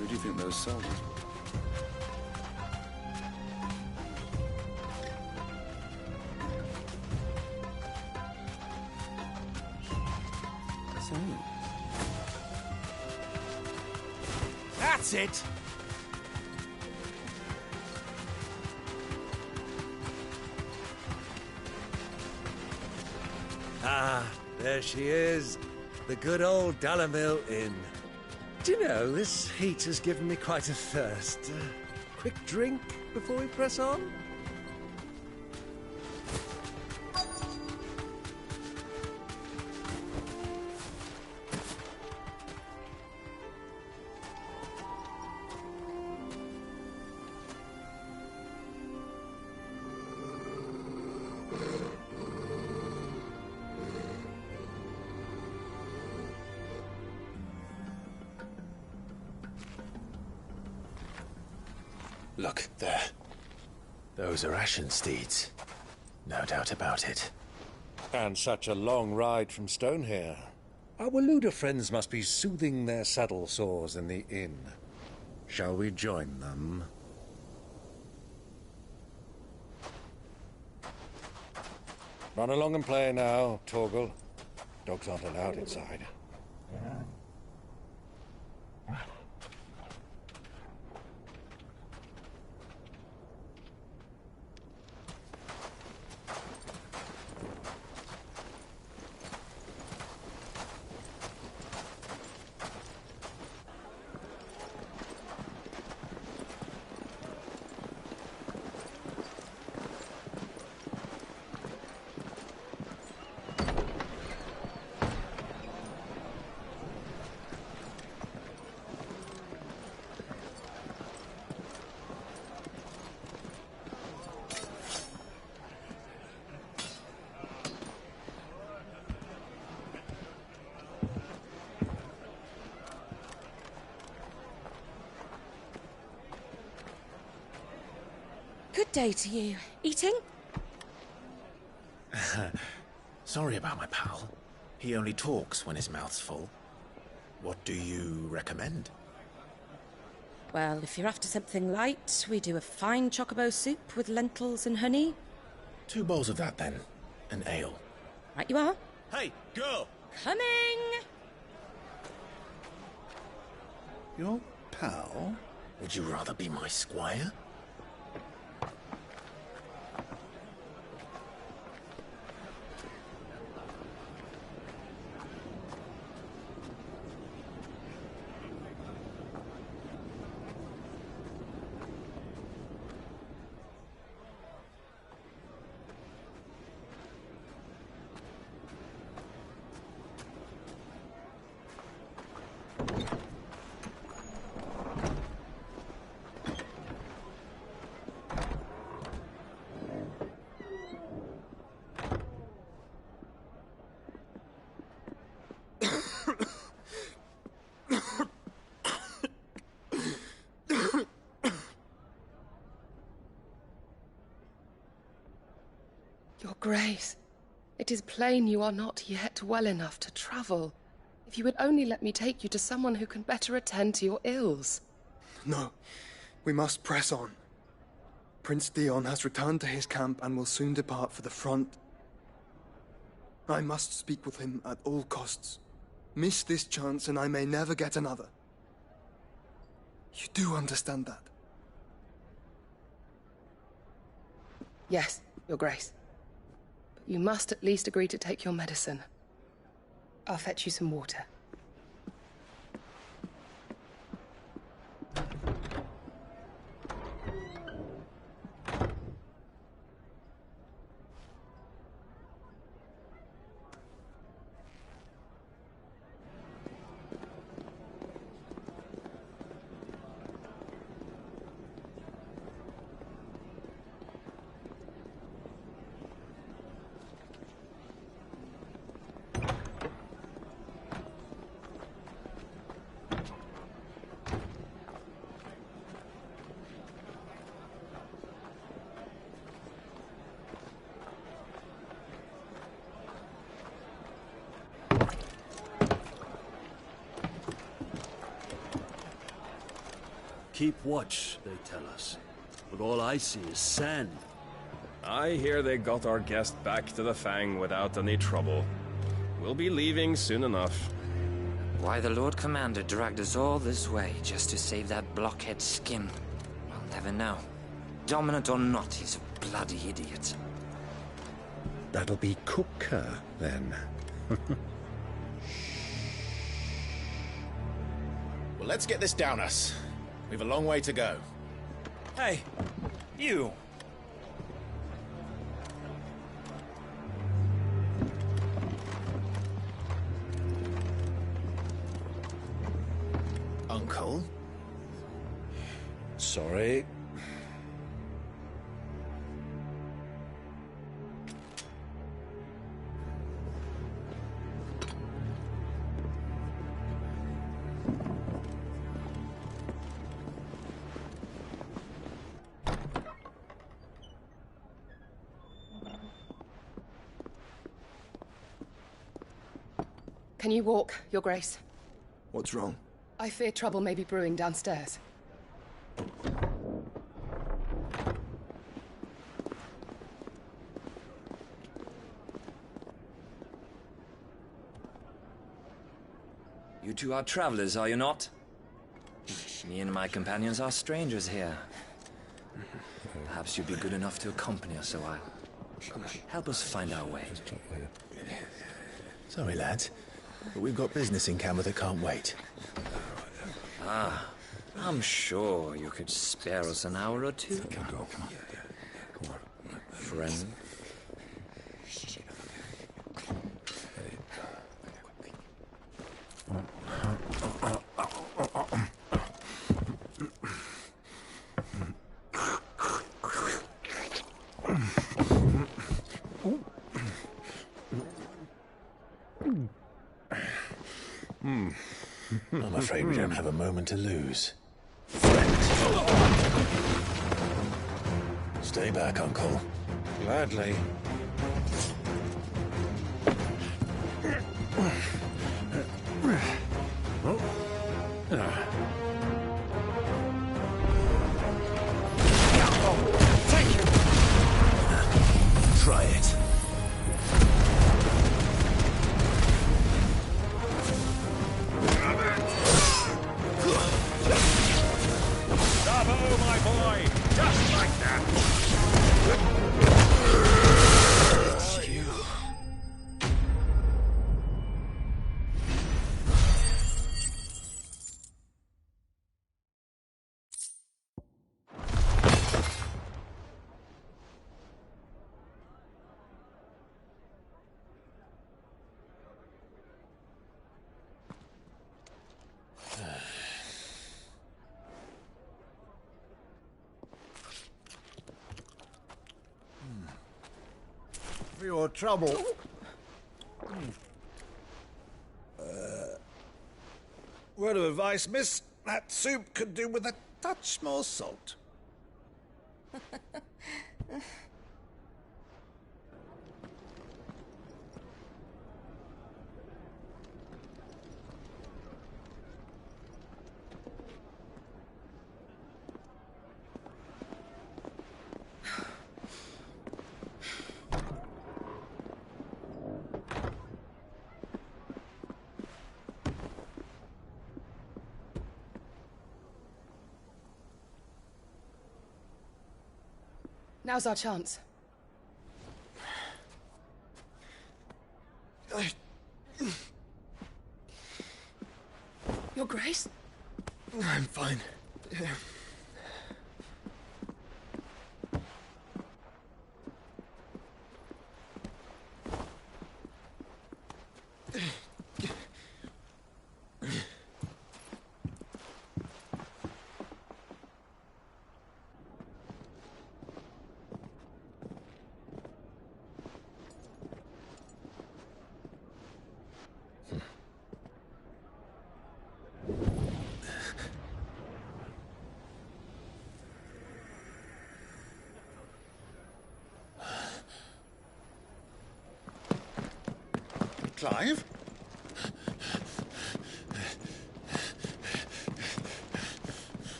Who do you think those soldiers were? That's it! Ah, there she is. The good old Dalamil Inn. Do you know, this heat has given me quite a thirst. Quick drink before we press on? Look, there. Those are Ashen steeds. No doubt about it. And such a long ride from Stonehair. Our Waluda friends must be soothing their saddle sores in the inn. Shall we join them? Run along and play now, Torgal. Dogs aren't allowed inside. Good day to you. Eating? Sorry about my pal. He only talks when his mouth's full. What do you recommend? Well, if you're after something light, we do a fine chocobo soup with lentils and honey. 2 bowls of that, then. An ale. Right you are. Hey, girl! Coming! Your pal? Would you rather be my squire? Your Grace, it is plain you are not yet well enough to travel. If you would only let me take you to someone who can better attend to your ills. No, we must press on. Prince Theon has returned to his camp and will soon depart for the front. I must speak with him at all costs. Miss this chance and I may never get another. You do understand that? Yes, Your Grace. But you must at least agree to take your medicine. I'll fetch you some water. keep watch, they tell us. But all I see is sand. I hear they got our guest back to the Fang without any trouble. We'll be leaving soon enough. Why the Lord Commander dragged us all this way just to save that blockhead skin, we'll never know. Dominant or not, he's a bloody idiot. That'll be Kupka, then. Well, let's get this down us. We've a long way to go. Hey, you! Uncle? Sorry. Can you walk, Your Grace? What's wrong? I fear trouble may be brewing downstairs. You two are travelers, are you not? Me and my companions are strangers here. Perhaps you'd be good enough to accompany us a while. Help us find our way. Sorry, lads, but we've got business in camera that can't wait. Ah, I'm sure you could spare us an hour or two. Come on. Friend. I'm afraid we don't have a moment to lose. Stay back, Uncle. Gladly. Thank you. Try it. Bravo, my boy! Just like that! It's you. For your trouble. Word of advice, miss. That soup could do with a touch more salt. Now's our chance. Your Grace? I'm fine. Clive?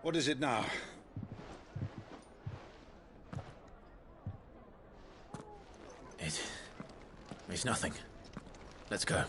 What is it now? It's nothing. Let's go.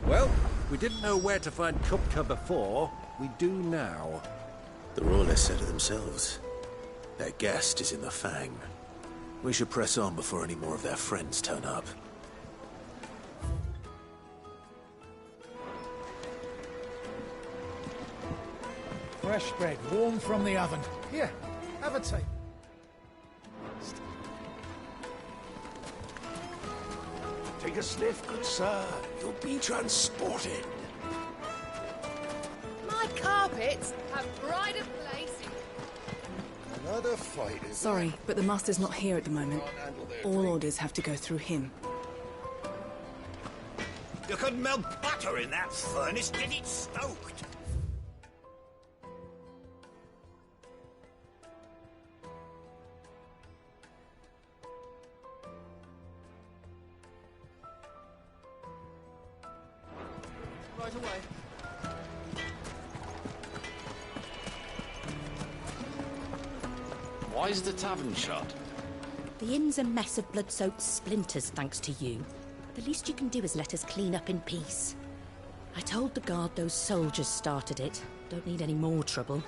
Well, we didn't know where to find Kupka before. We do now. The Rawlers said it themselves. Their guest is in the Fang. We should press on before any more of their friends turn up. Fresh bread, warm from the oven. Here, have a tea. Take a sniff, good sir. You'll be transported. My carpets have pride of place. Another fight, is Sorry, but the master's not here at the moment. All orders have to go through him. You could melt butter in that furnace, get it stoked. Right away. Why is the tavern shut? The inn's a mess of blood-soaked splinters, thanks to you. The least you can do is let us clean up in peace. I told the guard those soldiers started it. Don't need any more trouble.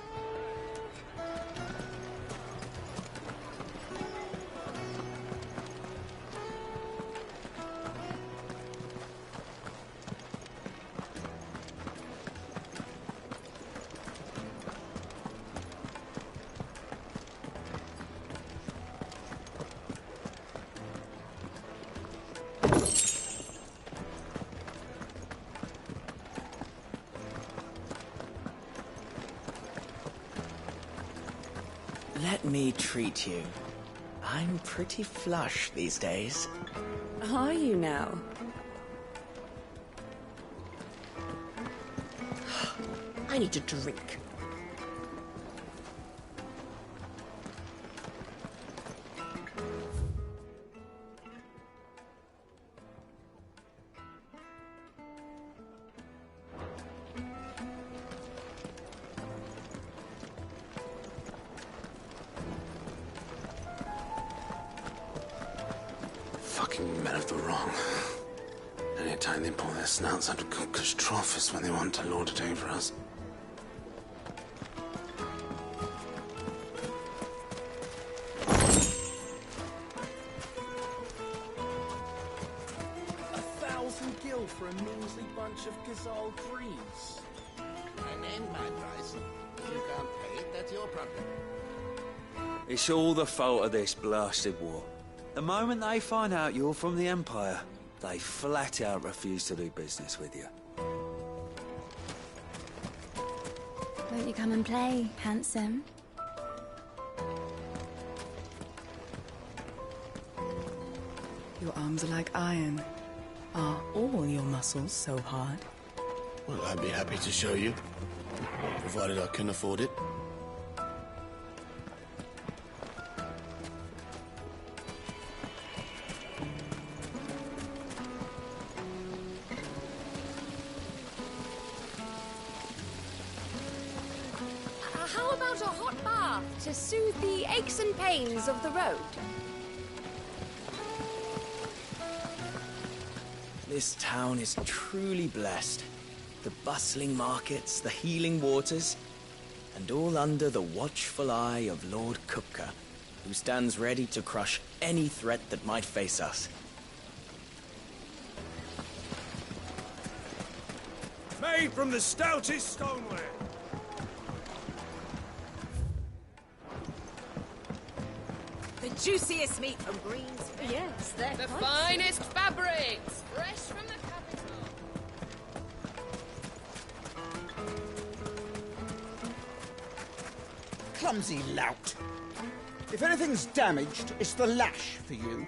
Let me treat you. I'm pretty flush these days. Are you now? I need a drink. Fucking men of the wrong. Anytime they pull their snouts out of Kupka's trough is when they want to lord it over us. $1,000 for a measly bunch of Gazal greens. I named my price. If you can't pay it, that's your problem. It's all the fault of this blasted war. The moment they find out you're from the Empire, they flat out refuse to do business with you. Won't you come and play, handsome? Your arms are like iron. Are all your muscles so hard? Well, I'd be happy to show you, provided I can afford it. How about a hot bath to soothe the aches and pains of the road? This town is truly blessed. The bustling markets, the healing waters, and all under the watchful eye of Lord Kupka, who stands ready to crush any threat that might face us. Made from the stoutest stoneware. juiciest meat from Greens. Yes, they're The quite finest fabrics, fresh from the capital. Clumsy lout. If anything's damaged, it's the lash for you.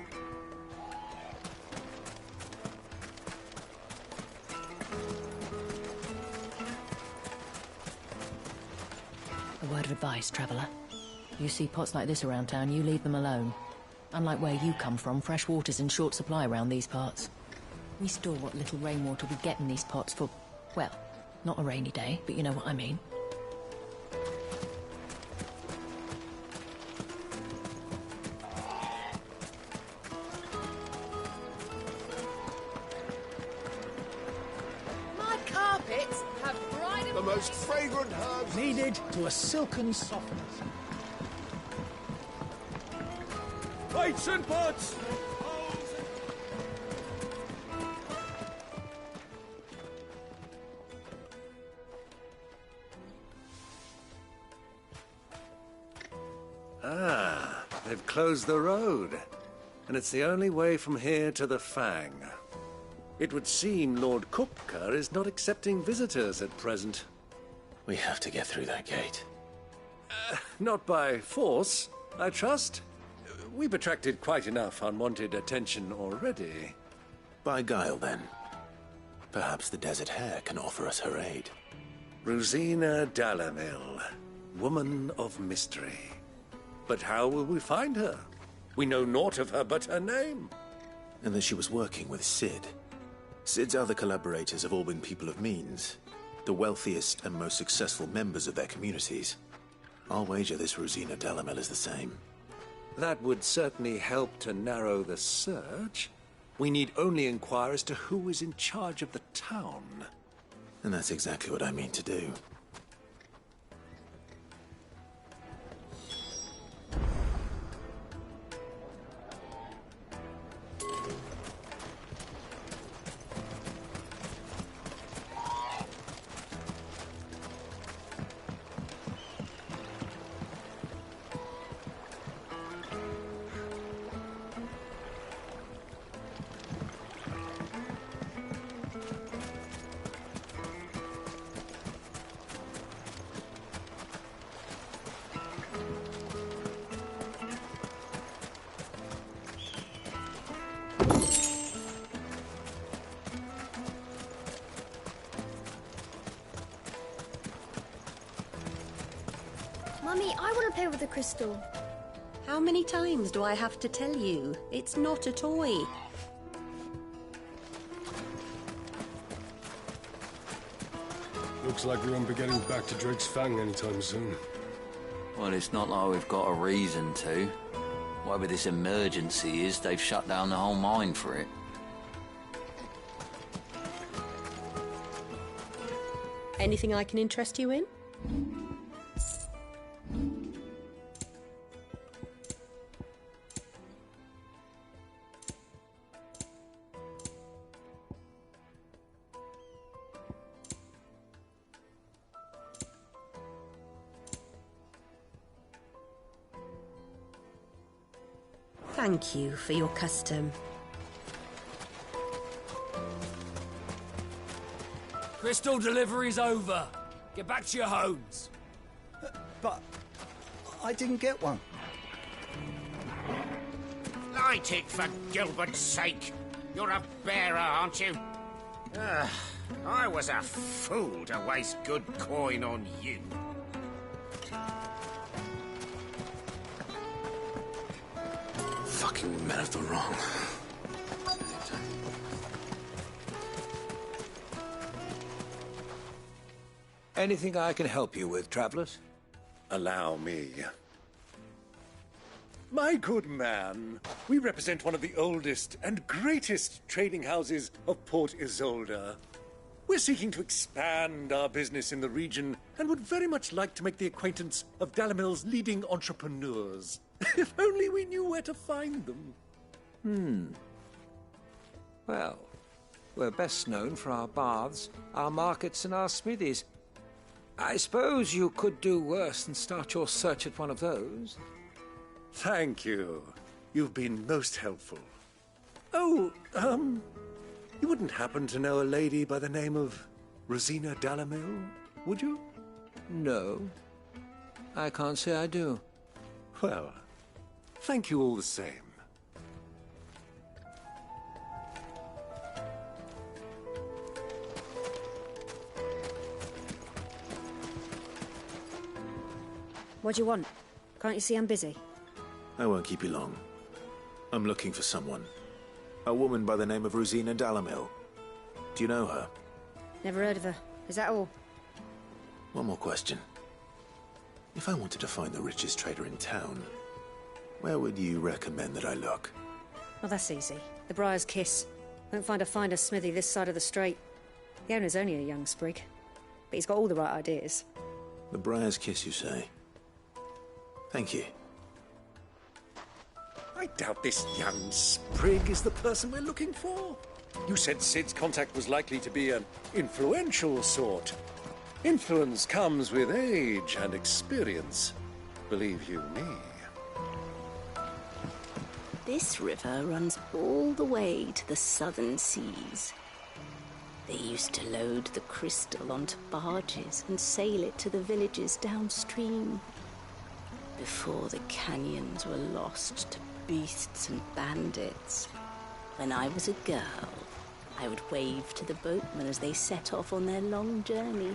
A word of advice, traveller. You see pots like this around town, you leave them alone. Unlike where you come from, fresh water's in short supply around these parts. We store what little rainwater we get in these pots for, well, not a rainy day, but you know what I mean. My carpets have bright The most fragrant herbs Needed to a silken softness. Plates and pots! Ah, they've closed the road. And it's the only way from here to the Fang. It would seem Lord Kupka is not accepting visitors at present. We have to get through that gate. Not by force, I trust. We've attracted quite enough unwanted attention already. By guile, then. Perhaps the Desert Hare can offer us her aid. Rosina Dalamil, woman of mystery. But how will we find her? We know naught of her but her name. And that she was working with Sid. Sid's other collaborators have all been people of means, the wealthiest and most successful members of their communities. I'll wager this Rosina Dalamil is the same. That would certainly help to narrow the search. We need only inquire as to who is in charge of the town. And that's exactly what I mean to do. Mummy, I want to play with the crystal. How many times do I have to tell you? It's not a toy. Looks like we won't be getting back to Drake's Fang anytime soon. Well, it's not like we've got a reason to. Whatever this emergency is, they've shut down the whole mine for it. Anything I can interest you in? Thank you for your custom. Crystal delivery's over. Get back to your homes. But I didn't get one. Light it, for Gilbert's sake. You're a bearer, aren't you? I was a fool to waste good coin on you. Fucking men of the wrong. Anything I can help you with, travelers? Allow me. My good man, we represent one of the oldest and greatest trading houses of Port Isolde. We're seeking to expand our business in the region and would very much like to make the acquaintance of Dalamil's leading entrepreneurs. If only we knew where to find them. Well, we're best known for our baths, our markets, and our smithies. I suppose you could do worse than start your search at one of those. Thank you. You've been most helpful. Oh, you wouldn't happen to know a lady by the name of Rosina Dalamil, would you? No. I can't say I do. Well, thank you all the same. What do you want? Can't you see I'm busy? I won't keep you long. I'm looking for someone. A woman by the name of Rosina Dalamil. Do you know her? Never heard of her. Is that all? One more question. If I wanted to find the richest trader in town, where would you recommend that I look? Well, that's easy. The Briar's Kiss. Won't find a finer smithy this side of the strait. The owner's only a young sprig, but he's got all the right ideas. The Briar's Kiss, you say? Thank you. I doubt this young sprig is the person we're looking for. You said Sid's contact was likely to be an influential sort. Influence comes with age and experience. Believe you me. This river runs all the way to the southern seas. They used to load the crystal onto barges and sail it to the villages downstream. Before the canyons were lost to beasts and bandits. When I was a girl, I would wave to the boatmen as they set off on their long journey,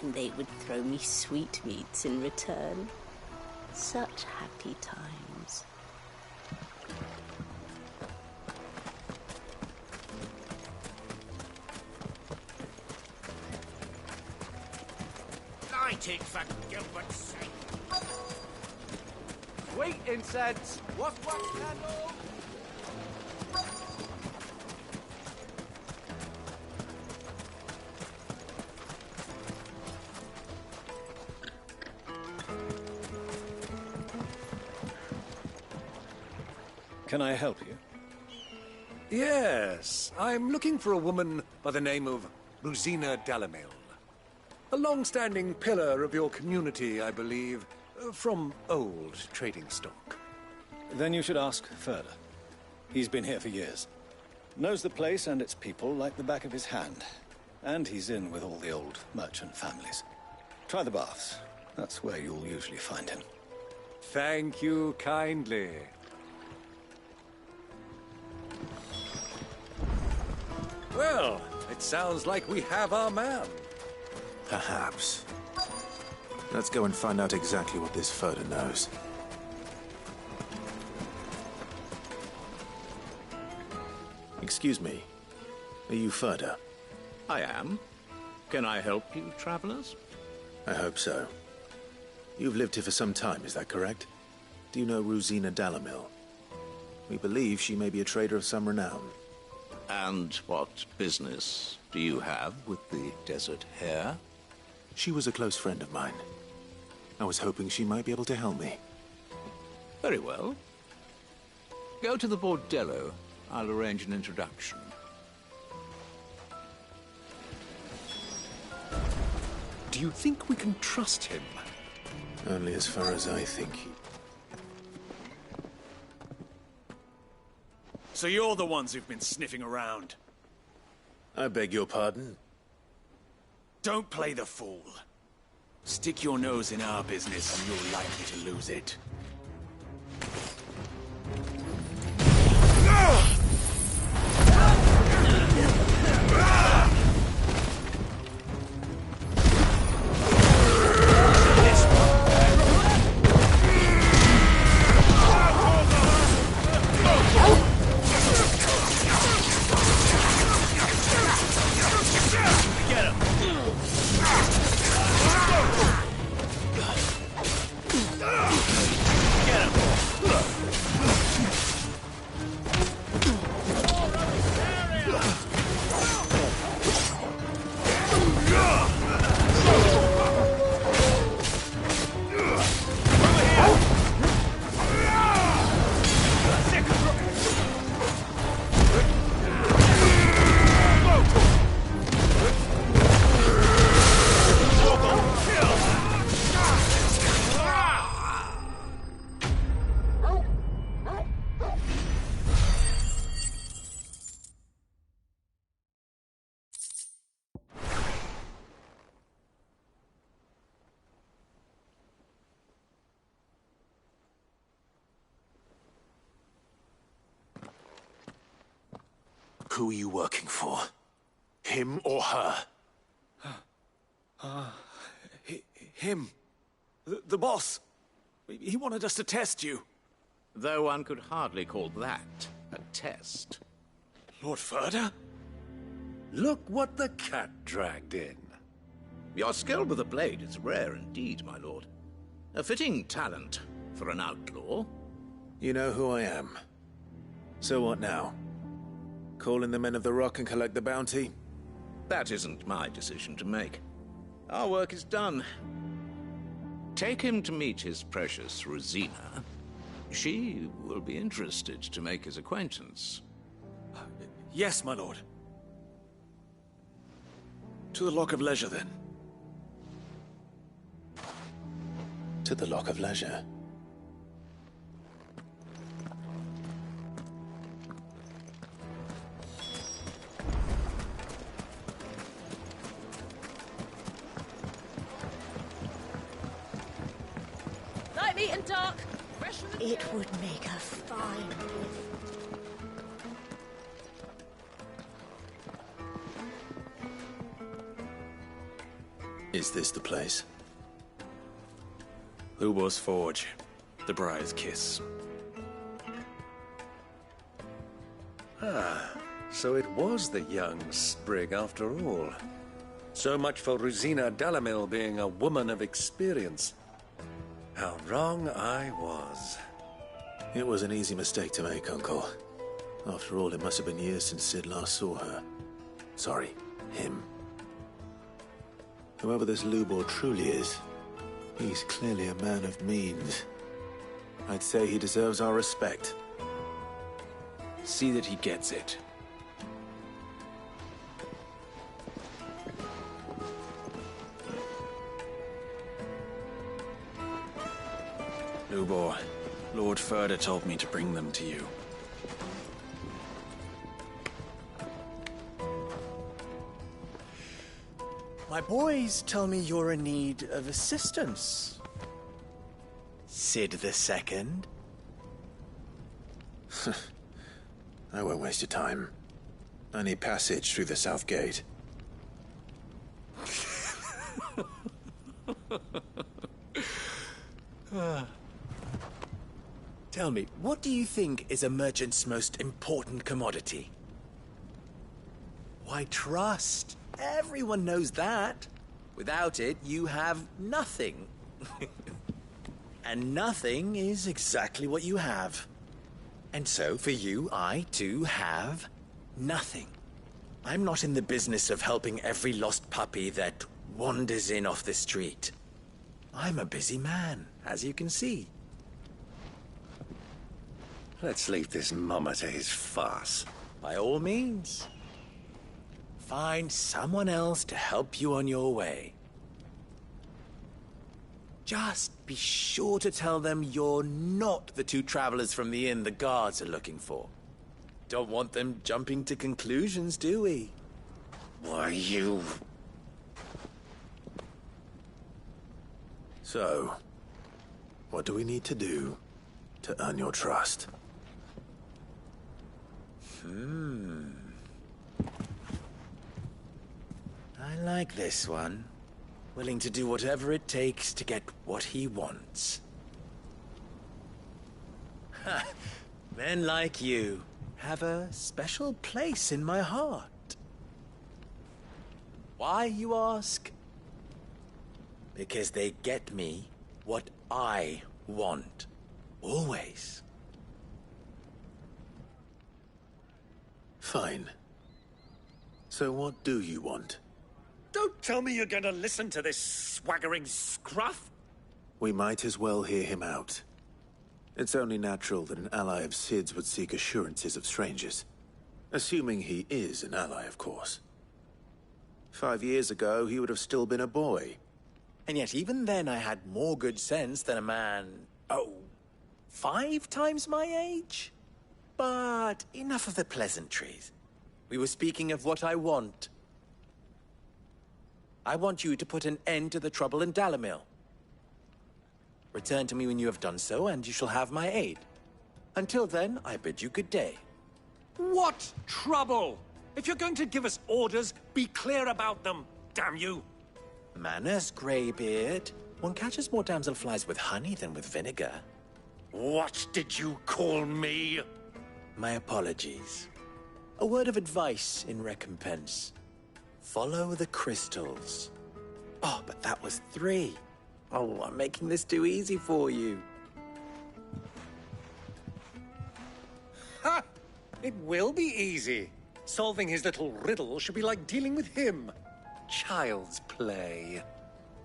and they would throw me sweetmeats in return. Such happy times. Light it for Gilbert's sake. Sweet incense! What's wax candle? Can I help you? Yes, I'm looking for a woman by the name of Rosina Dalamil. A long-standing pillar of your community, I believe, from old trading stock. Then you should ask further. He's been here for years. Knows the place and its people like the back of his hand. And he's in with all the old merchant families. Try the baths. That's where you'll usually find him. Thank you kindly. Well, it sounds like we have our man. Perhaps. Let's go and find out exactly what this Furter knows. Excuse me. Are you Furter? I am. Can I help you, travelers? I hope so. You've lived here for some time, is that correct? Do you know Rosina Dalamil? We believe she may be a trader of some renown. And what business do you have with the Desert Hare? She was a close friend of mine. I was hoping she might be able to help me. Very well. Go to the Bordello. I'll arrange an introduction. Do you think we can trust him? Only as far as I think he... So you're the ones who've been sniffing around? I beg your pardon? Don't play the fool. Stick your nose in our business and you're likely to lose it. Who are you working for? Him or her? Him. The boss. He wanted us to test you. Though one could hardly call that a test. Lord Ferda? Look what the cat dragged in. Your skill with the blade is rare indeed, my lord. A fitting talent for an outlaw. You know who I am. So what now? Call in the Men of the Rock and collect the bounty? That isn't my decision to make. Our work is done. Take him to meet his precious Rosina. She will be interested to make his acquaintance. Yes, my lord. To the Lock of Leisure, then. To the Lock of Leisure. Light, meat and dark. It would make a fine gift. Is this the place? Lubor's Forge. The Briar's Kiss. Ah, so it was the young sprig after all. So much for Rosina Dalamil being a woman of experience. How wrong I was. It was an easy mistake to make, Uncle. After all, it must have been years since Sid last saw her. Sorry, him. Whoever this Lubor truly is, he's clearly a man of means. I'd say he deserves our respect. See that he gets it. Lubor, Lord Ferda told me to bring them to you. My boys tell me you're in need of assistance. Sid II? I won't waste your time. I need passage through the south gate. Tell me, what do you think is a merchant's most important commodity? Why, trust. Everyone knows that. Without it, you have nothing. And nothing is exactly what you have. And so, for you, I, too, have nothing. I'm not in the business of helping every lost puppy that wanders in off the street. I'm a busy man, as you can see. Let's leave this mummer to his farce. By all means. Find someone else to help you on your way. Just be sure to tell them you're not the two travelers from the inn the guards are looking for. Don't want them jumping to conclusions, do we? Why, you... So, what do we need to do to earn your trust? I like this one. Willing to do whatever it takes to get what he wants. Men like you have a special place in my heart. Why, you ask? Because they get me what I want. Always. Fine. So what do you want? Don't tell me you're going to listen to this swaggering scruff! We might as well hear him out. It's only natural that an ally of Sid's would seek assurances of strangers. Assuming he is an ally, of course. 5 years ago, he would have still been a boy. And yet even then I had more good sense than a man, 5 times my age? But enough of the pleasantries. We were speaking of what I want. I want you to put an end to the trouble in Dalamil. Return to me when you have done so, and you shall have my aid. Until then, I bid you good day. What trouble? If you're going to give us orders, be clear about them, damn you! Manners, Greybeard. One catches more damselflies with honey than with vinegar. What did you call me? My apologies. A word of advice in recompense. Follow the crystals. Oh, but that was 3. Oh, I'm making this too easy for you. Ha! It will be easy. Solving his little riddle should be like dealing with him. Child's play.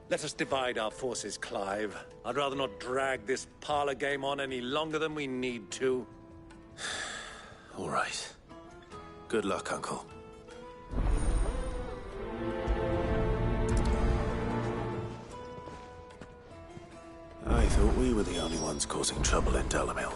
Let us divide our forces, Clive. I'd rather not drag this parlor game on any longer than we need to. All right. Good luck, Uncle. I thought we were the only ones causing trouble in Dalamil.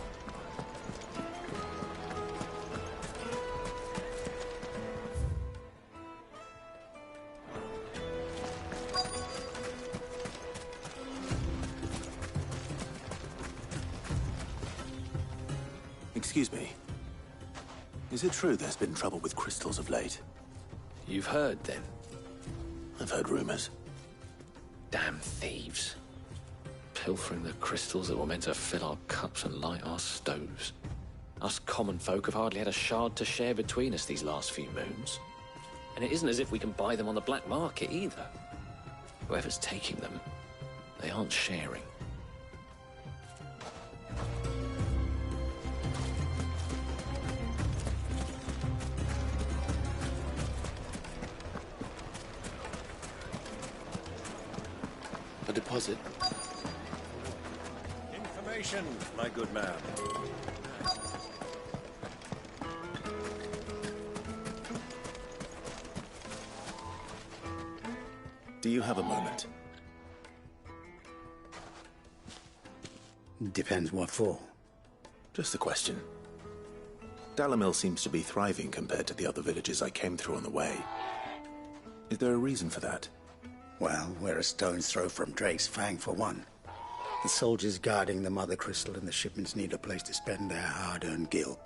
Excuse me. Is it true there's been trouble with crystals of late? You've heard, then? I've heard rumors. Damn thieves. Pilfering the crystals that were meant to fill our cups and light our stoves. Us common folk have hardly had a shard to share between us these last few moons. And it isn't as if we can buy them on the black market, either. Whoever's taking them, they aren't sharing. A deposit. Information, my good man. Do you have a moment? Depends what for. Just a question. Dalamil seems to be thriving compared to the other villages I came through on the way. Is there a reason for that? Well, we're a stone's throw from Drake's Fang, for one. The soldiers guarding the Mother Crystal and the shipments need a place to spend their hard-earned gil.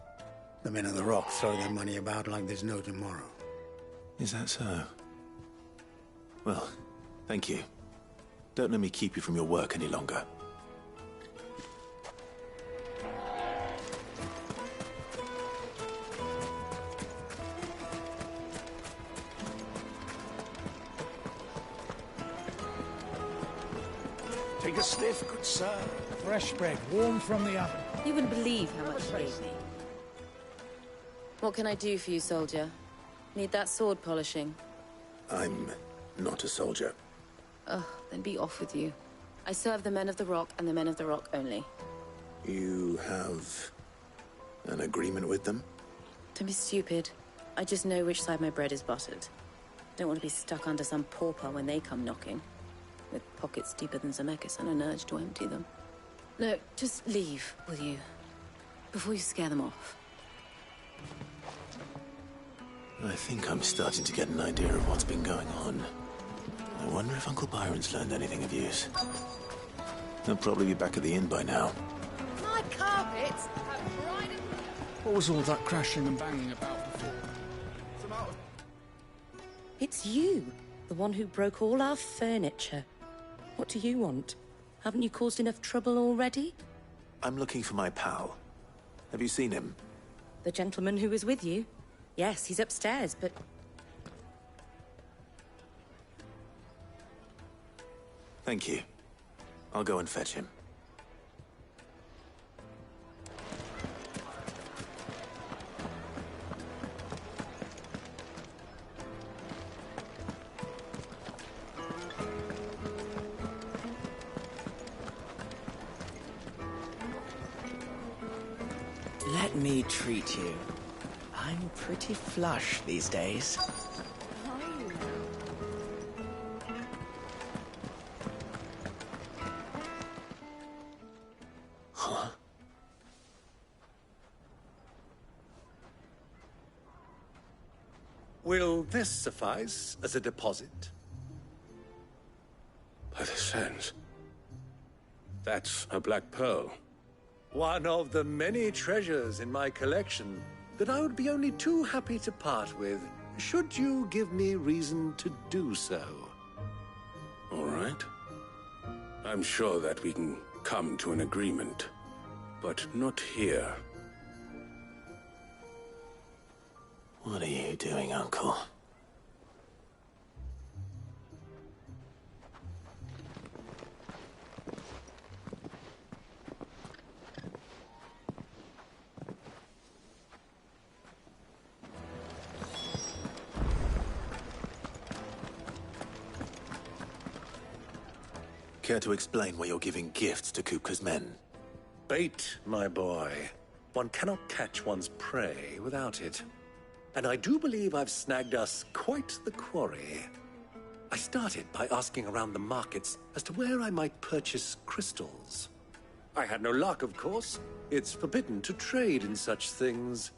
The men of the Rock throw their money about like there's no tomorrow. Is that so? Well, thank you. Don't let me keep you from your work any longer. Take a sniff, good sir. Fresh bread, warm from the oven. You wouldn't believe how much you gave me. What can I do for you, soldier? Need that sword polishing? I'm not a soldier. Ugh, then be off with you. I serve the men of the Rock and the men of the Rock only. You have an agreement with them? Don't be stupid. I just know which side my bread is buttered. Don't want to be stuck under some pauper when they come knocking. With pockets deeper than Zemeckis and an urge to empty them. No, just leave, will you? Before you scare them off. I think I'm starting to get an idea of what's been going on. I wonder if Uncle Byron's learned anything of use. He'll probably be back at the inn by now. My carpets have dried and... What was all that crashing and banging about before? It's you, the one who broke all our furniture. What do you want? Haven't you caused enough trouble already? I'm looking for my pal. Have you seen him? The gentleman who was with you? Yes, he's upstairs, but... Thank you. I'll go and fetch him. Let me treat you. I'm pretty flush these days. Huh? Will this suffice as a deposit? By the sands. That's a black pearl. One of the many treasures in my collection. that I would be only too happy to part with, should you give me reason to do so. All right. I'm sure that we can come to an agreement, but not here. What are you doing, Uncle? Care to explain why you're giving gifts to Kupka's men? Bait, my boy. One cannot catch one's prey without it. And I do believe I've snagged us quite the quarry. I started by asking around the markets as to where I might purchase crystals. I had no luck, of course. It's forbidden to trade in such things.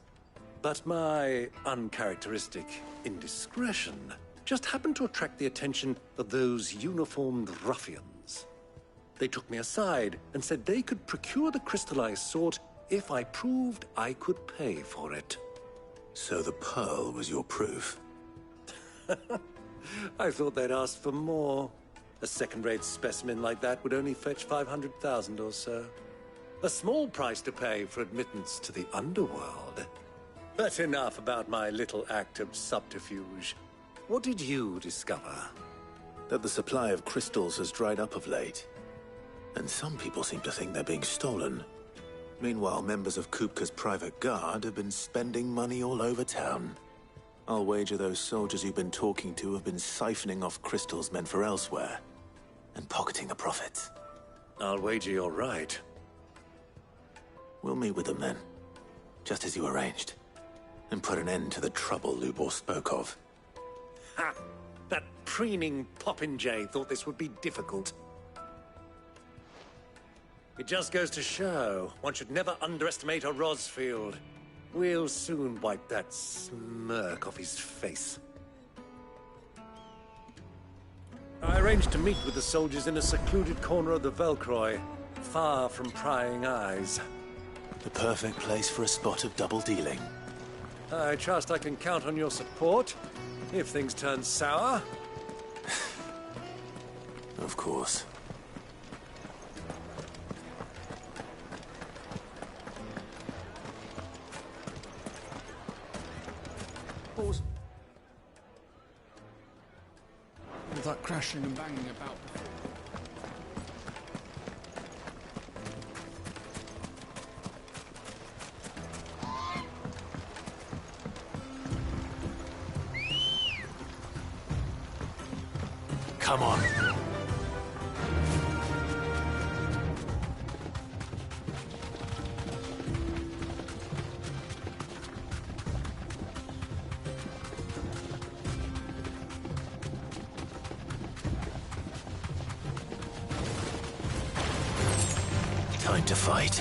But my uncharacteristic indiscretion just happened to attract the attention of those uniformed ruffians. They took me aside and said they could procure the crystal I sought if I proved I could pay for it. So the pearl was your proof? I thought they'd ask for more. A second-rate specimen like that would only fetch 500,000 or so. A small price to pay for admittance to the underworld. But enough about my little act of subterfuge. What did you discover? That the supply of crystals has dried up of late. And some people seem to think they're being stolen. Meanwhile, members of Kupka's private guard have been spending money all over town. I'll wager those soldiers you've been talking to have been siphoning off crystals meant for elsewhere, and pocketing the profits. I'll wager you're right. We'll meet with them then, just as you arranged, and put an end to the trouble Lubor spoke of. Ha! That preening popinjay thought this would be difficult. It just goes to show, one should never underestimate a Rosfield. We'll soon wipe that smirk off his face. I arranged to meet with the soldiers in a secluded corner of the Velcroy, far from prying eyes. The perfect place for a spot of double dealing. I trust I can count on your support, if things turn sour. Of course. Pause. All that crashing and banging about before. Come on. Time to fight.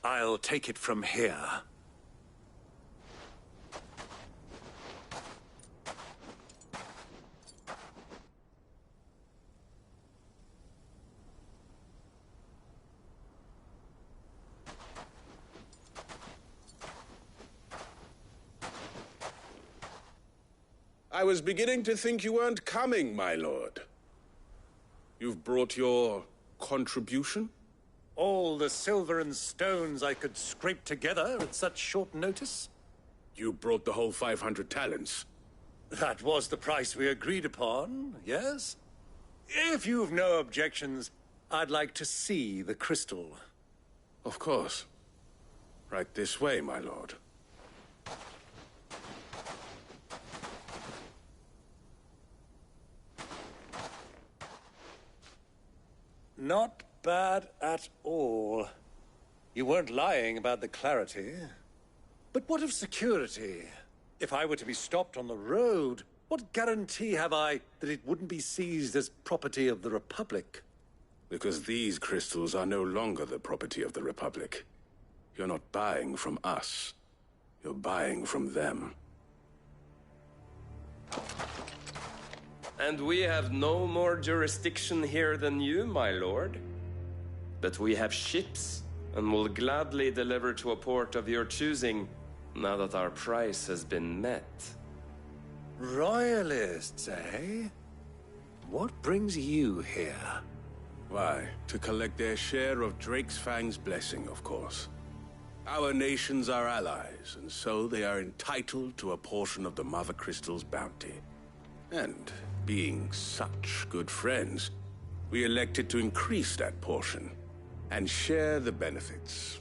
I'll take it from here. I was beginning to think you weren't coming, my lord. You've brought your contribution? All the silver and stones I could scrape together at such short notice? You brought the whole 500 talents. That was the price we agreed upon, yes? If you've no objections, I'd like to see the crystal. Of course. Right this way, my lord. Not bad at all. You weren't lying about the clarity. But what of security? If I were to be stopped on the road, what guarantee have I that it wouldn't be seized as property of the Republic? Because these crystals are no longer the property of the Republic. You're not buying from us. You're buying from them. And we have no more jurisdiction here than you, my lord. But we have ships, and will gladly deliver to a port of your choosing, now that our price has been met. Royalists, eh? What brings you here? Why, to collect their share of Drake's Fang's blessing, of course. Our nations are allies, and so they are entitled to a portion of the Mother Crystal's bounty. And, being such good friends, we elected to increase that portion and share the benefits.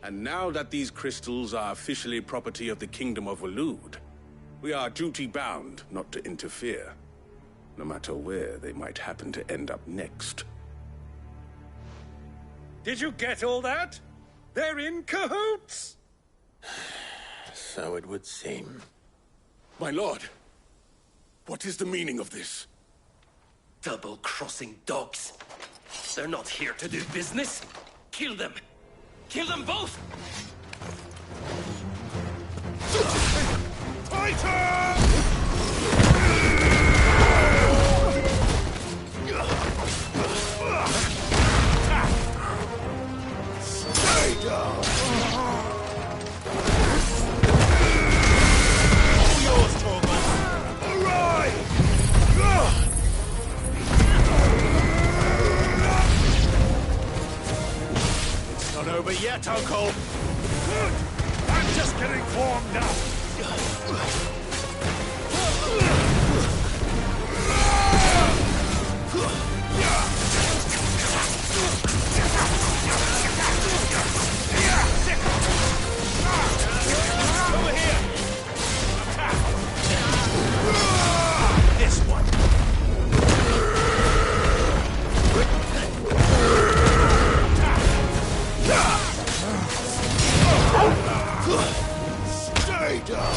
And now that these crystals are officially property of the Kingdom of Waloed, we are duty-bound not to interfere, no matter where they might happen to end up next. Did you get all that? They're in cahoots! So it would seem. My lord, what is the meaning of this? Double-crossing dogs. They're not here to do business. Kill them. Kill them both! Stay down! All yours, Torgal! Arrive! It's not over yet, Uncle! Good! I'm just getting warmed up! Over here! Attack! This one! Stay down!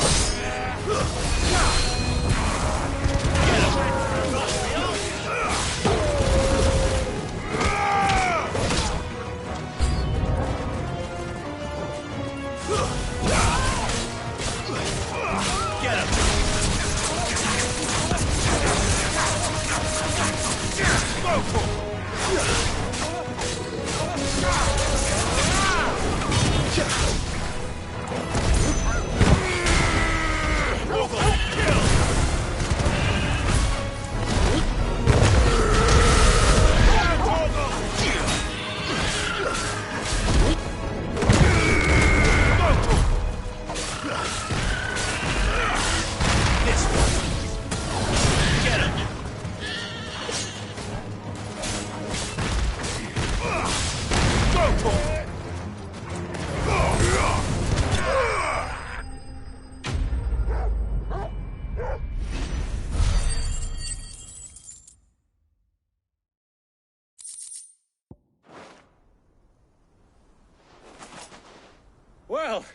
Well,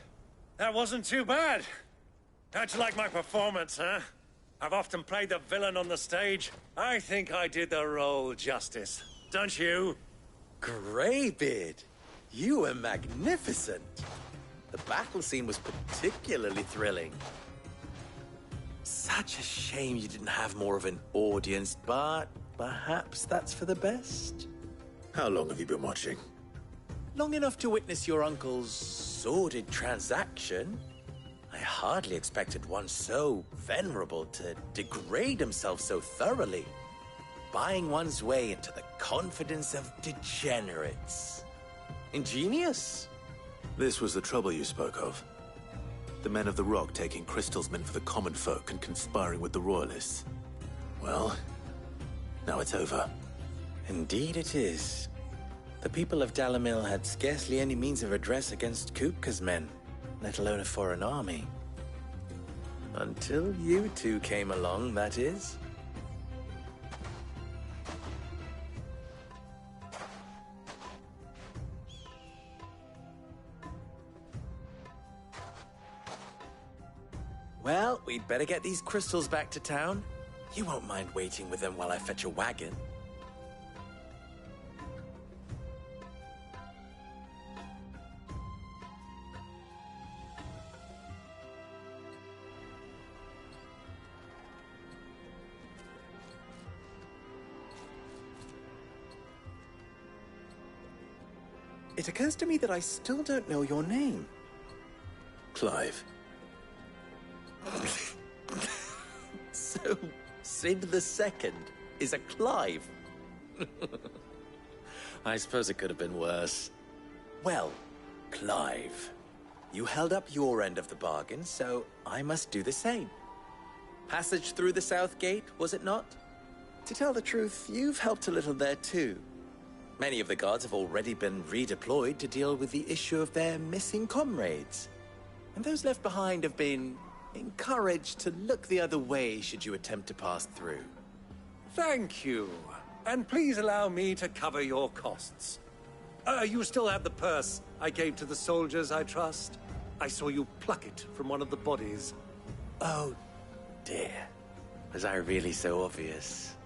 that wasn't too bad. How'd you like my performance, huh? I've often played the villain on the stage. I think I did the role justice. Don't you? Greybeard, you were magnificent. The battle scene was particularly thrilling. Such a shame you didn't have more of an audience, but perhaps that's for the best. How long have you been watching? Long enough to witness your uncle's sordid transaction. I hardly expected one so venerable to degrade himself so thoroughly, buying one's way into the confidence of degenerates. Ingenious. This was the trouble you spoke of. The men of the Rock taking crystals meant for the common folk and conspiring with the Royalists. Well, now it's over. Indeed it is. The people of Dalamil had scarcely any means of redress against Kupka's men, let alone a foreign army. Until you two came along, that is. Well, we'd better get these crystals back to town. You won't mind waiting with them while I fetch a wagon. It occurs to me that I still don't know your name. Clive. So, Sid the Second is a Clive. I suppose it could have been worse. Well, Clive, you held up your end of the bargain, so I must do the same. Passage through the South Gate, was it not? To tell the truth, you've helped a little there too. Many of the guards have already been redeployed to deal with the issue of their missing comrades. And those left behind have been encouraged to look the other way should you attempt to pass through. Thank you. And please allow me to cover your costs. You still have the purse I gave to the soldiers, I trust? I saw you pluck it from one of the bodies. Oh, dear. Was I really so obvious?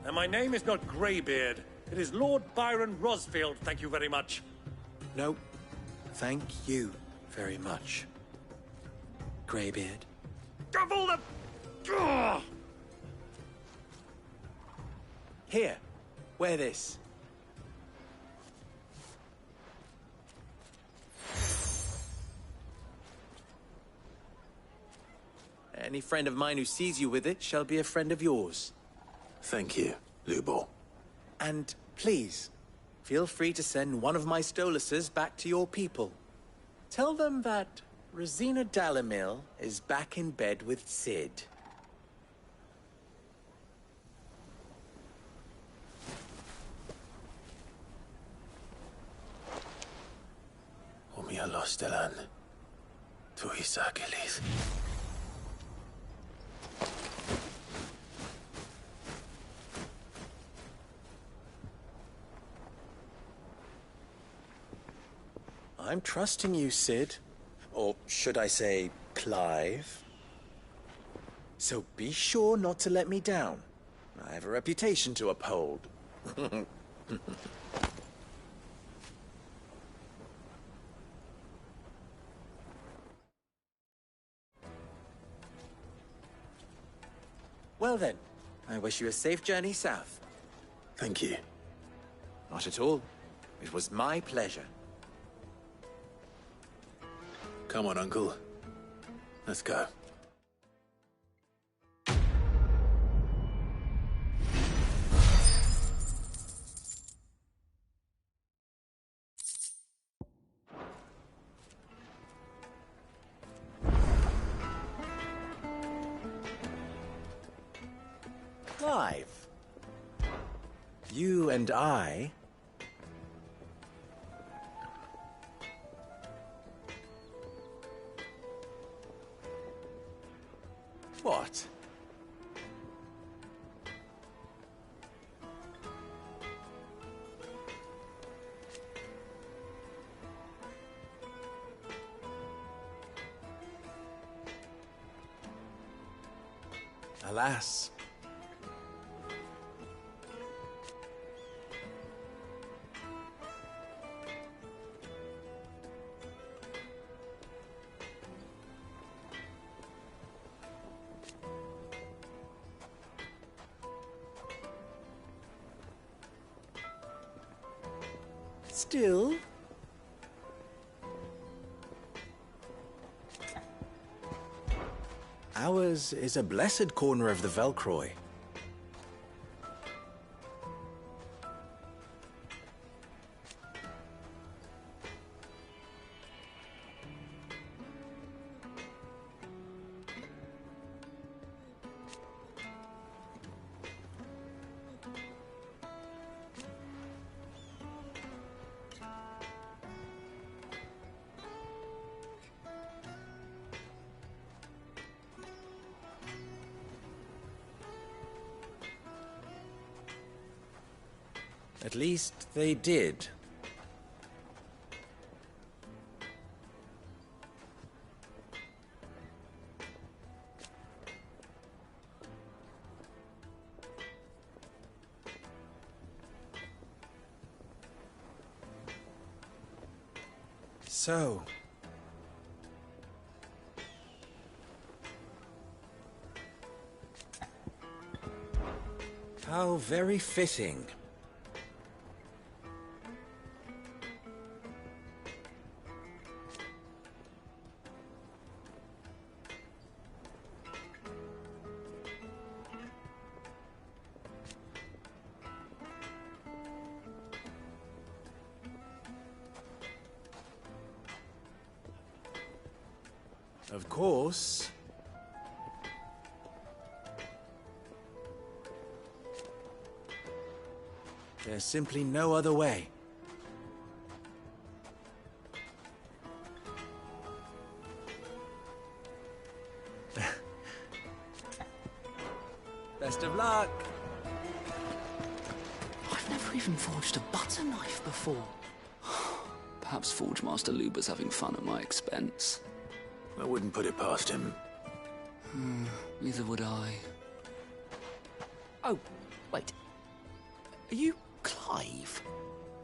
And my name is not Greybeard. It is Lord Byron Rosfield, thank you very much. No, thank you very much, Greybeard. Of all the... Ugh! Here, wear this. Any friend of mine who sees you with it shall be a friend of yours. Thank you, Lubo. And please, feel free to send one of my Stoluses back to your people. Tell them that Rosina Dalamil is back in bed with Sid. Umia lostelan. Tu isakelis. I'm trusting you, Sid. Or should I say, Clive? So be sure not to let me down. I have a reputation to uphold. Well then, I wish you a safe journey south. Thank you. Not at all. It was my pleasure. Come on, Uncle. Let's go. Clive. You and I... What? Alas. Still... ours is a blessed corner of the Velcroy. At least they did. So... how very fitting. Of course. There's simply no other way. Best of luck. I've never even forged a butter knife before. Perhaps Forge Master Luber's having fun at my expense. I wouldn't put it past him. Neither would I. Oh, wait. Are you Clive?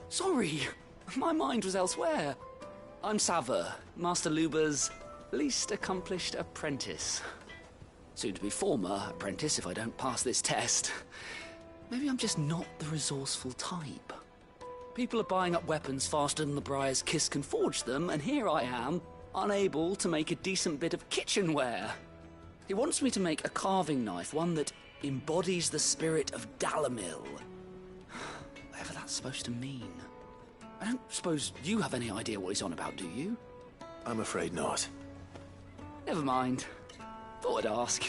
Sorry, my mind was elsewhere. I'm Sava, Master Luber's least accomplished apprentice. Soon to be former apprentice if I don't pass this test. Maybe I'm just not the resourceful type. People are buying up weapons faster than the Briar's Kiss can forge them, and here I am, unable to make a decent bit of kitchenware. He wants me to make a carving knife, one that embodies the spirit of Dalamil. Whatever that's supposed to mean. I don't suppose you have any idea what he's on about, do you? I'm afraid not. Never mind. Thought I'd ask.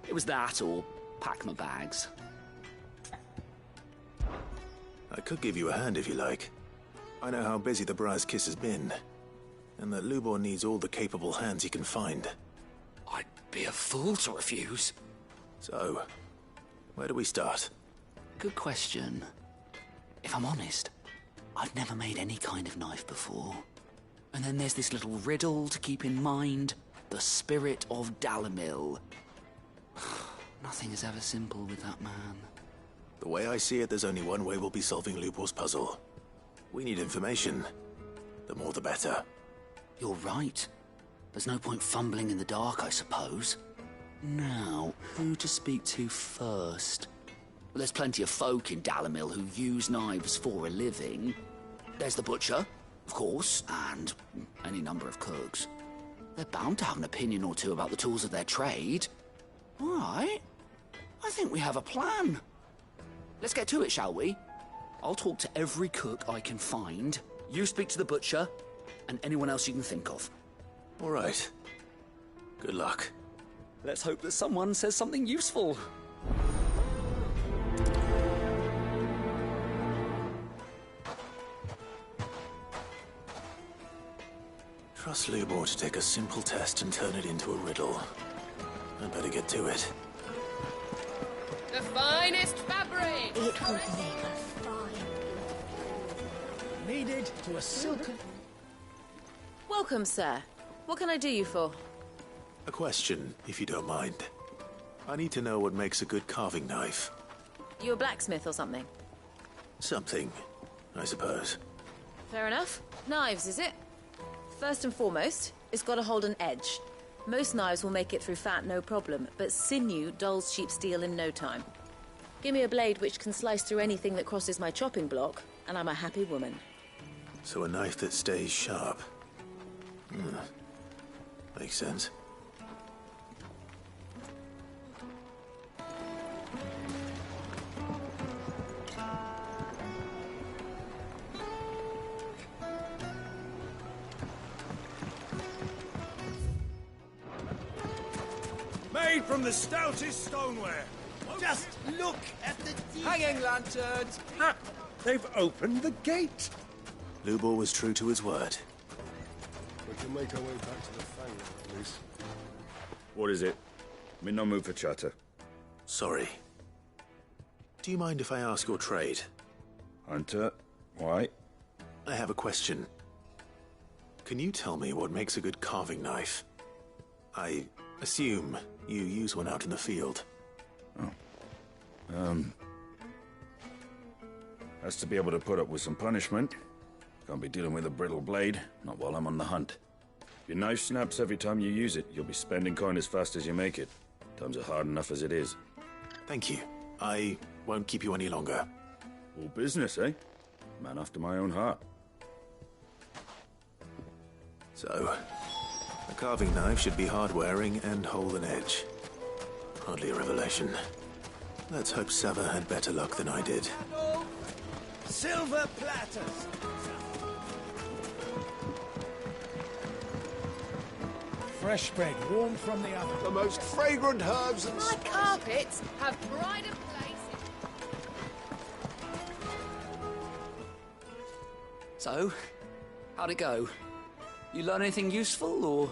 It was that or pack my bags. I could give you a hand if you like. I know how busy the Briar's Kiss has been, and that Lubor needs all the capable hands he can find. I'd be a fool to refuse. So, where do we start? Good question. If I'm honest, I've never made any kind of knife before. And then there's this little riddle to keep in mind. The spirit of Dalamil. Nothing is ever simple with that man. The way I see it, there's only one way we'll be solving Lubor's puzzle. We need information. The more the better. You're right. There's no point fumbling in the dark, I suppose. Now, who to speak to first? Well, there's plenty of folk in Dalamil who use knives for a living. There's the butcher, of course, and any number of cooks. They're bound to have an opinion or two about the tools of their trade. All right. I think we have a plan. Let's get to it, shall we? I'll talk to every cook I can find. You speak to the butcher, and anyone else you can think of. All right. Good luck. Let's hope that someone says something useful. Trust Lubor to take a simple test and turn it into a riddle. I'd better get to it. The finest fabric! It would make a fine... Needed to a silken... Welcome, sir. What can I do you for? A question, if you don't mind. I need to know what makes a good carving knife. You a blacksmith or something? Something, I suppose. Fair enough. Knives, is it? First and foremost, it's got to hold an edge. Most knives will make it through fat, no problem, but sinew dulls cheap steel in no time. Give me a blade which can slice through anything that crosses my chopping block, and I'm a happy woman. So a knife that stays sharp. Makes sense. Made from the stoutest stoneware. Just look at the detail. Hanging lanterns. Ha! They've opened the gate. Lubor was true to his word. We can make our way back to the Fang, at least. What is it? I'm in no mood for chatter. Sorry. Do you mind if I ask your trade? Hunter, why? I have a question. Can you tell me what makes a good carving knife? I assume you use one out in the field. Has to be able to put up with some punishment. Can't be dealing with a brittle blade, not while I'm on the hunt. If your knife snaps every time you use it, you'll be spending coin as fast as you make it. Times are hard enough as it is. Thank you. I won't keep you any longer. All business, eh? Man after my own heart. So, a carving knife should be hard-wearing and hold an edge. Hardly a revelation. Let's hope Sava had better luck than I did. Silver platters! Fresh bread, warm from the oven. The most fragrant herbs and My carpets have pride of place. So, how'd it go? You learn anything useful, or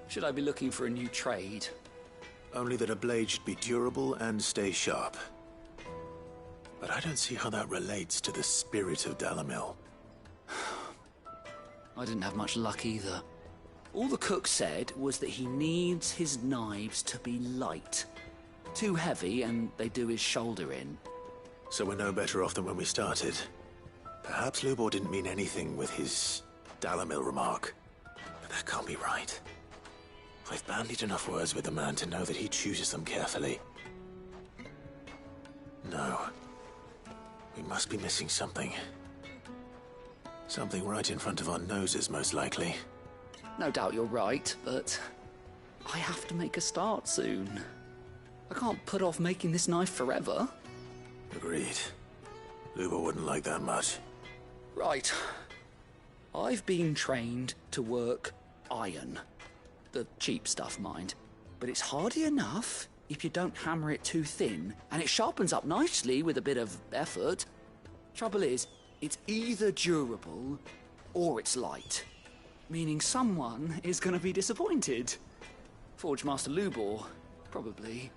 should I be looking for a new trade? Only that a blade should be durable and stay sharp. But I don't see how that relates to the spirit of Dalamil. I didn't have much luck either. All the cook said was that he needs his knives to be light. Too heavy and they do his shoulder in. So we're no better off than when we started. Perhaps Lubor didn't mean anything with his Dalamil remark. But that can't be right. I've bandied enough words with the man to know that he chooses them carefully. No. We must be missing something. Something right in front of our noses, most likely. No doubt you're right, but I have to make a start soon. I can't put off making this knife forever. Agreed. Lubor wouldn't like that much. Right. I've been trained to work iron. The cheap stuff, mind. But it's hardy enough if you don't hammer it too thin, and it sharpens up nicely with a bit of effort. Trouble is, it's either durable or it's light. Meaning someone is going to be disappointed. Forge Master Lubor, probably.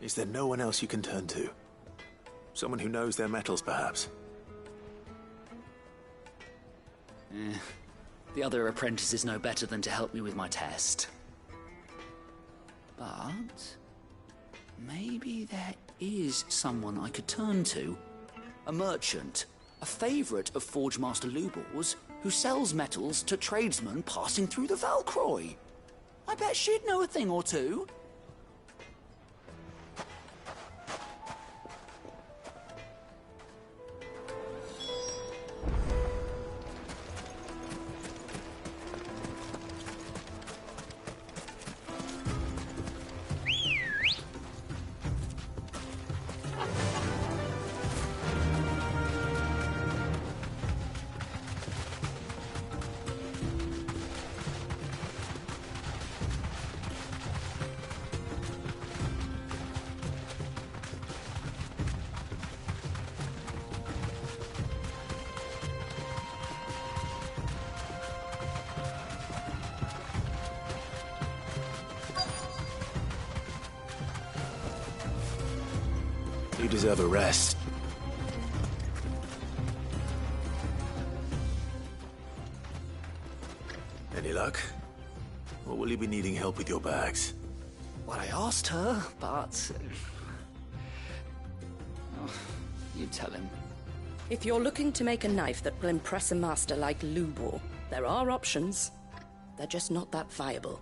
Is there no one else you can turn to? Someone who knows their metals, perhaps? The other apprentices know better than to help me with my test. But maybe there is someone I could turn to. A merchant, a favourite of Forge Master Lubor's, who sells metals to tradesmen passing through the Valcroy. I bet she'd know a thing or two. You deserve a rest. Any luck? Or will you be needing help with your bags? Well, I asked her, but... Oh, you tell him. If you're looking to make a knife that will impress a master like Lubor, there are options. They're just not that viable.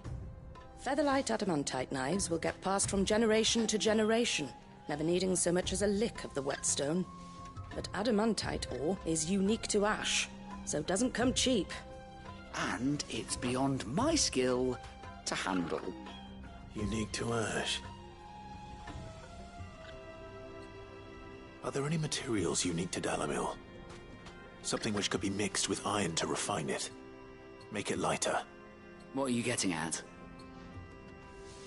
Featherlight adamantite knives will get passed from generation to generation, never needing so much as a lick of the whetstone. But adamantite ore is unique to ash, so doesn't come cheap. And it's beyond my skill to handle. Unique to ash. Are there any materials unique to Dalamil? Something which could be mixed with iron to refine it. Make it lighter. What are you getting at?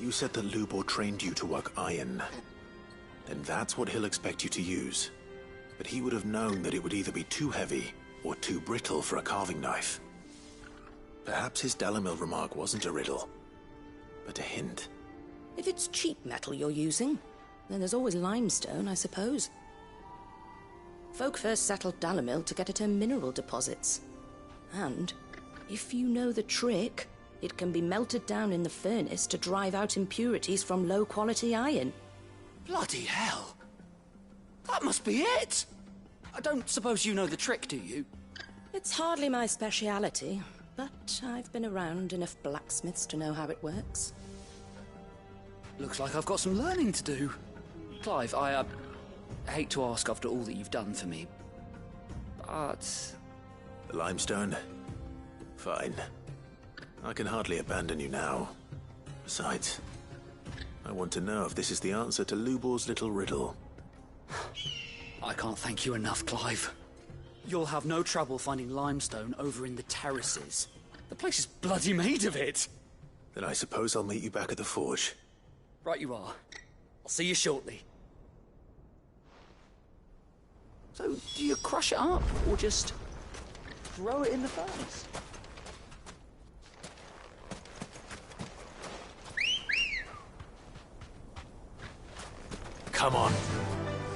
You said that Lubor trained you to work iron. Then that's what he'll expect you to use. But he would have known that it would either be too heavy or too brittle for a carving knife. Perhaps his Dalamil remark wasn't a riddle, but a hint. If it's cheap metal you're using, then there's always limestone, I suppose. Folk first settled Dalamil to get at her mineral deposits. And, if you know the trick, it can be melted down in the furnace to drive out impurities from low-quality iron. Bloody hell! That must be it! I don't suppose you know the trick, do you? It's hardly my speciality, but I've been around enough blacksmiths to know how it works. Looks like I've got some learning to do. Clive, I hate to ask after all that you've done for me, but... The limestone? Fine. I can hardly abandon you now. Besides, I want to know if this is the answer to Lubor's little riddle. I can't thank you enough, Clive. You'll have no trouble finding limestone over in the terraces. The place is bloody made of it. Then I suppose I'll meet you back at the forge. Right you are. I'll see you shortly. So, do you crush it up, or just throw it in the furnace? Come on.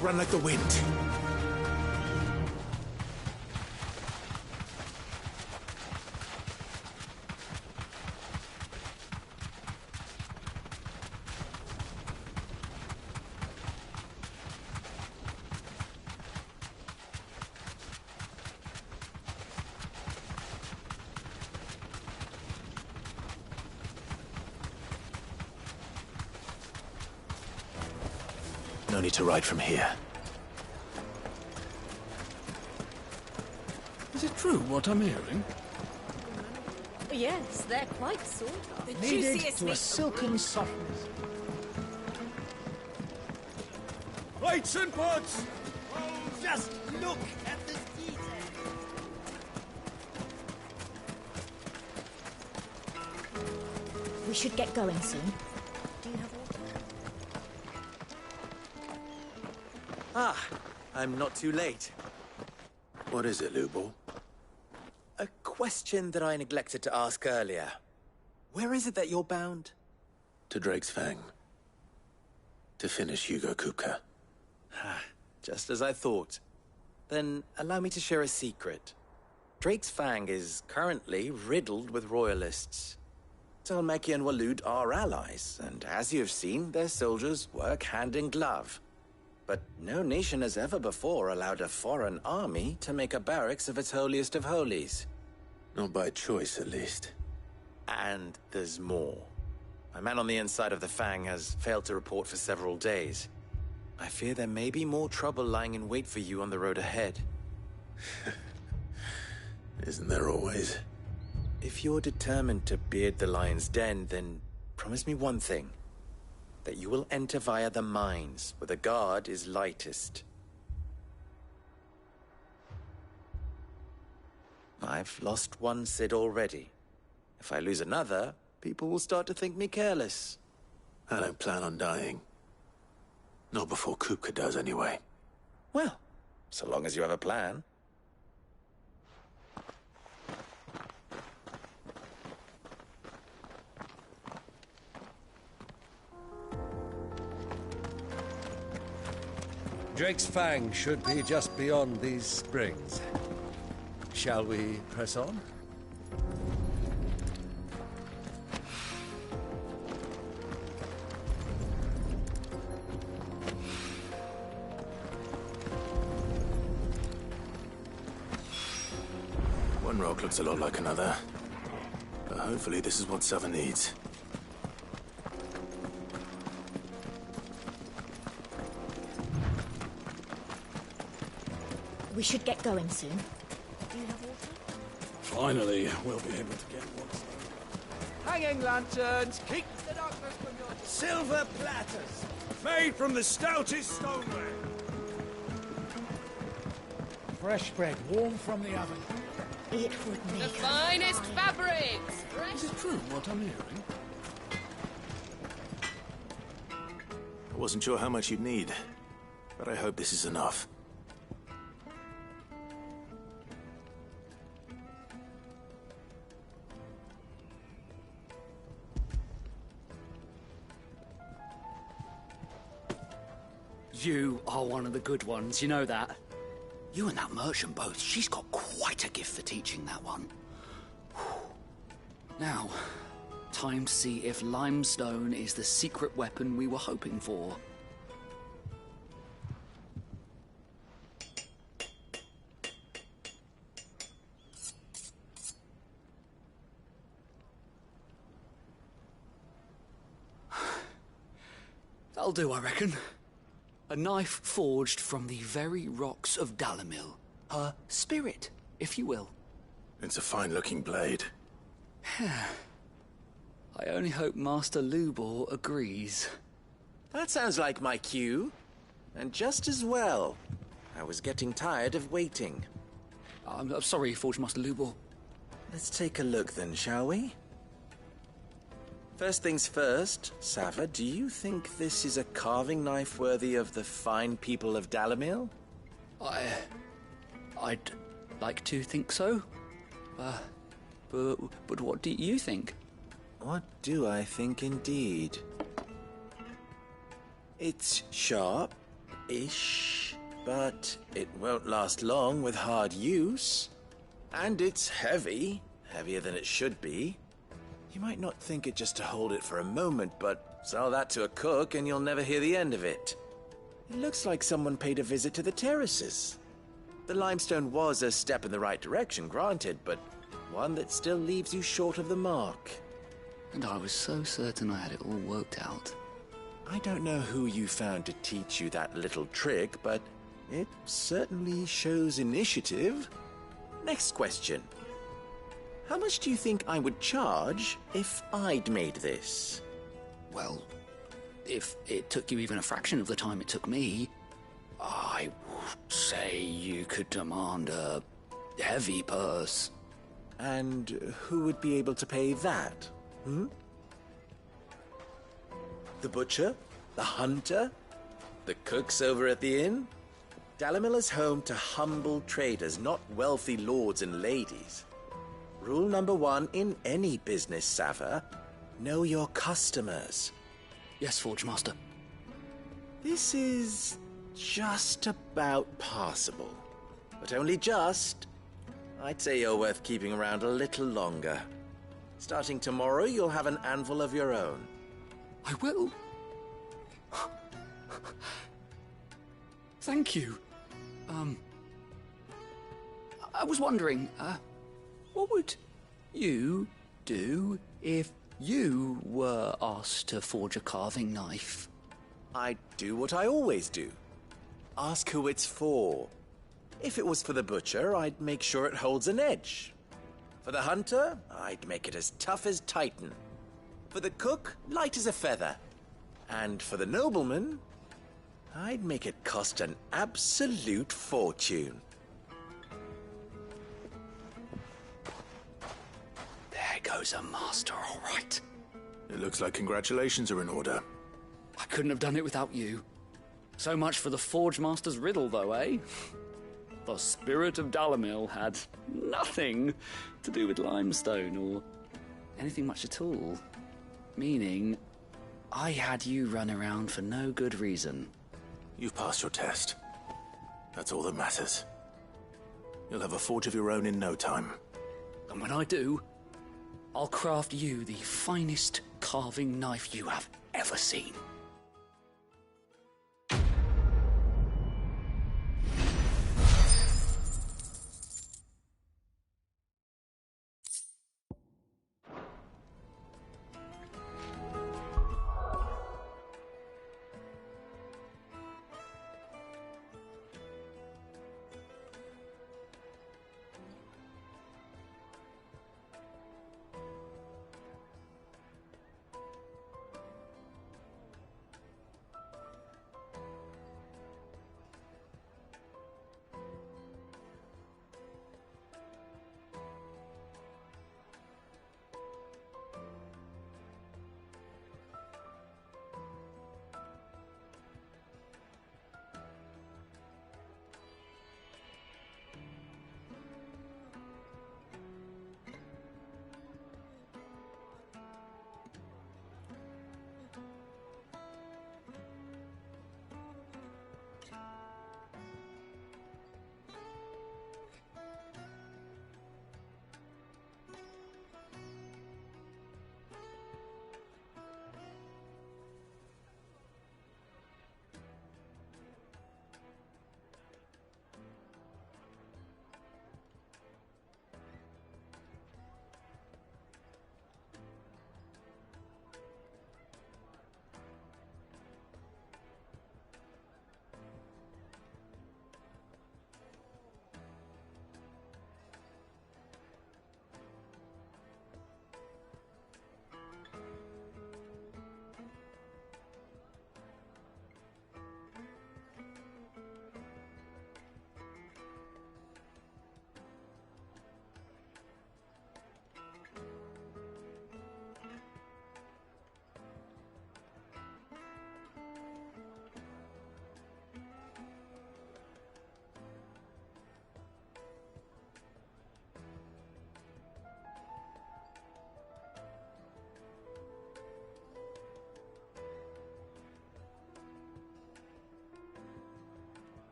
Run like the wind. No need to ride from here. Is it true what I'm hearing? Yes, they're quite sort of. The Kneaded juiciest to a meat. silken softness. Plates and pots! Just look at this detail. We should get going soon. Do you have water? Ah, I'm not too late. What is it, Lubor? A question that I neglected to ask earlier. Where is it that you're bound? To Drake's Fang. To finish Hugo Kupka. Just as I thought. Then allow me to share a secret. Drake's Fang is currently riddled with royalists. Talmeki and Walud are allies, and as you've seen, their soldiers work hand in glove. But no nation has ever before allowed a foreign army to make a barracks of its holiest of holies. Not by choice, at least. And there's more. A man on the inside of the Fang has failed to report for several days. I fear there may be more trouble lying in wait for you on the road ahead. Isn't there always? If you're determined to beard the lion's den, then promise me one thing. That you will enter via the mines, where the guard is lightest. I've lost one Cid already. If I lose another, people will start to think me careless. I don't plan on dying. Not before Kupka does, anyway. Well, so long as you have a plan. Drake's Fang should be just beyond these springs. Shall we press on? One rock looks a lot like another. But hopefully this is what Sava needs. We should get going soon. Do you have water? Finally, we'll be able to get one. Hanging lanterns, keep the darkness from your... Silver platters, made from the stoutest stoneware. Fresh bread, warm from the oven. It would make The finest fabrics! Is it true what I'm hearing? I wasn't sure how much you'd need, but I hope this is enough. You are one of the good ones, you know that? You and that merchant both, she's got quite a gift for teaching that one. Now, time to see if limestone is the secret weapon we were hoping for. That'll do, I reckon. A knife forged from the very rocks of Dalamil. Her spirit, if you will. It's a fine-looking blade. I only hope Master Lubor agrees. That sounds like my cue. And just as well. I was getting tired of waiting. I'm sorry, Forge Master Lubor. Let's take a look then, shall we? First things first, Sava, do you think this is a carving knife worthy of the fine people of Dalamil? I'd like to think so. But what do you think? What do I think indeed? It's sharp-ish, but it won't last long with hard use. And it's heavy, heavier than it should be. You might not think it just to hold it for a moment, but sell that to a cook and you'll never hear the end of it. It looks like someone paid a visit to the terraces. The limestone was a step in the right direction, granted, but one that still leaves you short of the mark. And I was so certain I had it all worked out. I don't know who you found to teach you that little trick, but it certainly shows initiative. Next question. How much do you think I would charge if I'd made this? Well, if it took you even a fraction of the time it took me, I would say you could demand a heavy purse. And who would be able to pay that? The butcher? The hunter? The cooks over at the inn? Dalamil is home to humble traders, not wealthy lords and ladies. Rule number 1 in any business, Sava. Know your customers. Yes, Forge Master. This is just about passable. But only just. I'd say you're worth keeping around a little longer. Starting tomorrow, you'll have an anvil of your own. I will. Thank you. I was wondering, what would you do if you were asked to forge a carving knife? I'd do what I always do. Ask who it's for. If it was for the butcher, I'd make sure it holds an edge. For the hunter, I'd make it as tough as Titan. For the cook, light as a feather. And for the nobleman, I'd make it cost an absolute fortune. There goes a master, all right. It looks like congratulations are in order. I couldn't have done it without you. So much for the Forge Master's riddle, though, eh? The spirit of Dalamil had nothing to do with limestone or anything much at all. Meaning, I had you run around for no good reason. You've passed your test. That's all that matters. You'll have a forge of your own in no time. And when I do, I'll craft you the finest carving knife you have ever seen.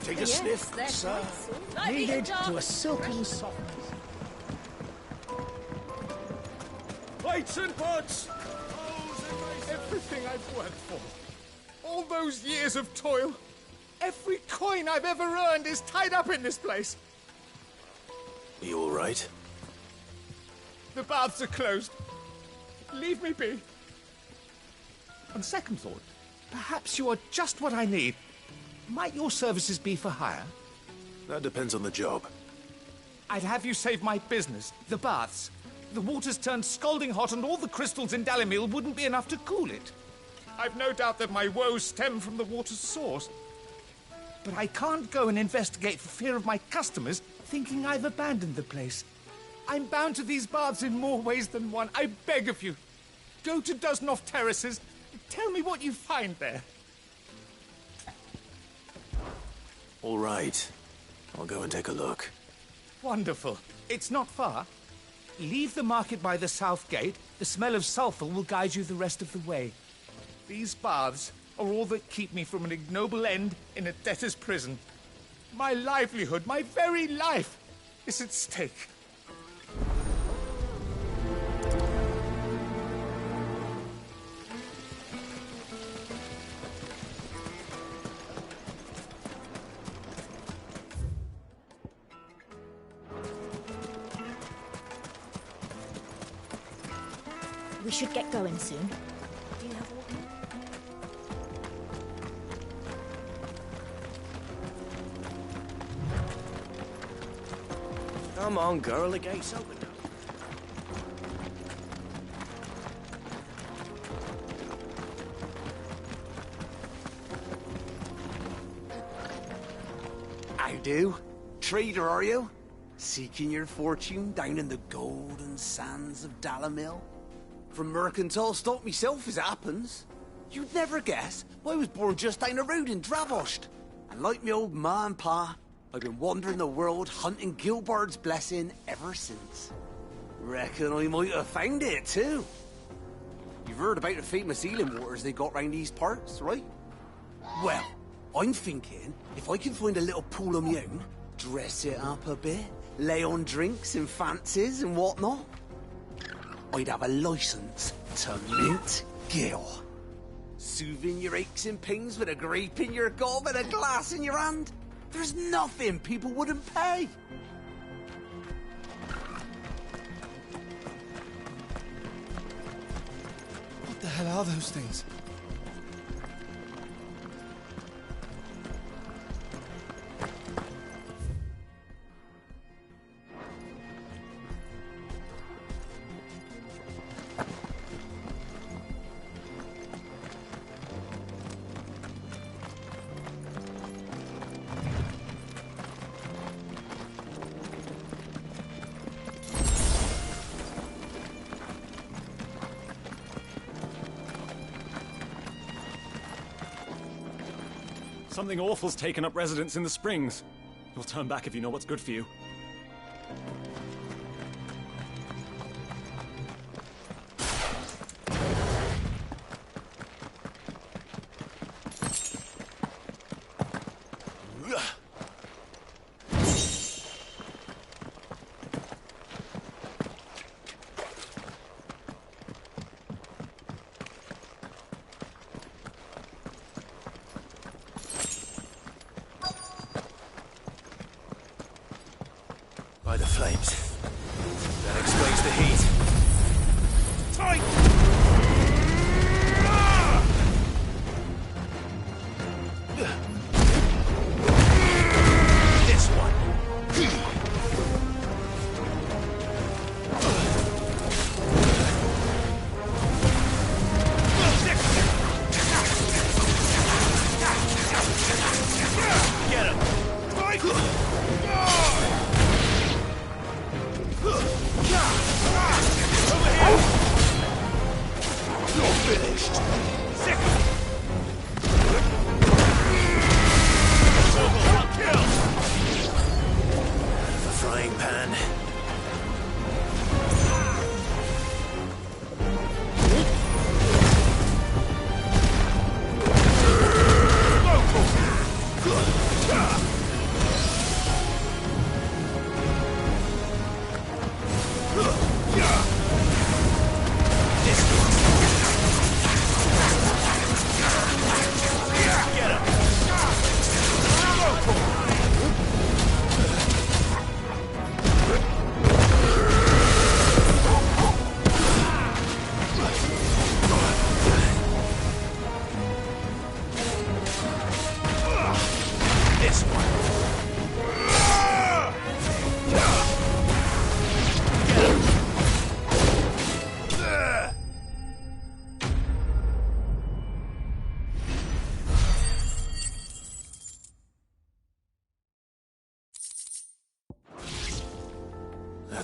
Take a sniff, sir. Kneaded to a silken softness. Plates and pots! Everything I've worked for. All those years of toil. Every coin I've ever earned is tied up in this place. Are you all right? The baths are closed. Leave me be. On second thought, perhaps you are just what I need. Might your services be for hire? That depends on the job. I'd have you save my business, the baths. The water's turned scalding hot and all the crystals in Dalimil wouldn't be enough to cool it. I've no doubt that my woes stem from the water's source. But I can't go and investigate for fear of my customers thinking I've abandoned the place. I'm bound to these baths in more ways than one. I beg of you. Go to Dusnoff Terraces. Tell me what you find there. All right. I'll go and take a look. Wonderful. It's not far. Leave the market by the south gate. The smell of sulphur will guide you the rest of the way. These baths are all that keep me from an ignoble end in a debtor's prison. My livelihood, my very life, is at stake. We should get going soon. Do you have water? Come on, girl, the gate's open now. I do. Trader, are you? Seeking your fortune down in the golden sands of Dalimil? From mercantile stock myself, as it happens. You'd never guess, but I was born just down the road in Dravost. And like me old ma and pa, I've been wandering the world hunting Gilbard's blessing ever since. Reckon I might have found it, too. You've heard about the famous healing waters they got round these parts, right? Well, I'm thinking, if I can find a little pool of my own, dress it up a bit, lay on drinks and fancies and whatnot, I'd have a license to mint Gil. Soothing your aches and pains with a grape in your gob and a glass in your hand. There's nothing people wouldn't pay. What the hell are those things? Something awful's taken up residence in the springs. You'll turn back if you know what's good for you.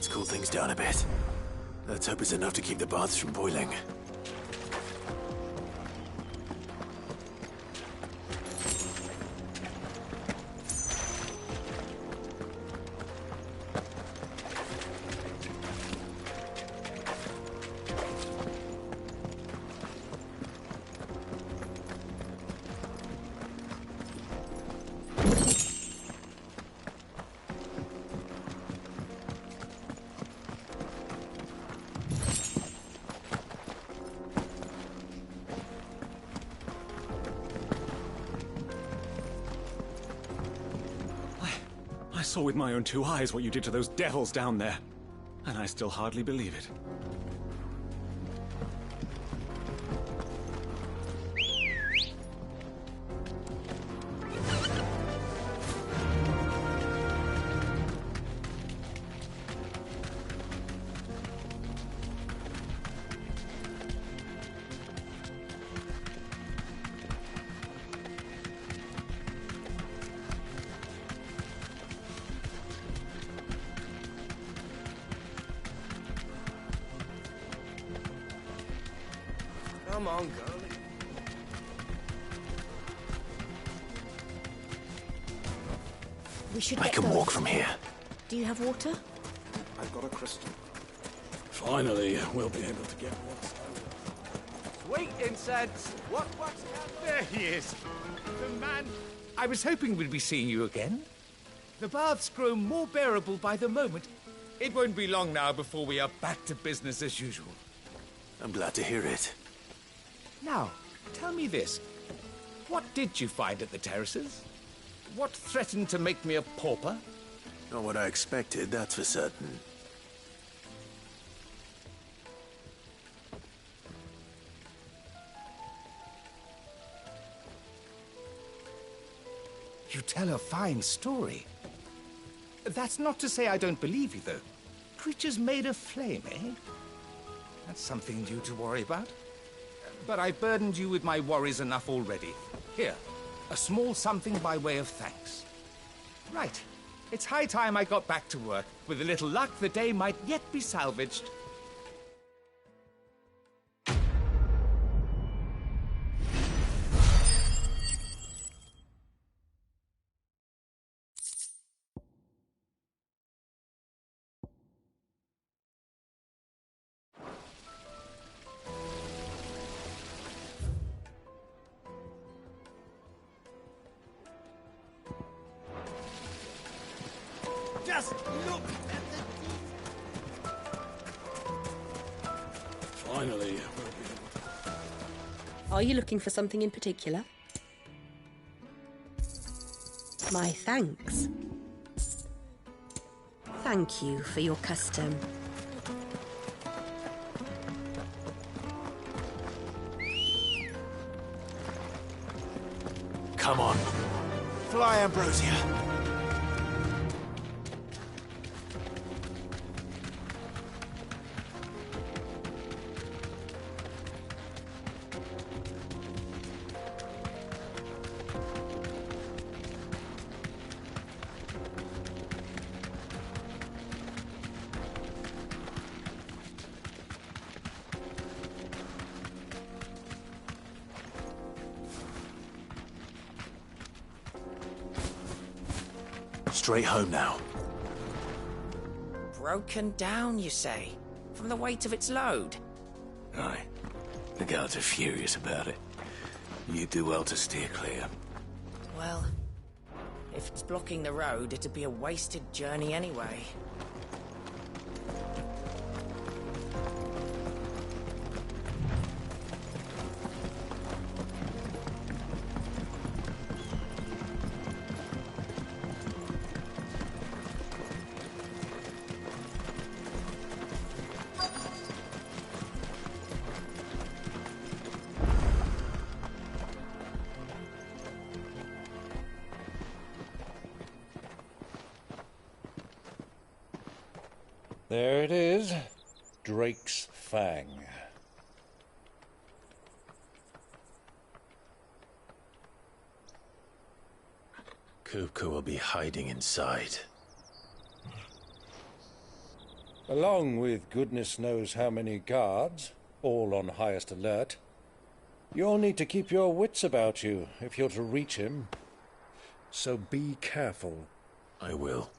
Let's cool things down a bit. Let's hope it's enough to keep the baths from boiling. I saw with my own 2 eyes what you did to those devils down there, and I still hardly believe it. Come on, girlie. We should I get can going. walk from here. Do you have water? I've got a crystal. Finally, we'll be able to get one. Sweet incense! What? There he is. The man... I was hoping we'd be seeing you again. The baths grow more bearable by the moment. It won't be long now before we are back to business as usual. I'm glad to hear it. Now, tell me this. What did you find at the terraces? What threatened to make me a pauper? Not what I expected, that's for certain. You tell a fine story. That's not to say I don't believe you, though. Creatures made of flame, eh? That's something new to worry about. But I've burdened you with my worries enough already. Here, a small something by way of thanks. Right. It's high time I got back to work. With a little luck, the day might yet be salvaged. Just look at the... Finally, we'll be Are you looking for something in particular? My thanks. Thank you for your custom. Come on. Fly, Ambrosia. Straight home now. Broken down, you say? From the weight of its load? Aye. The guards are furious about it. You do well to steer clear. Well, if it's blocking the road, it'd be a wasted journey anyway. There it is. Drake's Fang. Kupka will be hiding inside. Along with goodness knows how many guards, all on highest alert. You'll need to keep your wits about you if you're to reach him. So be careful. I will,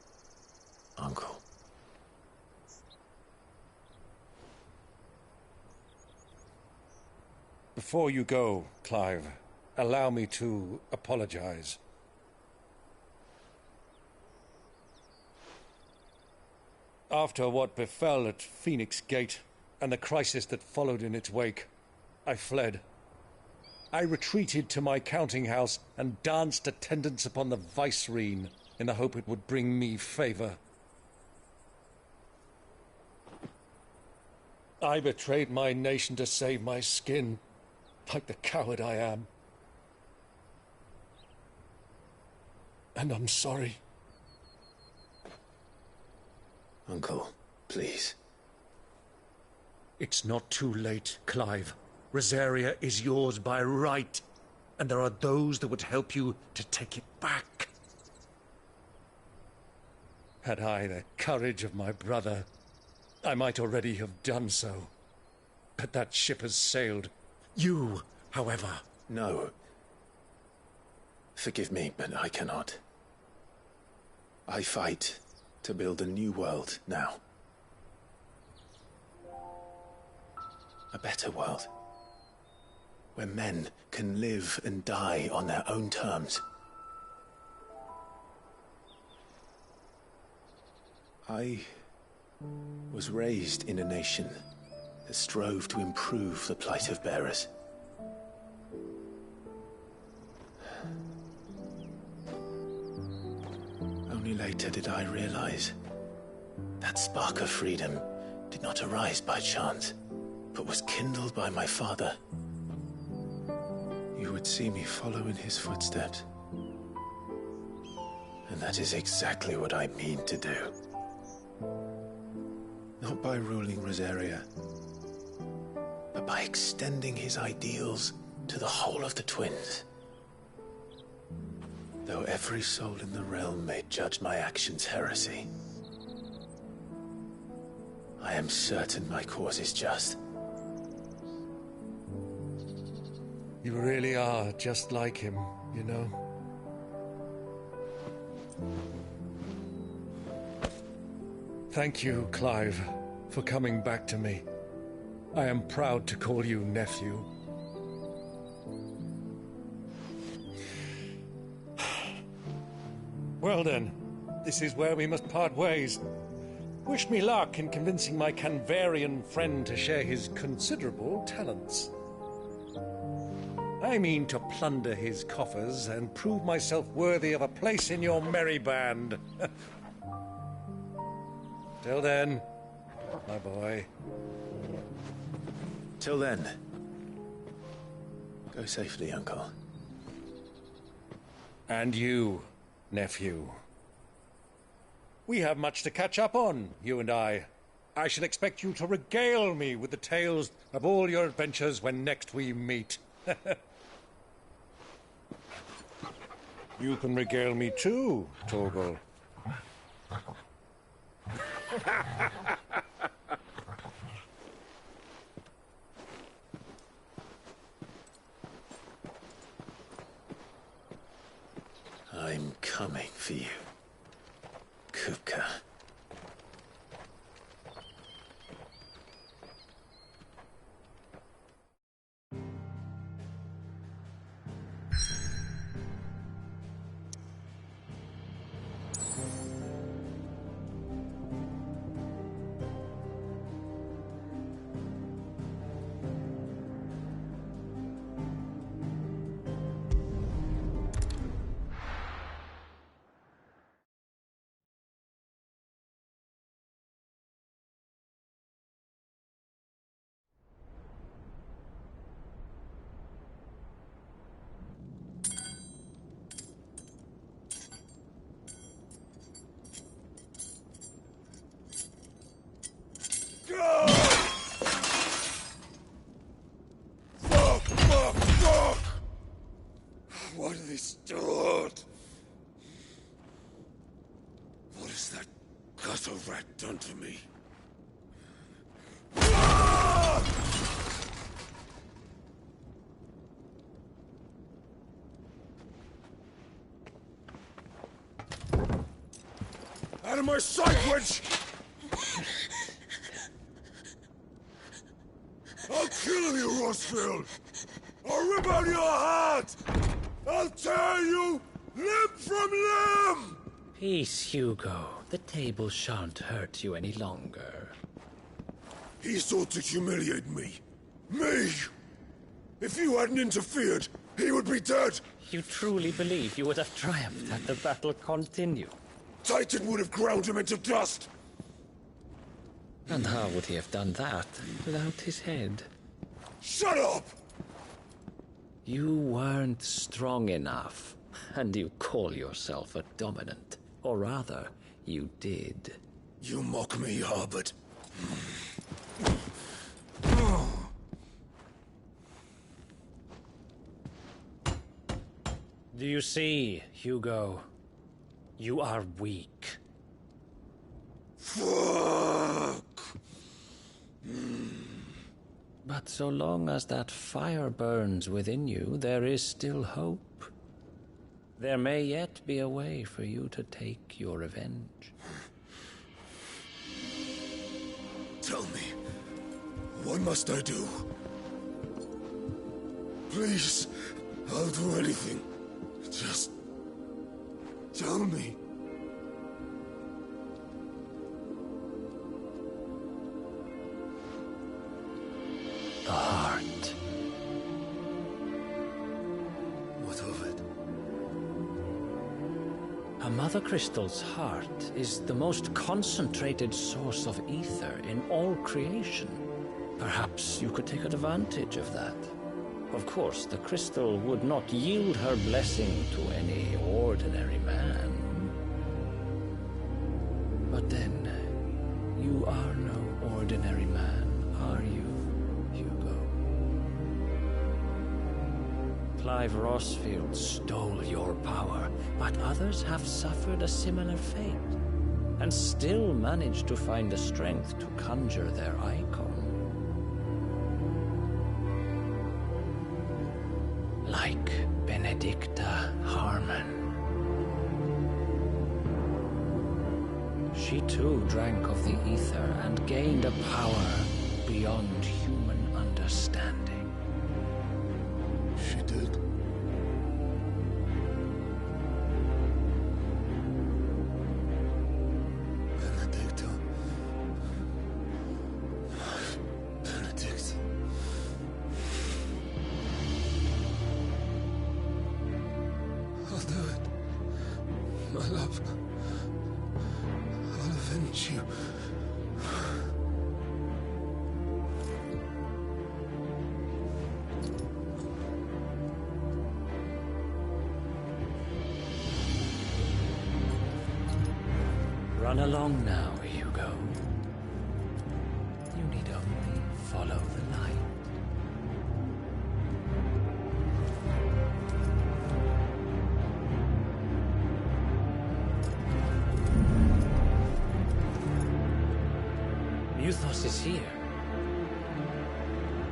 Uncle. Before you go, Clive, allow me to apologize. After what befell at Phoenix Gate and the crisis that followed in its wake, I fled. I retreated to my counting house and danced attendance upon the vicereine in the hope it would bring me favor. I betrayed my nation to save my skin, like the coward I am. And I'm sorry. Uncle, please. It's not too late, Clive. Rosaria is yours by right, and there are those that would help you to take it back. Had I the courage of my brother, I might already have done so. But that ship has sailed. You, however... No. Forgive me, but I cannot. I fight to build a new world now. A better world. Where men can live and die on their own terms. I was raised in a nation that strove to improve the plight of bearers. Only later did I realize that spark of freedom did not arise by chance, but was kindled by my father. You would see me follow in his footsteps. And that is exactly what I mean to do. Not by ruling Rosaria, but by extending his ideals to the whole of the twins. Though every soul in the realm may judge my actions heresy, I am certain my cause is just. You really are just like him, you know? Thank you, Clive, for coming back to me. I am proud to call you nephew. Well then, this is where we must part ways. Wish me luck in convincing my Canvarian friend to share his considerable talents. I mean to plunder his coffers and prove myself worthy of a place in your merry band. Till then, my boy. Till then, go safely, Uncle. And you, nephew. We have much to catch up on, you and I. I shall expect you to regale me with the tales of all your adventures when next we meet. You can regale me too, Torgal. I'm coming for you, Kupka. What are they still at? What has that gutter rat done to me? Out of my sight, witch! I'll kill you, Rossfield! I'll rip out your heart! I'll tear you limb from limb! Peace, Hugo. The table shan't hurt you any longer. He sought to humiliate me. Me! If you hadn't interfered, he would be dead! You truly believe you would have triumphed had the battle continued? Titan would have ground him into dust! And how would he have done that without his head? Shut up! You weren't strong enough, and you call yourself a dominant. Or rather, you did. You mock me, Harbert. Do you see, Hugo? You are weak. Fuck! But so long as that fire burns within you, there is still hope. There may yet be a way for you to take your revenge. Tell me, what must I do? Please, I'll do anything. Just tell me. The heart. What of it? A Mother Crystal's heart is the most concentrated source of ether in all creation. Perhaps you could take advantage of that. Of course, the crystal would not yield her blessing to any ordinary man. But then, you are no ordinary man, are you, Hugo? Clive Rossfield stole your power, but others have suffered a similar fate, and still managed to find the strength to conjure their icon. Like Benedicta Harmon. She too drank of the ether and gained a power beyond human understanding. She did. Benedicta. Benedict. I'll do it. My love. I'll avenge you. Run along now, Hugo. You need only follow the light. Muthos is here.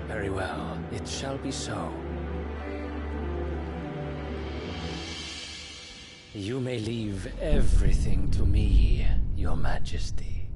Very well, it shall be so. You may leave everything to me, Your Majesty.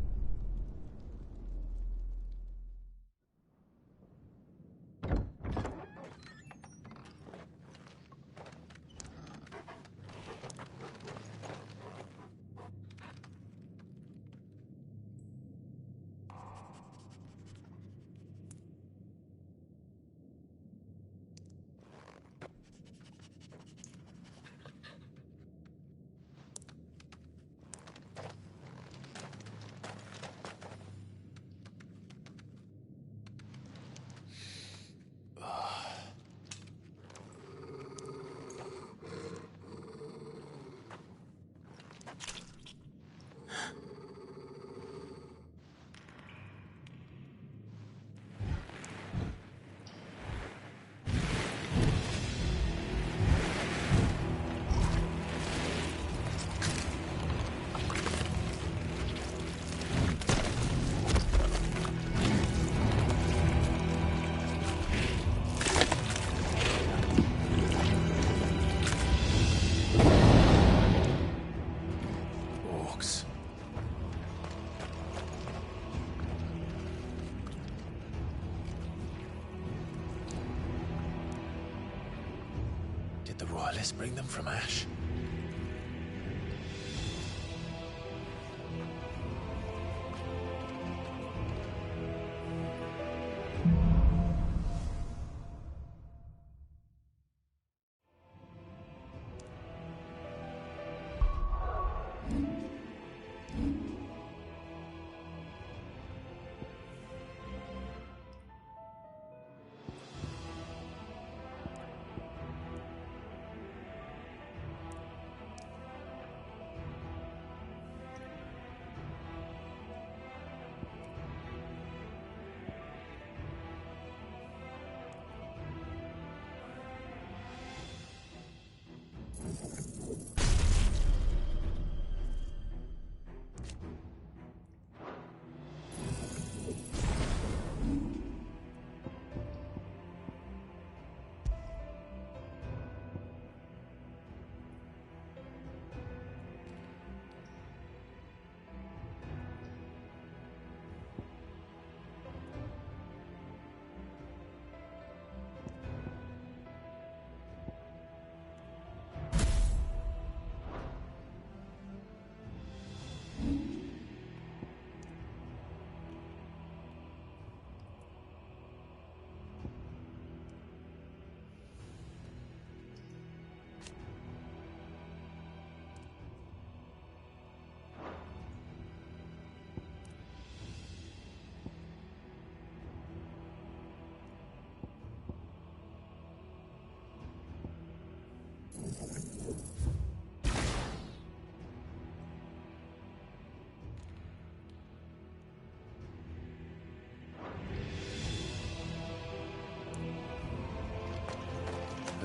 Did the royalists bring them from Ash?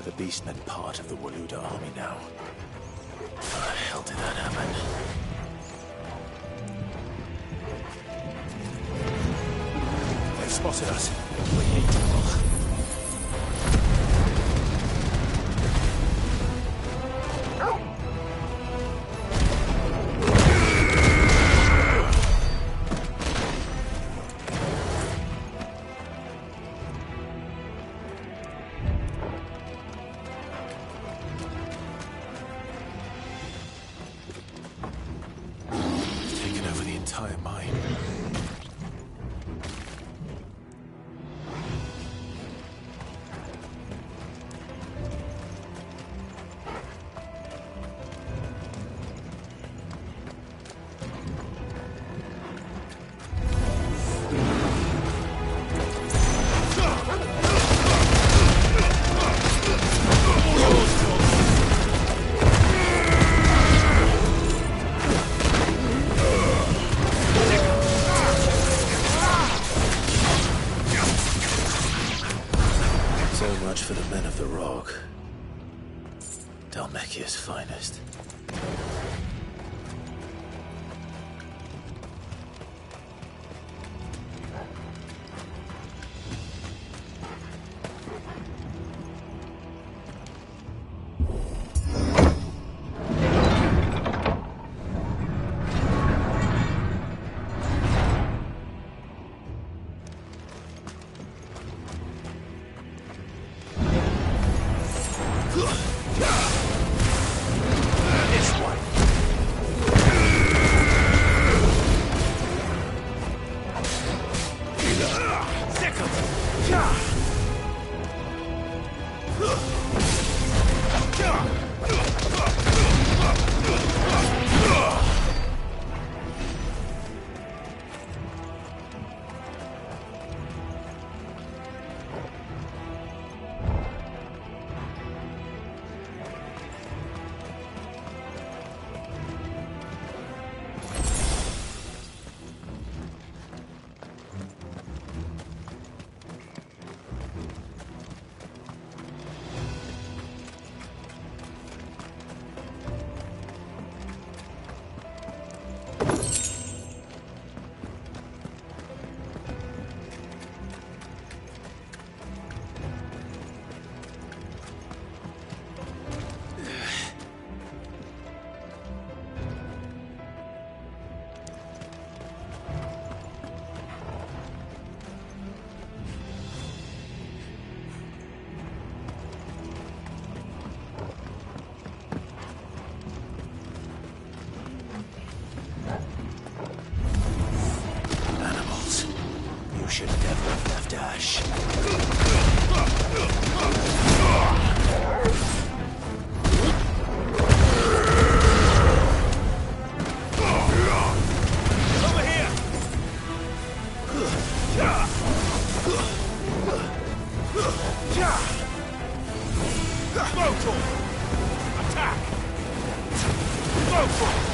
The Beastmen part of the Waluda army now. How the hell did that happen? They've spotted us. We need to roll. Entire mine. For the men of the Rock. Dalmekia's finest. Motor! Attack! Motor!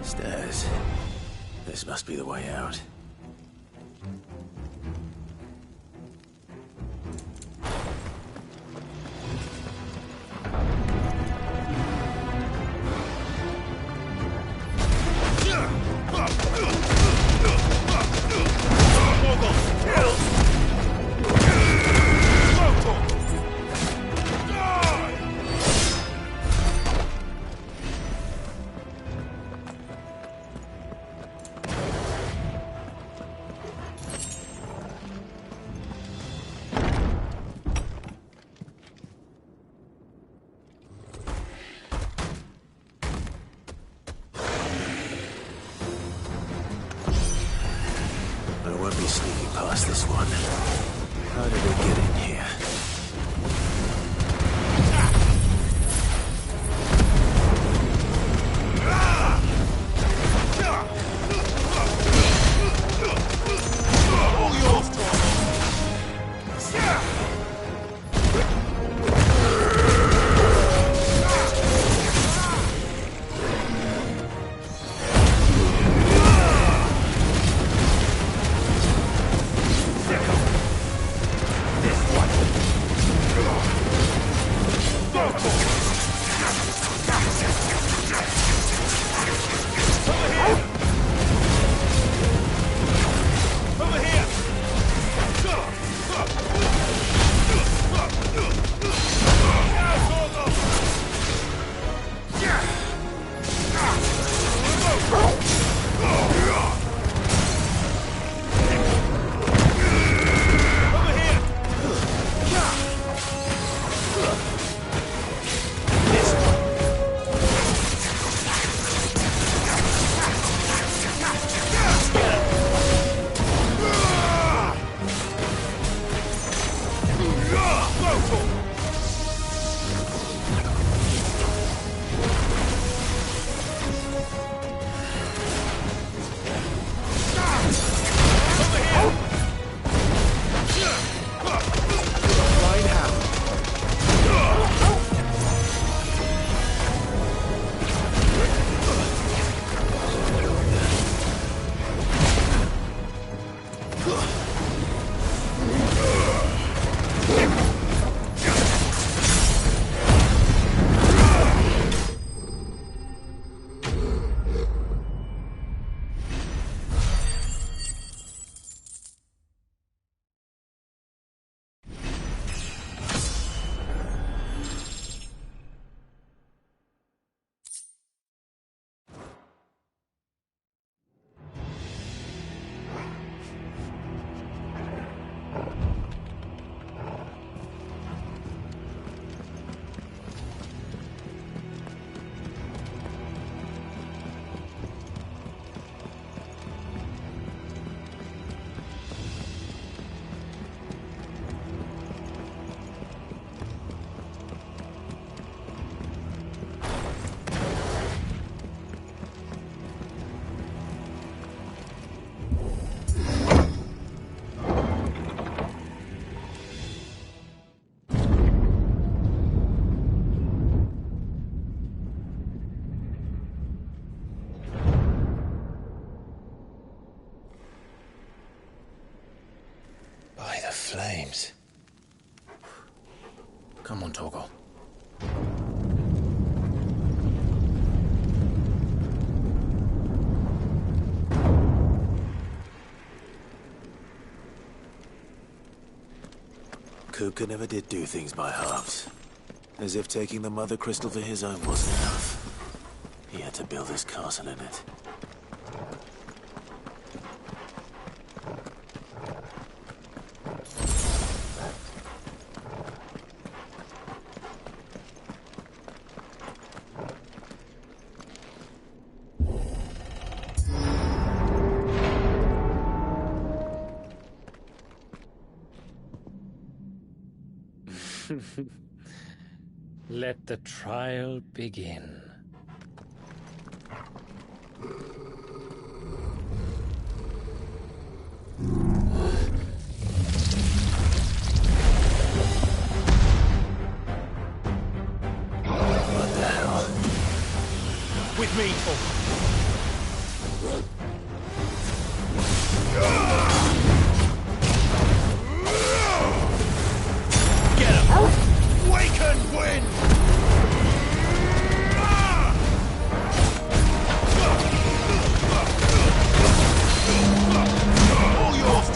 Stairs. This must be the way out. I won't be sneaking past this one. How did we get in here? This one! games. Come on, Torgal. Kupka never did do things by halves. As if taking the Mother Crystal for his own wasn't enough. He had to build his castle in it. Let the trial begin. What the hell? With me, Get him! Wake and win! All yours,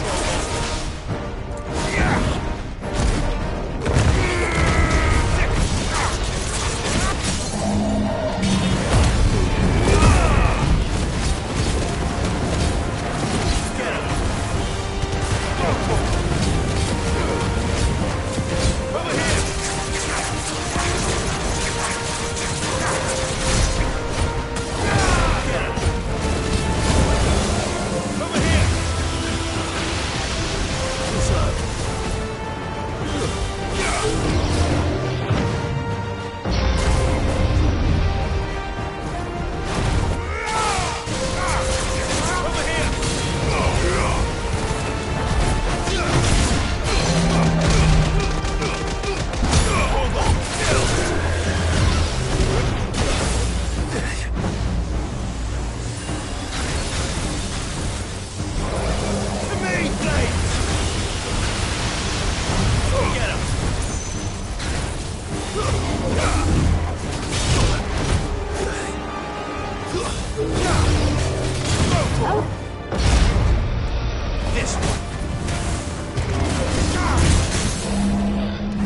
this one.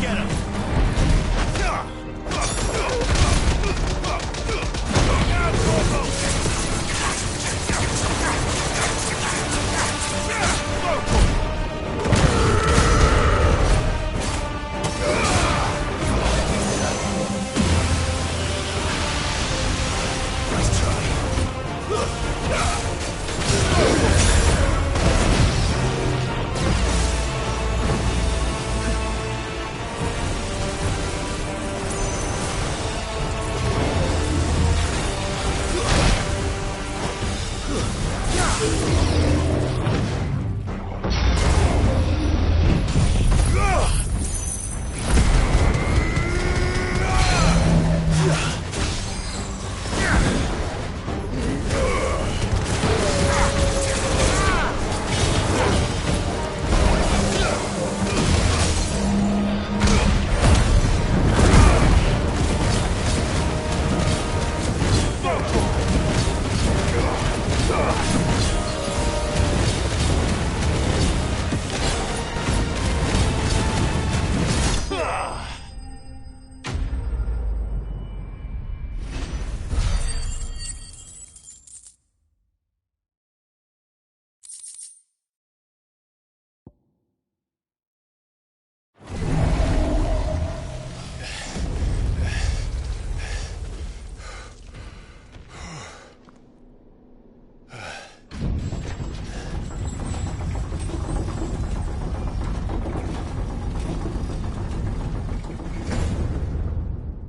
Get him. Nice try.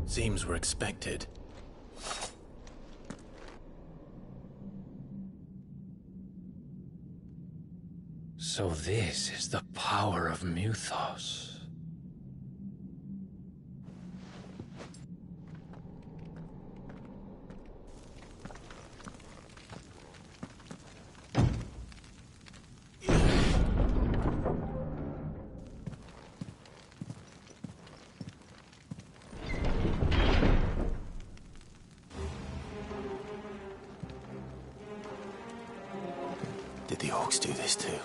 Seems we're expected. So this is the power of Mythos. Did the orcs do this too?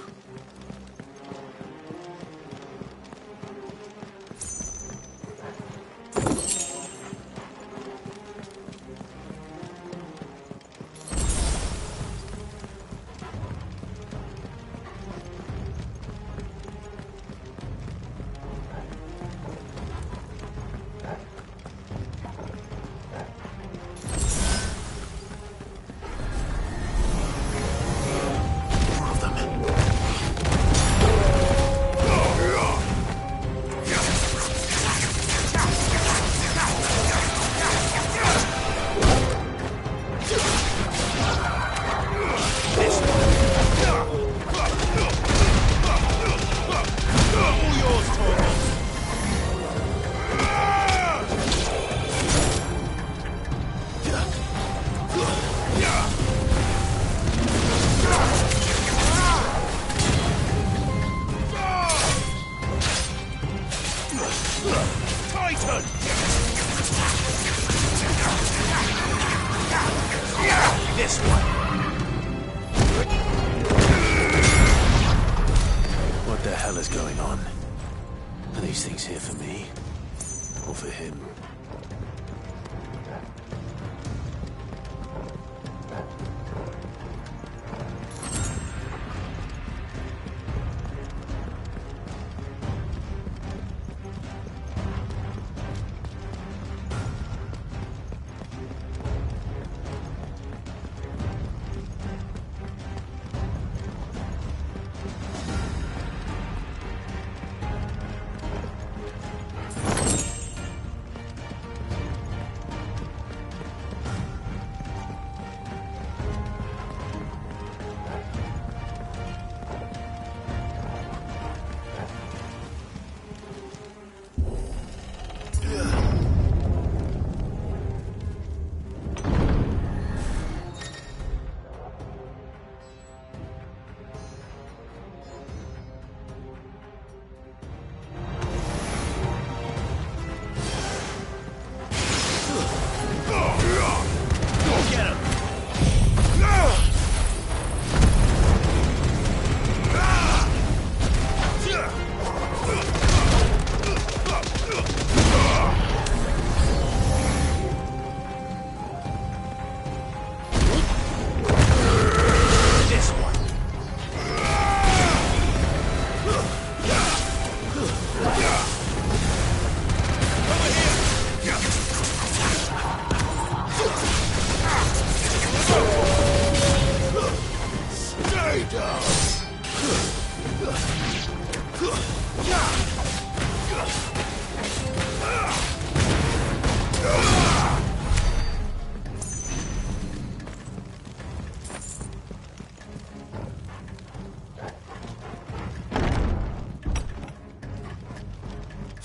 What the hell is going on? Are these things here for me? Or for him?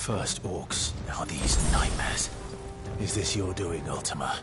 First orcs, now these nightmares. Is this your doing, Ultima?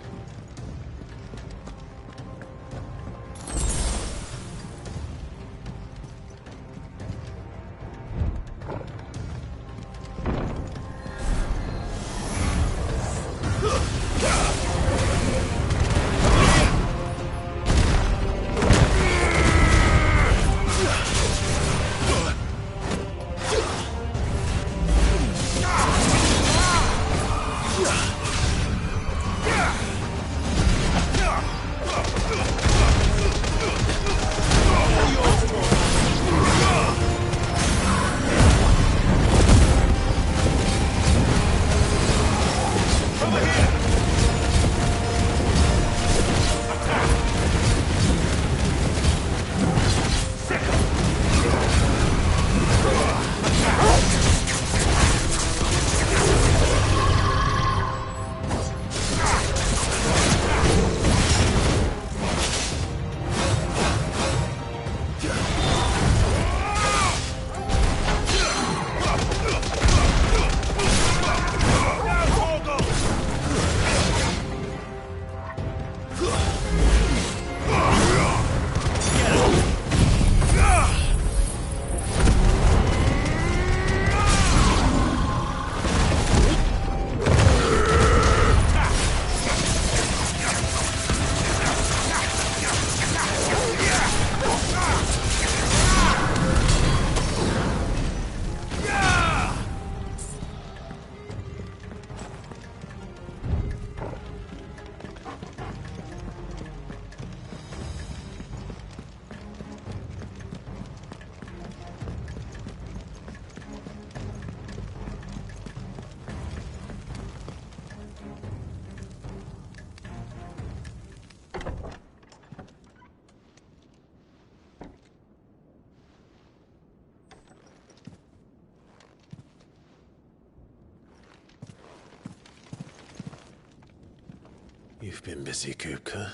been busy, Kupka.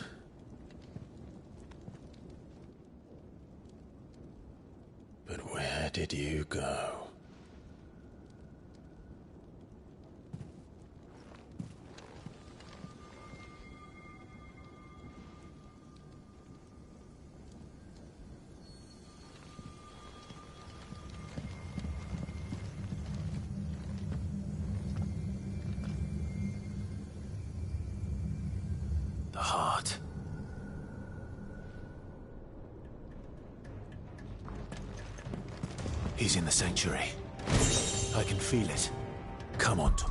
But where did you go? The heart. He's in the sanctuary. I can feel it. Come on, Tom.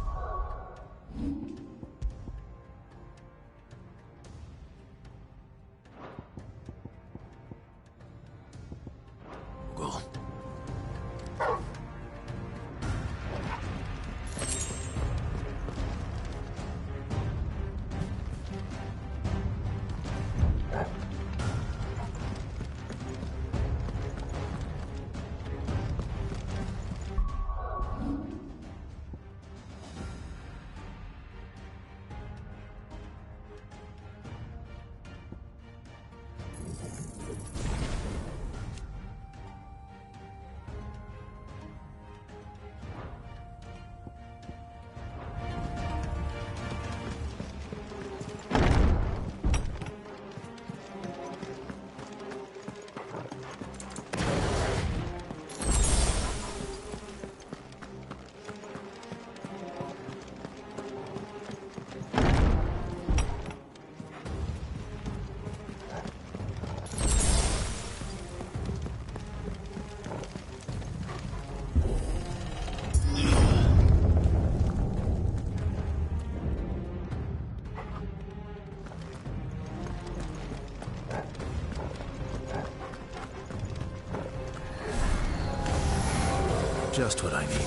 Go. Just what I needed.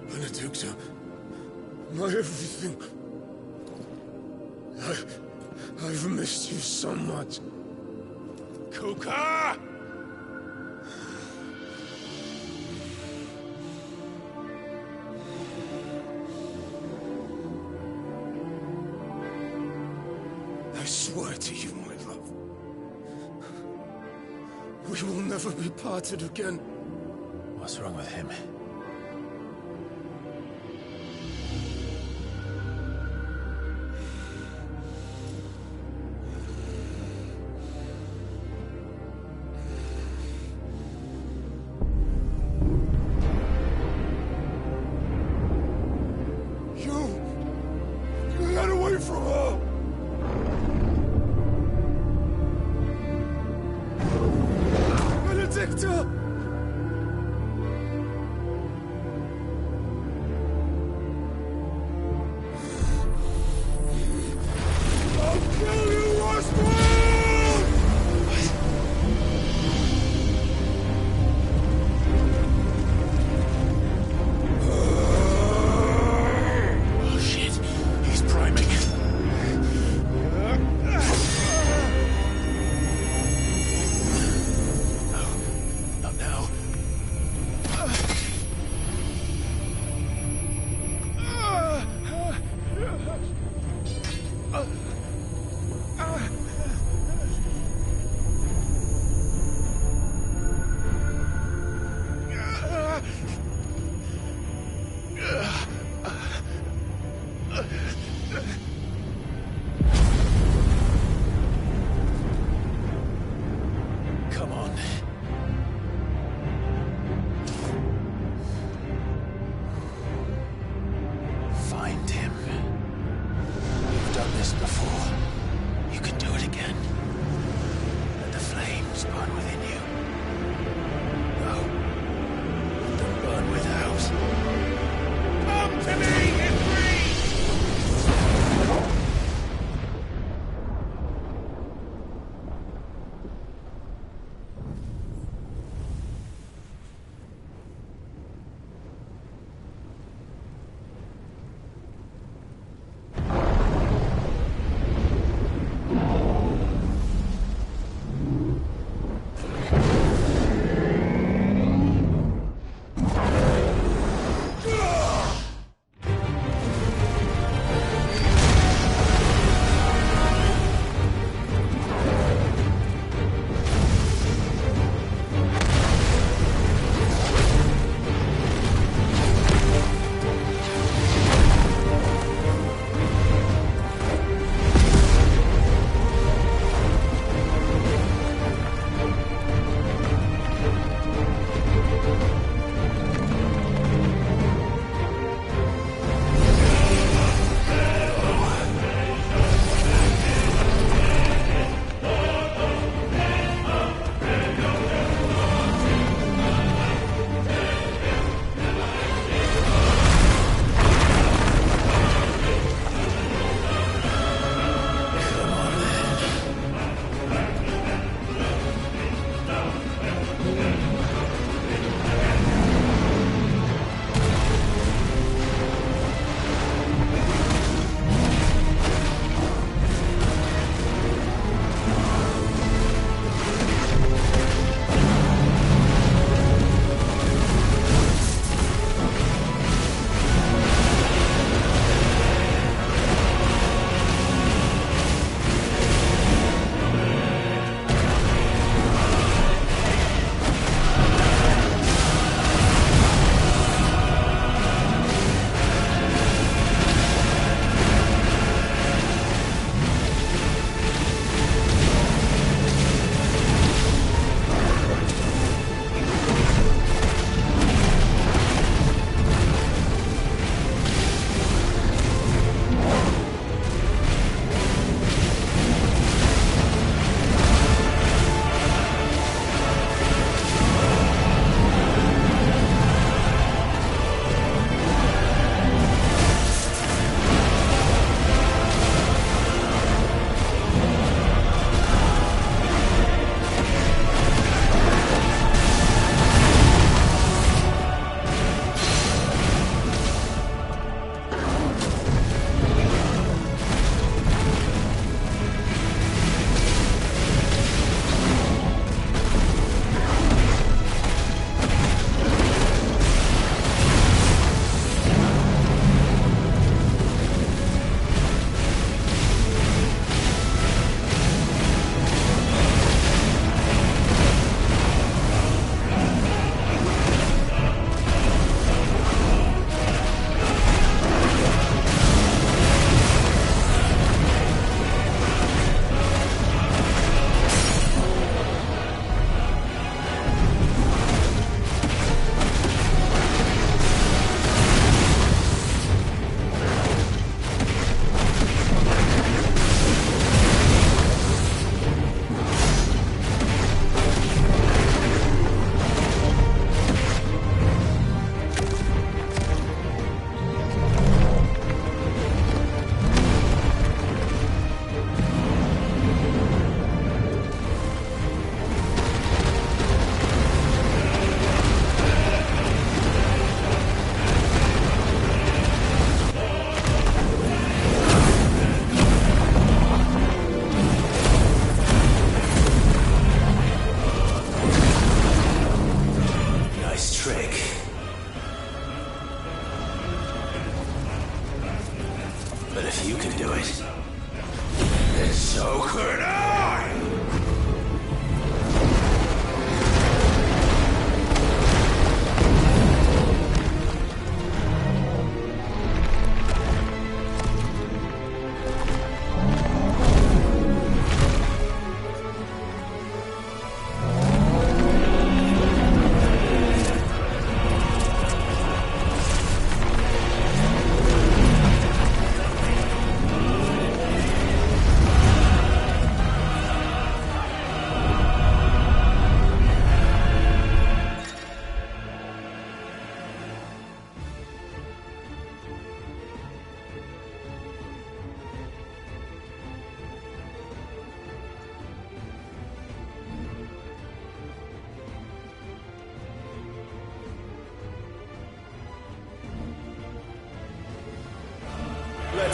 Benedicta, my everything. I've missed you so much. Kuka! I swear to you, my love, we will never be parted again. What's wrong with him? Get away from her! Benedicta!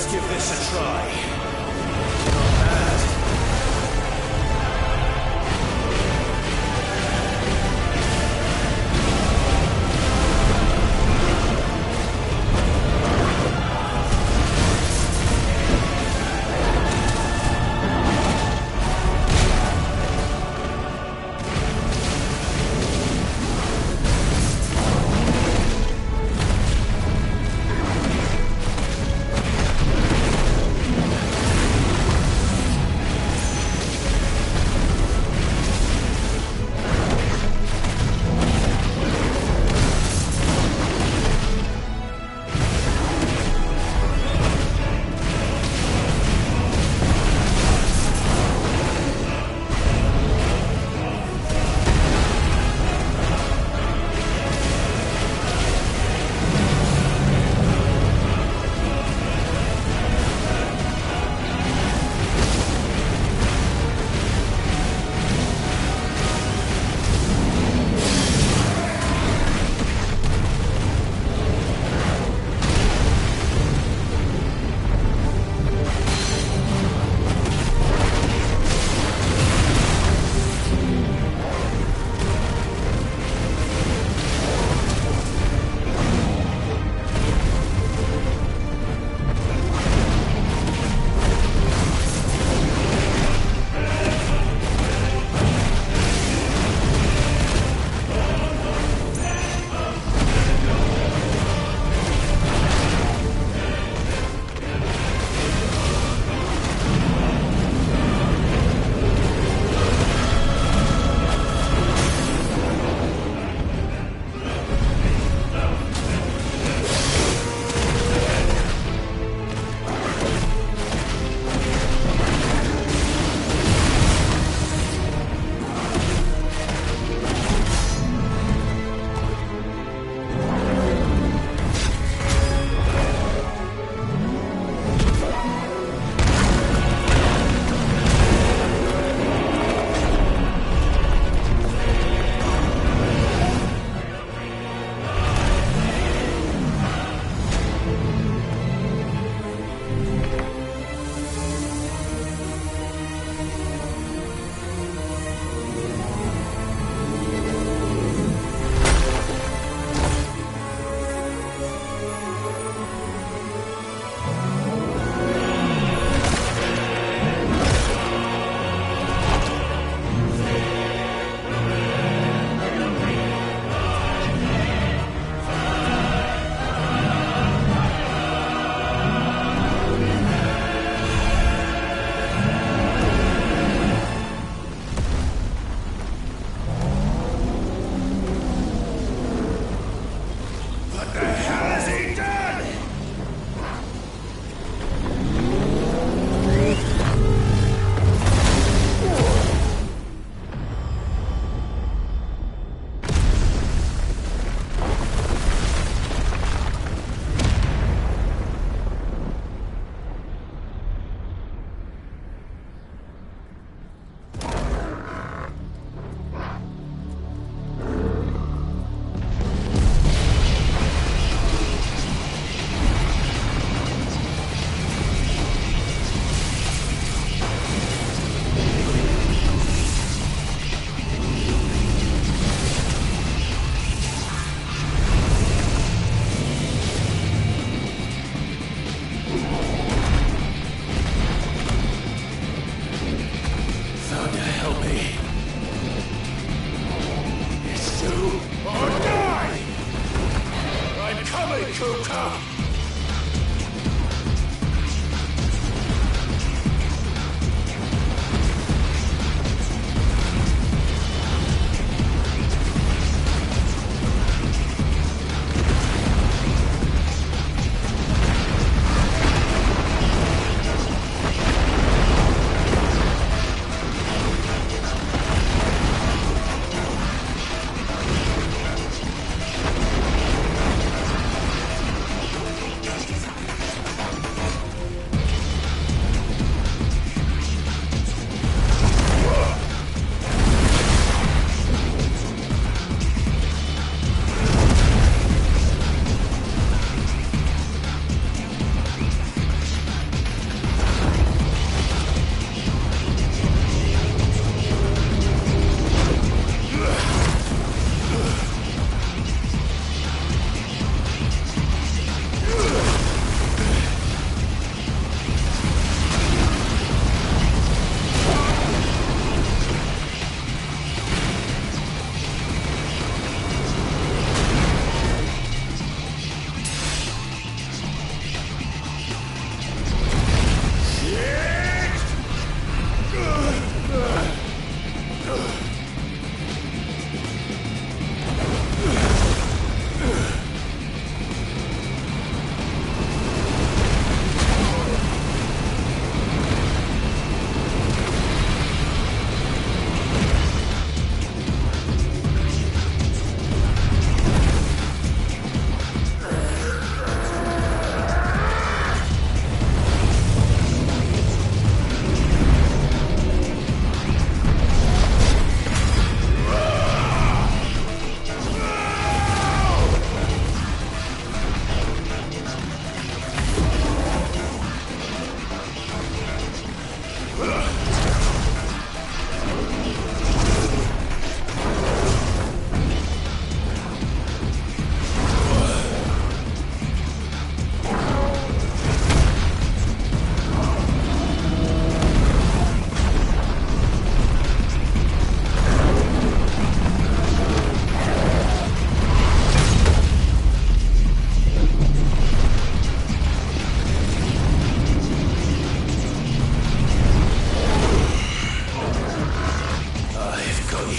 Let's give this a try.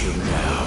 you now.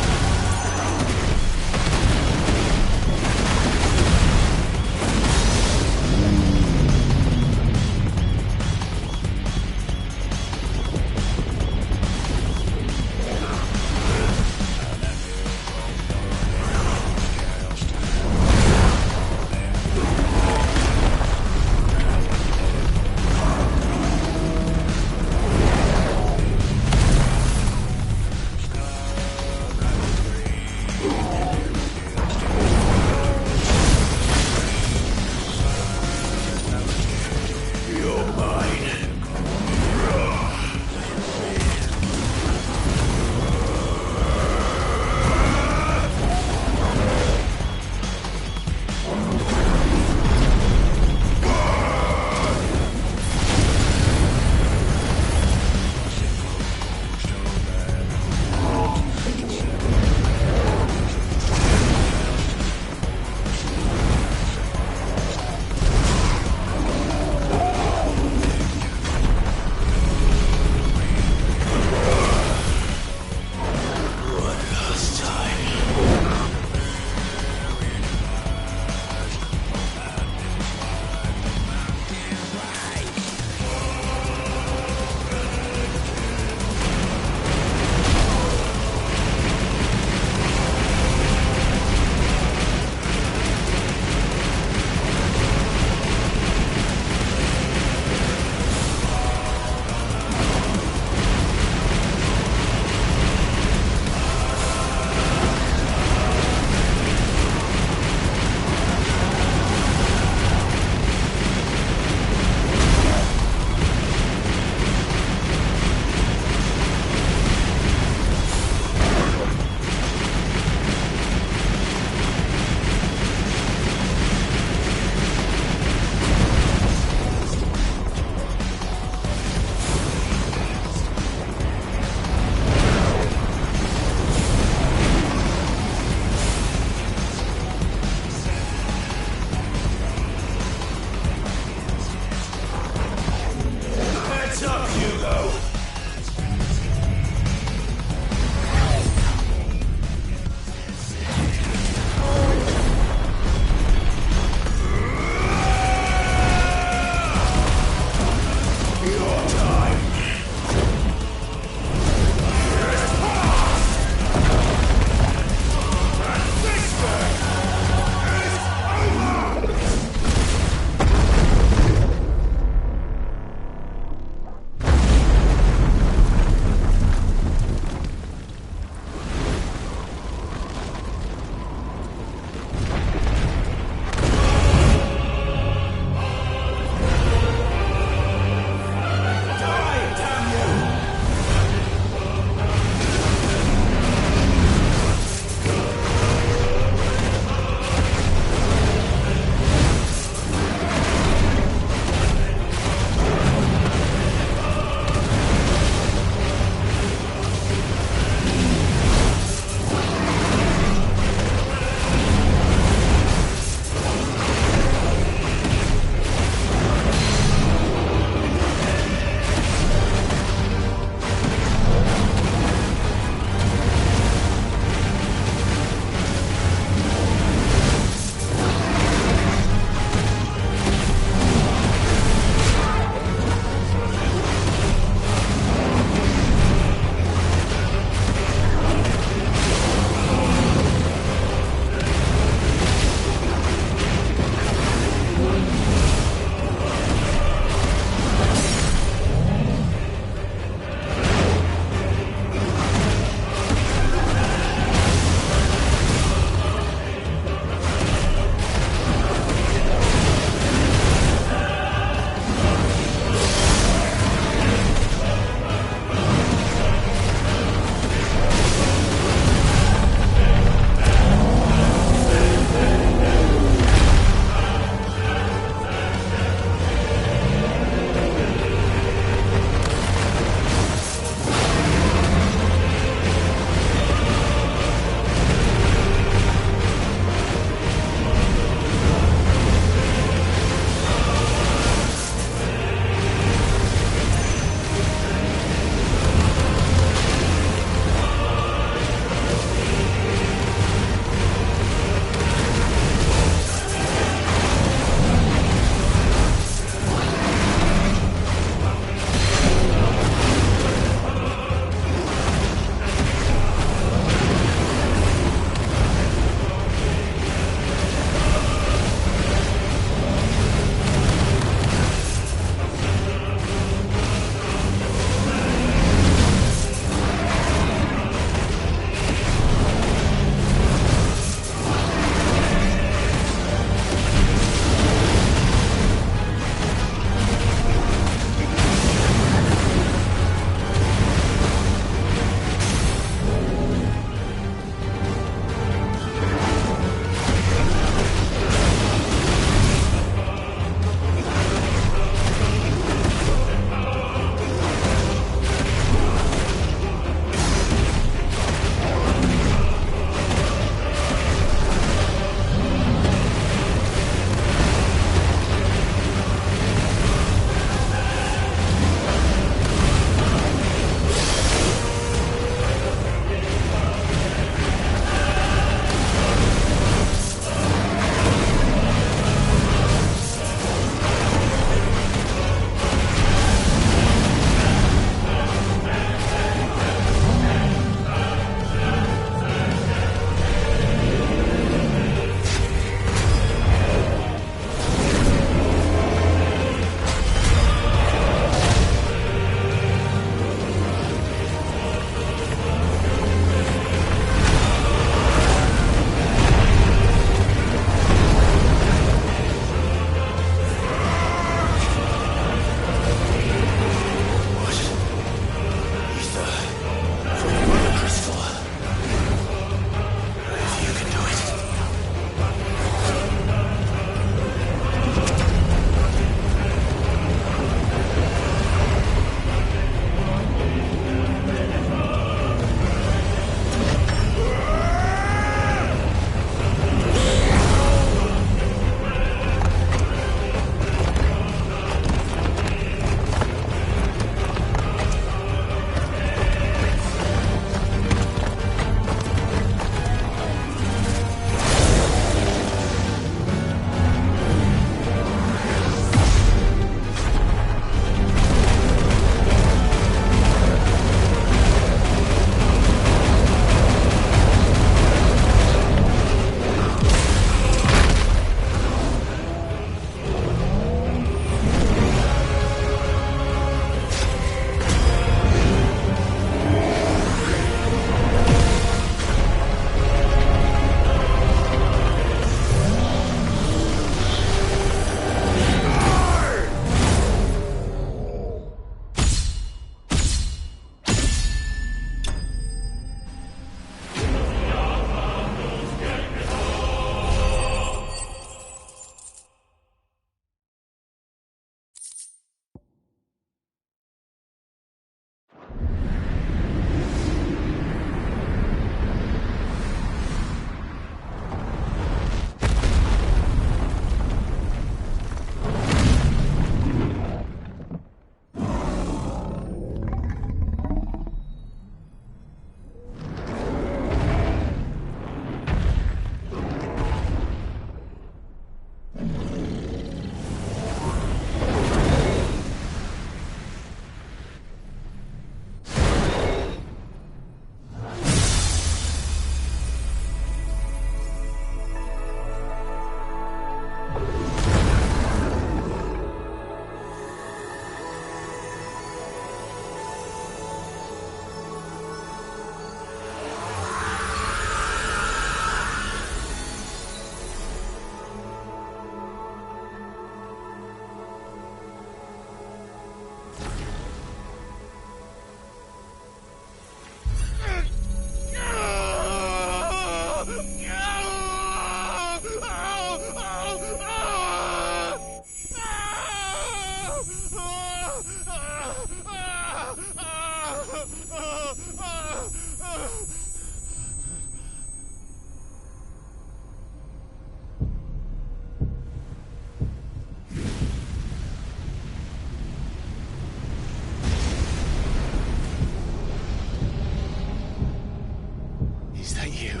Thank you,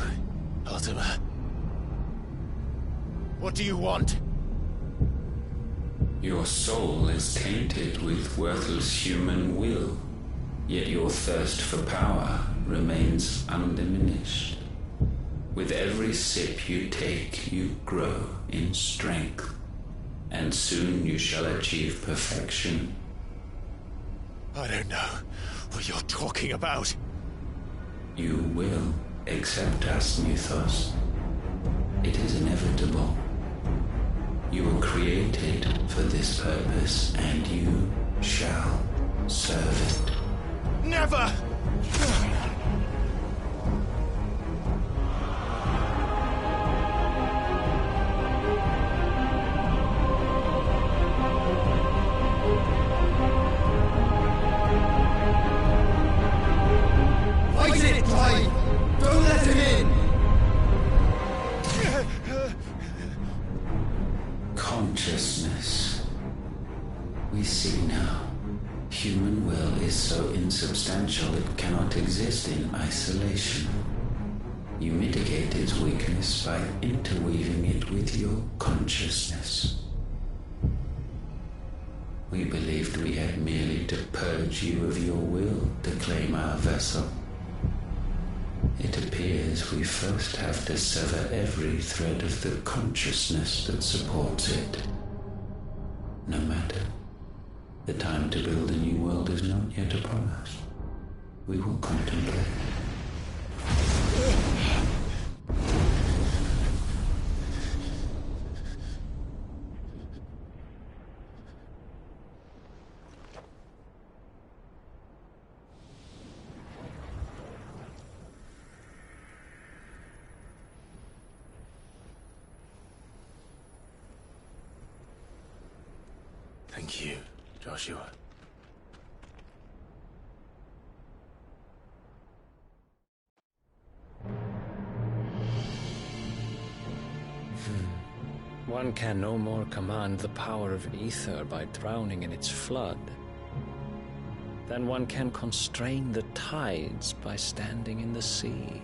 Ultima. What do you want? Your soul is tainted with worthless human will, yet your thirst for power remains undiminished. With every sip you take, you grow in strength, and soon you shall achieve perfection. I don't know what you're talking about. You will accept us, Mythos. It is inevitable. You were created for this purpose, and you shall serve it. Never! Fight it, Clive! Don't let him in! Consciousness. We see now. Human will is so insubstantial it cannot exist in isolation. You mitigate its weakness by interweaving it with your consciousness. We believed we had merely to purge you of your will to claim our vessel. It appears we first have to sever every thread of the consciousness that supports it. No matter. The time to build a new world is not yet upon us. We will contemplate. Thank you, Joshua. One can no more command the power of ether by drowning in its flood than one can constrain the tides by standing in the sea.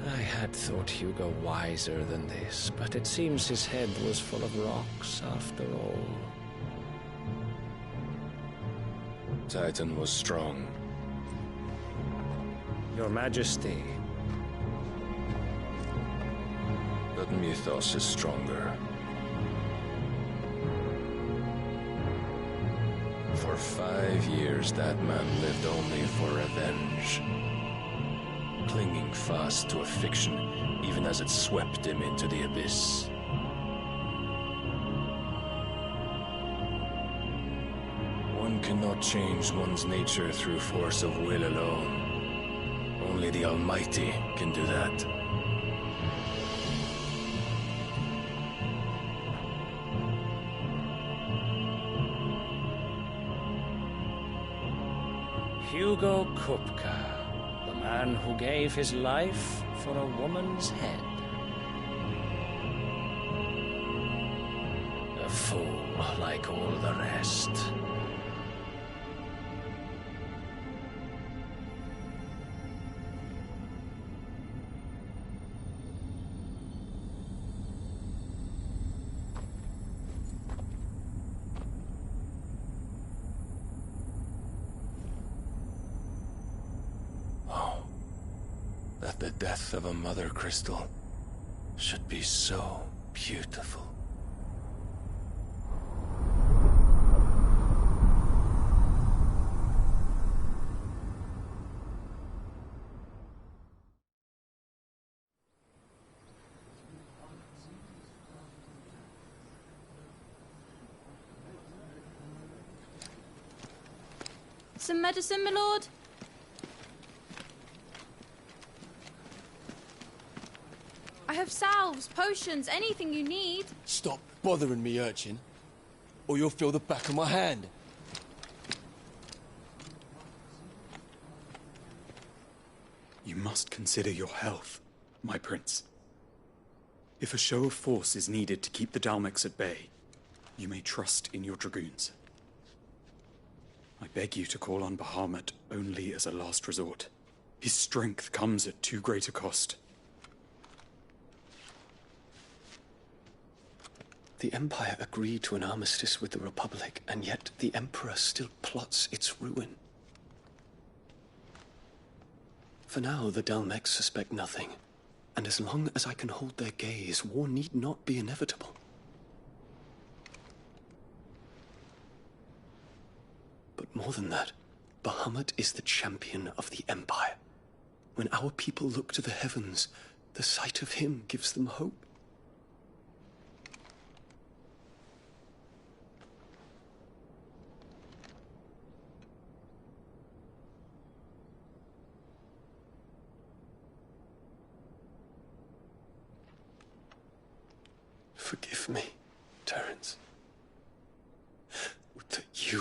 I had thought Hugo wiser than this, but it seems his head was full of rocks after all. Titan was strong. Your Majesty. But Mythos is stronger. For 5 years, that man lived only for revenge. Clinging fast to a fiction, even as it swept him into the abyss. One cannot change one's nature through force of will alone. Only the Almighty can do that. Hugo Kupka, the man who gave his life for a woman's head. A fool like all the rest. That the death of a mother crystal should be so beautiful. Some medicine, my lord? I have salves, potions, anything you need. Stop bothering me, urchin, or you'll feel the back of my hand. You must consider your health, my prince. If a show of force is needed to keep the Dalmex at bay, you may trust in your dragoons. I beg you to call on Bahamut only as a last resort. His strength comes at too great a cost. The Empire agreed to an armistice with the Republic, and yet the Emperor still plots its ruin. For now, the Dalmecs suspect nothing, and as long as I can hold their gaze, war need not be inevitable. But more than that, Bahamut is the champion of the Empire. When our people look to the heavens, the sight of him gives them hope. Forgive me, Terence. Would that you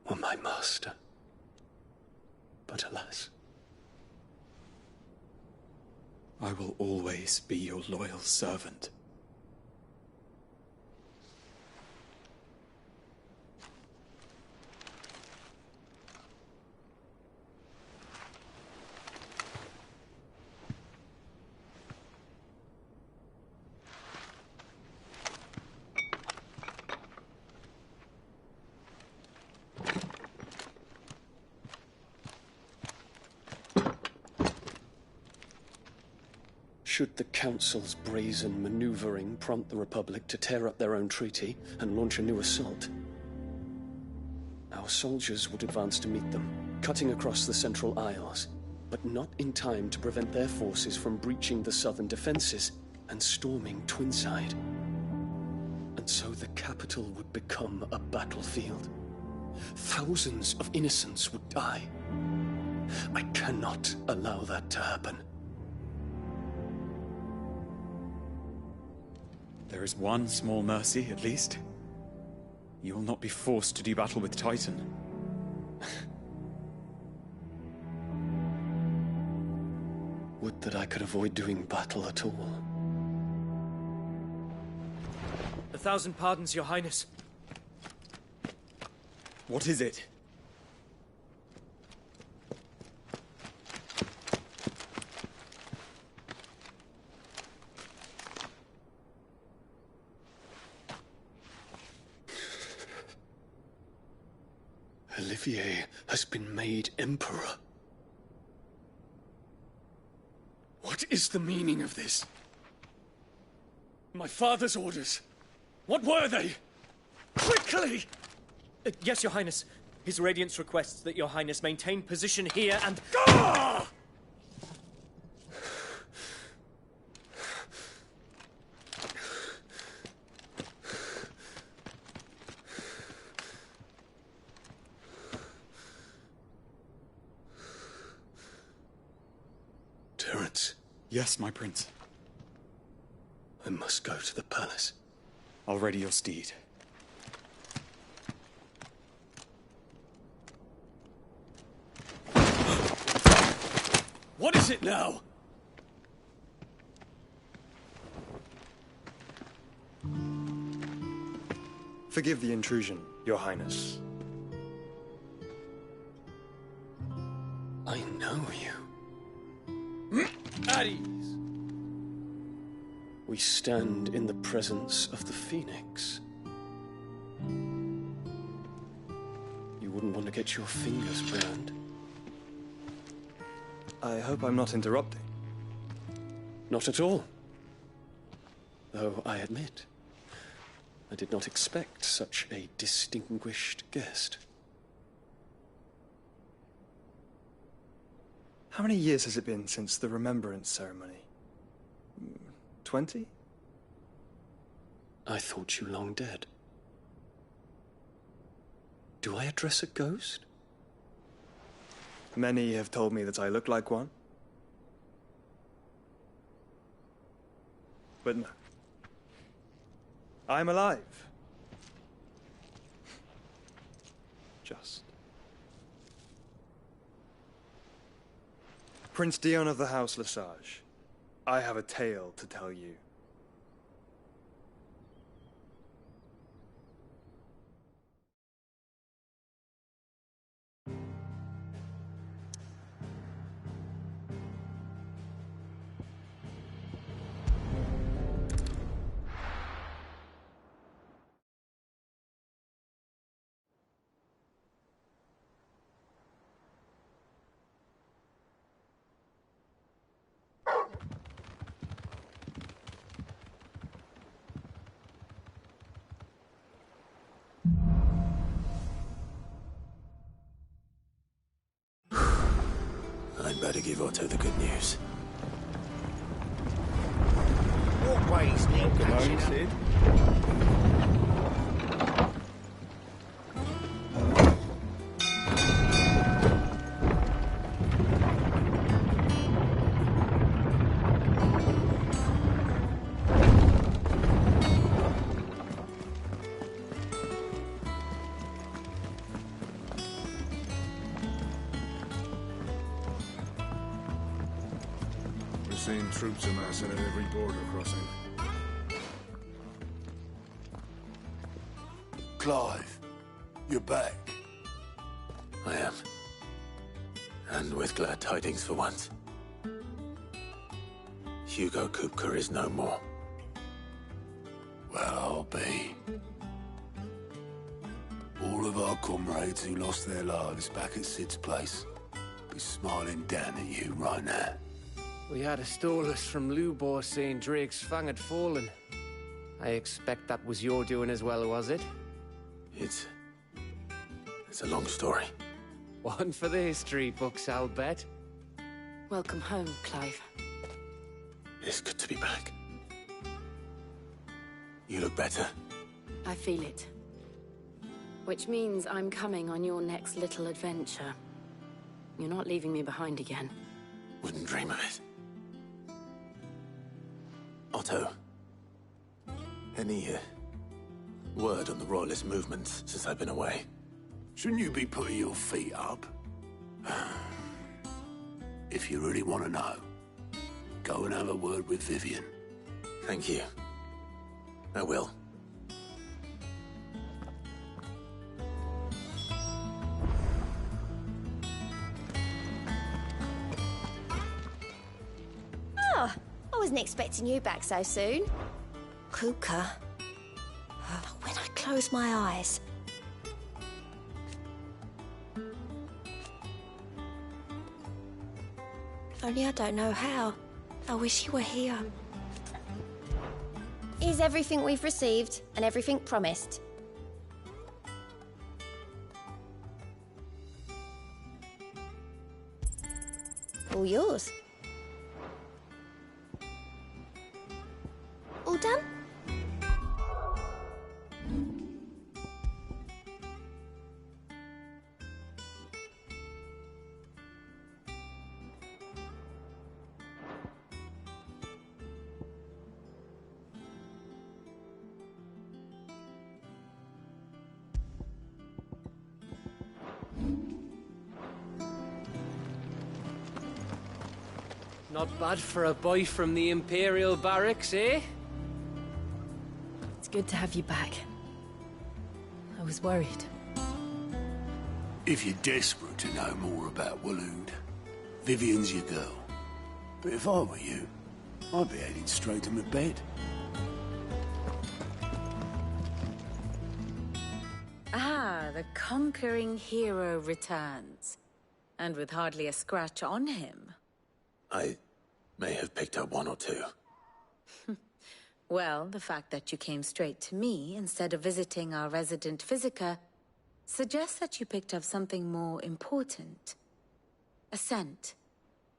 were my master. But alas. I will always be your loyal servant. Should the Council's brazen maneuvering prompt the Republic to tear up their own treaty and launch a new assault, our soldiers would advance to meet them, cutting across the Central Isles, but not in time to prevent their forces from breaching the southern defenses and storming Twinside. And so the capital would become a battlefield. Thousands of innocents would die. I cannot allow that to happen. There is one small mercy, at least. You will not be forced to do battle with Titan. Would that I could avoid doing battle at all. 1,000 pardons, Your Highness. What is it? Olivier has been made Emperor. What is the meaning of this? My father's orders. What were they? Quickly! Yes, Your Highness. His Radiance requests that Your Highness maintain position here and... Gah! Terence. Yes, my prince. I must go to the palace. I'll ready your steed. What is it now? Forgive the intrusion, Your Highness. I know you. At ease. We stand in the presence of the Phoenix. You wouldn't want to get your fingers burned. I hope I'm not interrupting. Not at all. Though I admit, I did not expect such a distinguished guest. How many years has it been since the Remembrance ceremony? 20? I thought you long dead. Do I address a ghost? Many have told me that I look like one. But no. I'm alive. Just. Prince Dion of the House Lesage, I have a tale to tell you. better give Otto the good news. What ways need Welcome home, Sid. We're seeing troops amassing at every border crossing. Clive, you're back. I am. And with glad tidings for once. Hugo Kupka is no more. Well, I'll be. All of our comrades who lost their lives back at Sid's place be smiling down at you right now. We had a stolus from Lubor saying Drake's fang had fallen. I expect that was your doing as well, was it? It's a long story. One for the history books, I'll bet. Welcome home, Clive. It's good to be back. You look better. I feel it. Which means I'm coming on your next little adventure. You're not leaving me behind again. Wouldn't dream of it. Otto, any word on the Royalist movements since I've been away? Shouldn't you be putting your feet up? If you really want to know, go and have a word with Vivian. Thank you. I will. Oh, I wasn't expecting you back so soon. Kuka. When I close my eyes. Only I don't know how. I wish you were here. Is everything we've received and everything promised? All yours. All done? Not bad for a boy from the Imperial Barracks, eh? It's good to have you back. I was worried. If you're desperate to know more about Waloed, Vivian's your girl. But if I were you, I'd be heading straight to my bed. Ah, the conquering hero returns. And with hardly a scratch on him. I may have picked up one or two. Well, the fact that you came straight to me instead of visiting our resident Physica suggests that you picked up something more important. A scent.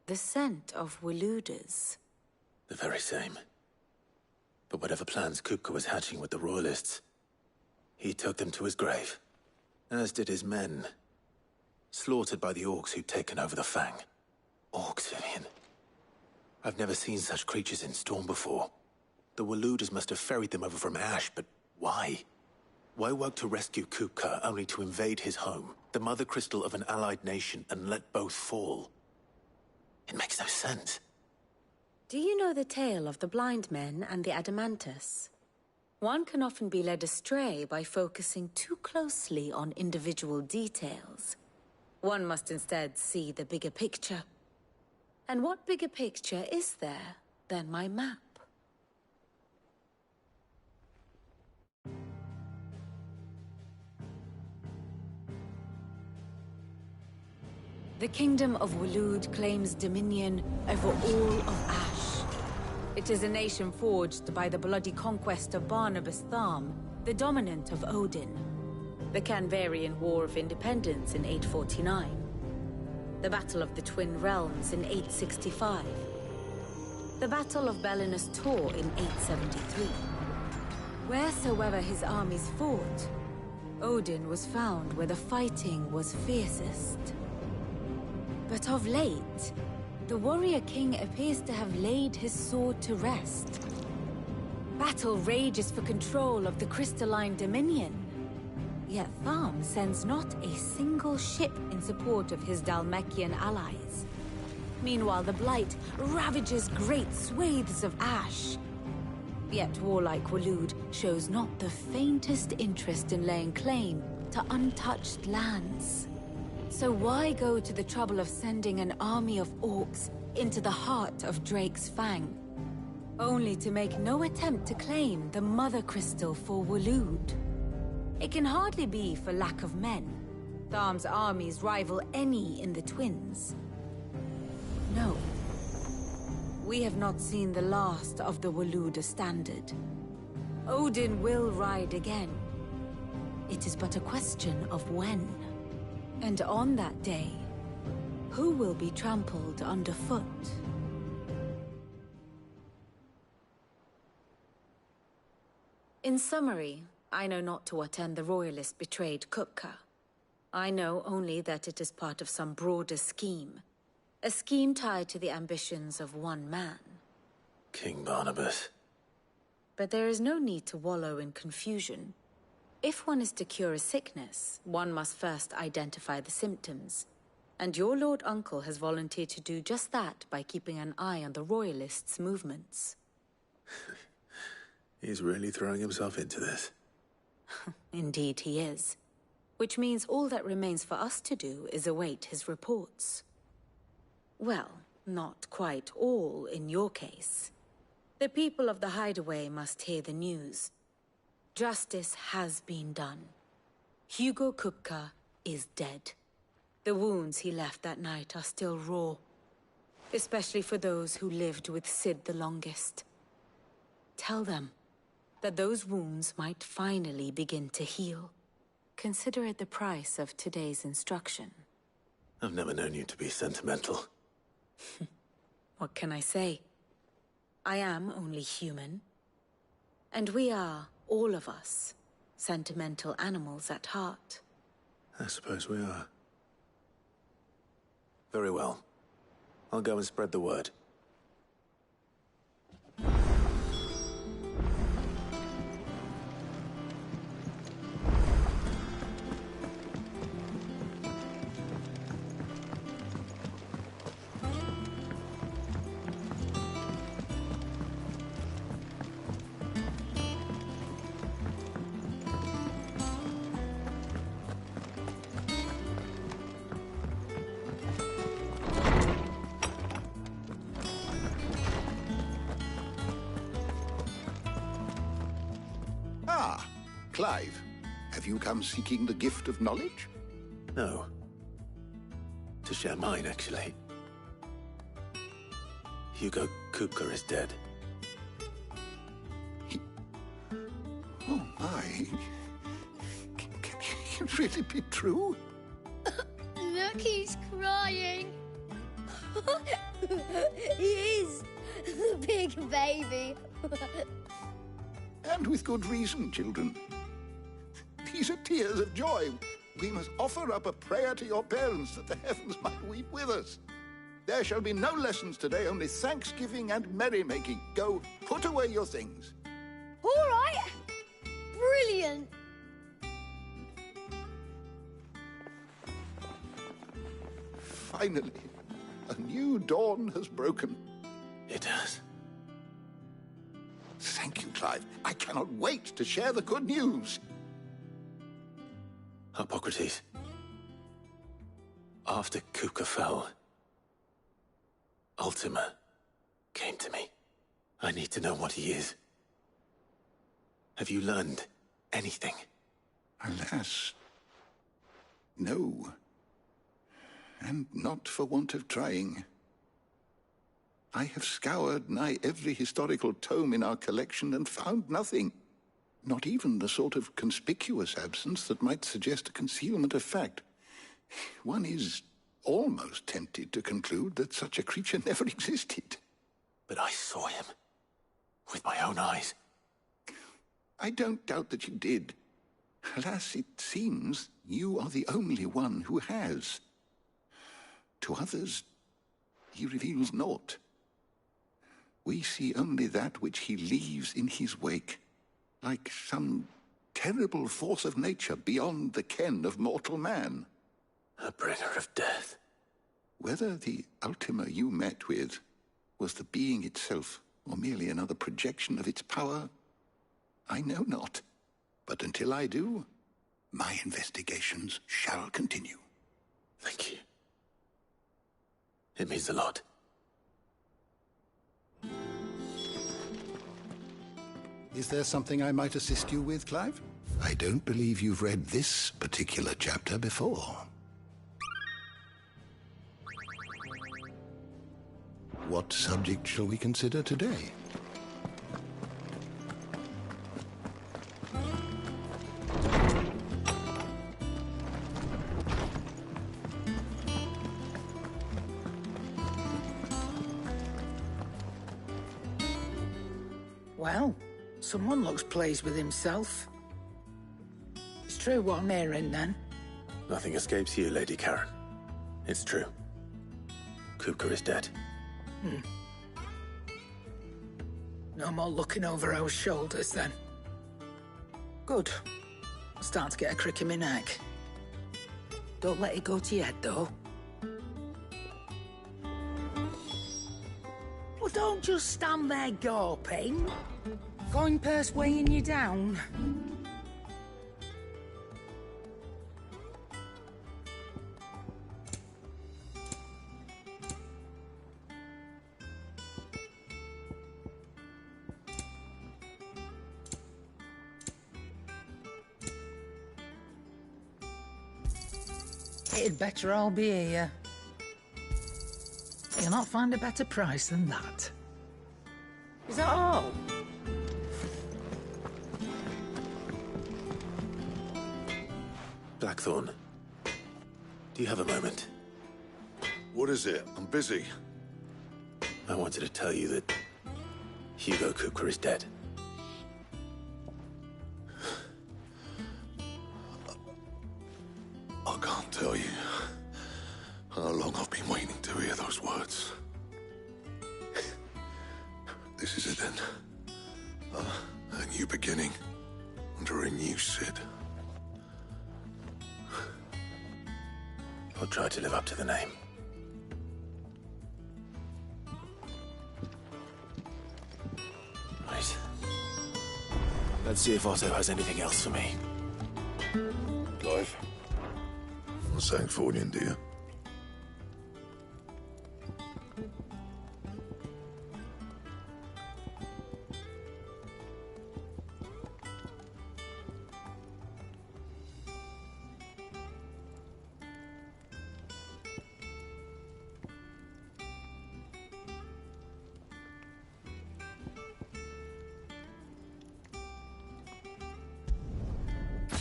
The scent of Waloeders. The very same. But whatever plans Kupka was hatching with the Royalists, he took them to his grave. As did his men. Slaughtered by the orcs who'd taken over the Fang. Orcs, Vivian. I've never seen such creatures in Storm before. The Waloeders must have ferried them over from Ash, but why? Why work to rescue Kupka only to invade his home, the mother crystal of an allied nation, and let both fall? It makes no sense. Do you know the tale of the blind men and the Adamantus? One can often be led astray by focusing too closely on individual details. One must instead see the bigger picture. And what bigger picture is there than my map? The Kingdom of Waloed claims dominion over all of Ash. It is a nation forged by the bloody conquest of Barnabas Tharm, the dominant of Odin. The Canvarian War of Independence in 849. the Battle of the Twin Realms in 865, the Battle of Belinus Tor in 873. Wheresoever his armies fought, Odin was found where the fighting was fiercest. But of late, the warrior king appears to have laid his sword to rest. Battle rages for control of the crystalline dominion. Yet Tharm sends not a single ship in support of his Dhalmekian allies. Meanwhile, the Blight ravages great swathes of ash. Yet warlike Waloed shows not the faintest interest in laying claim to untouched lands. So why go to the trouble of sending an army of orcs into the heart of Drake's Fang, only to make no attempt to claim the Mother Crystal for Waloed? It can hardly be for lack of men. Tharm's armies rival any in the Twins. No. We have not seen the last of the Waloed Standard. Odin will ride again. It is but a question of when. And on that day, who will be trampled underfoot? In summary, I know not to what end the Royalist betrayed Kupka. I know only that it is part of some broader scheme. A scheme tied to the ambitions of one man. King Barnabas. But there is no need to wallow in confusion. If one is to cure a sickness, one must first identify the symptoms. And your Lord Uncle has volunteered to do just that by keeping an eye on the Royalists' movements. He's really throwing himself into this. Indeed he is. Which means all that remains for us to do is await his reports. Well, not quite all in your case. The people of the Hideaway must hear the news. Justice has been done. Hugo Kupka is dead. The wounds he left that night are still raw, especially for those who lived with Sid the longest. Tell them that those wounds might finally begin to heal. Consider it the price of today's instruction. I've never known you to be sentimental. What can I say? I am only human. And we are, all of us, sentimental animals at heart. I suppose we are. Very well. I'll go and spread the word. Clive, have you come seeking the gift of knowledge? No. To share mine, actually. Hugo Kupka is dead. Oh my. Can it really be true? Look, he's crying. He is. The big baby. And with good reason, children. These are tears of joy. We must offer up a prayer to your parents that the heavens might weep with us. There shall be no lessons today, only thanksgiving and merrymaking. Go, put away your things. All right. Brilliant. Finally, a new dawn has broken. It has. Thank you, Clive. I cannot wait to share the good news. Hippocrates. After Kupka fell, Ultima came to me. I need to know what he is. Have you learned anything? Alas, no. And not for want of trying. I have scoured nigh every historical tome in our collection and found nothing. Not even the sort of conspicuous absence that might suggest a concealment of fact. One is almost tempted to conclude that such a creature never existed. But I saw him. With my own eyes. I don't doubt that you did. Alas, it seems you are the only one who has. To others, he reveals naught. We see only that which he leaves in his wake, like some terrible force of nature beyond the ken of mortal man. A bringer of death. Whether the Ultima you met with was the being itself, or merely another projection of its power, I know not. But until I do, my investigations shall continue. Thank you. It means a lot. Is there something I might assist you with, Clive? I don't believe you've read this particular chapter before. What subject shall we consider today? Well, someone looks pleased with himself. It's true what I'm hearing, then. Nothing escapes you, Lady Karen. It's true. Kupka is dead. No more looking over our shoulders, then. Good. I'm starting to get a crick in my neck. Don't let it go to your head, though. Well, don't just stand there gawping. Going purse weighing you down. It'd better all be here. You'll not find a better price than that. Is that all? Blackthorn, do you have a moment? What is it? I'm busy. I wanted to tell you that Hugo Kupka is dead. I can't tell you how long I've been waiting to hear those words. This is it then. A new beginning under a new Sid. I'll try to live up to the name. Right. Let's see if Otto has anything else for me. Clive? What's saying Fordian, do you?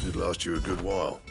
It'd last you a good while.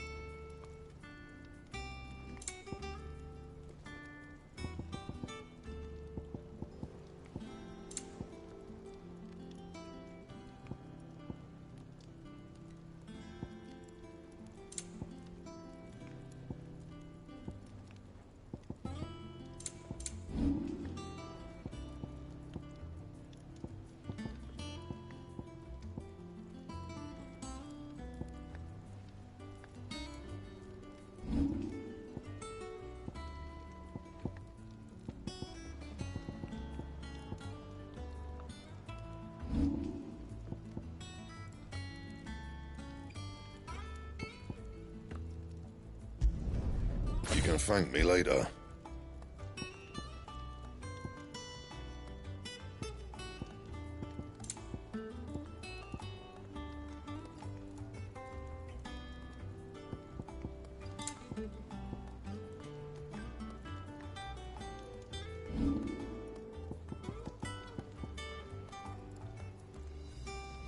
You can thank me later.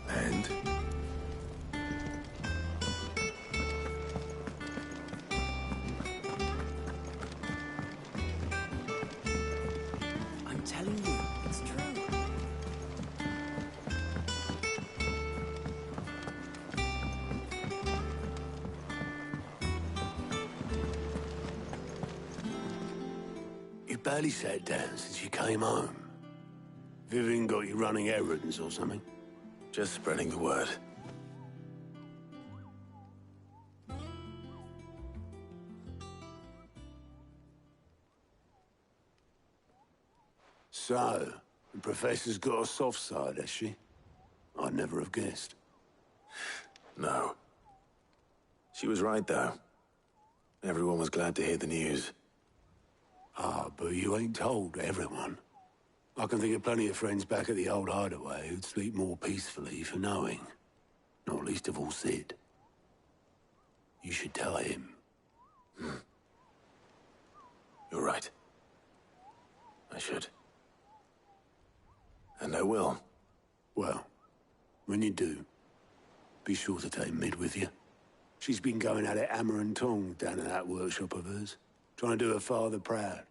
And? barely sat down since you came home. Vivian got you running errands or something? Just spreading the word. So, the Professor's got a soft side, has she? I'd never have guessed. No. She was right, though. Everyone was glad to hear the news. Ah, but you ain't told everyone. I can think of plenty of friends back at the old hideaway who'd sleep more peacefully for knowing. Not least of all Sid. You should tell him. You're right. I should. And I will. Well, when you do, be sure to take Mid with you. She's been going at it hammer and tong down in that workshop of hers, trying to do her father proud.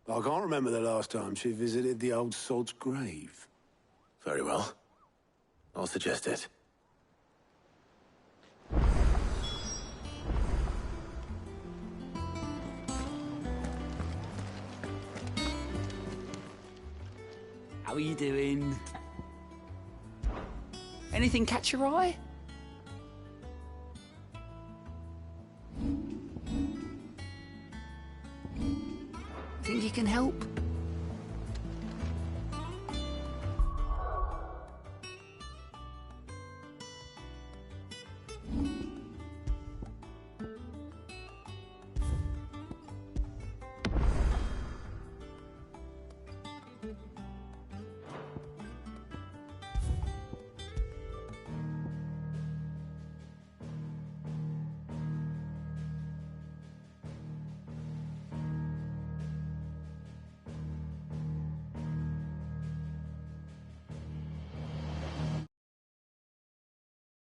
But I can't remember the last time she visited the old sod's grave. Very well. I'll suggest it. How are you doing? Anything catch your eye? Think you can help?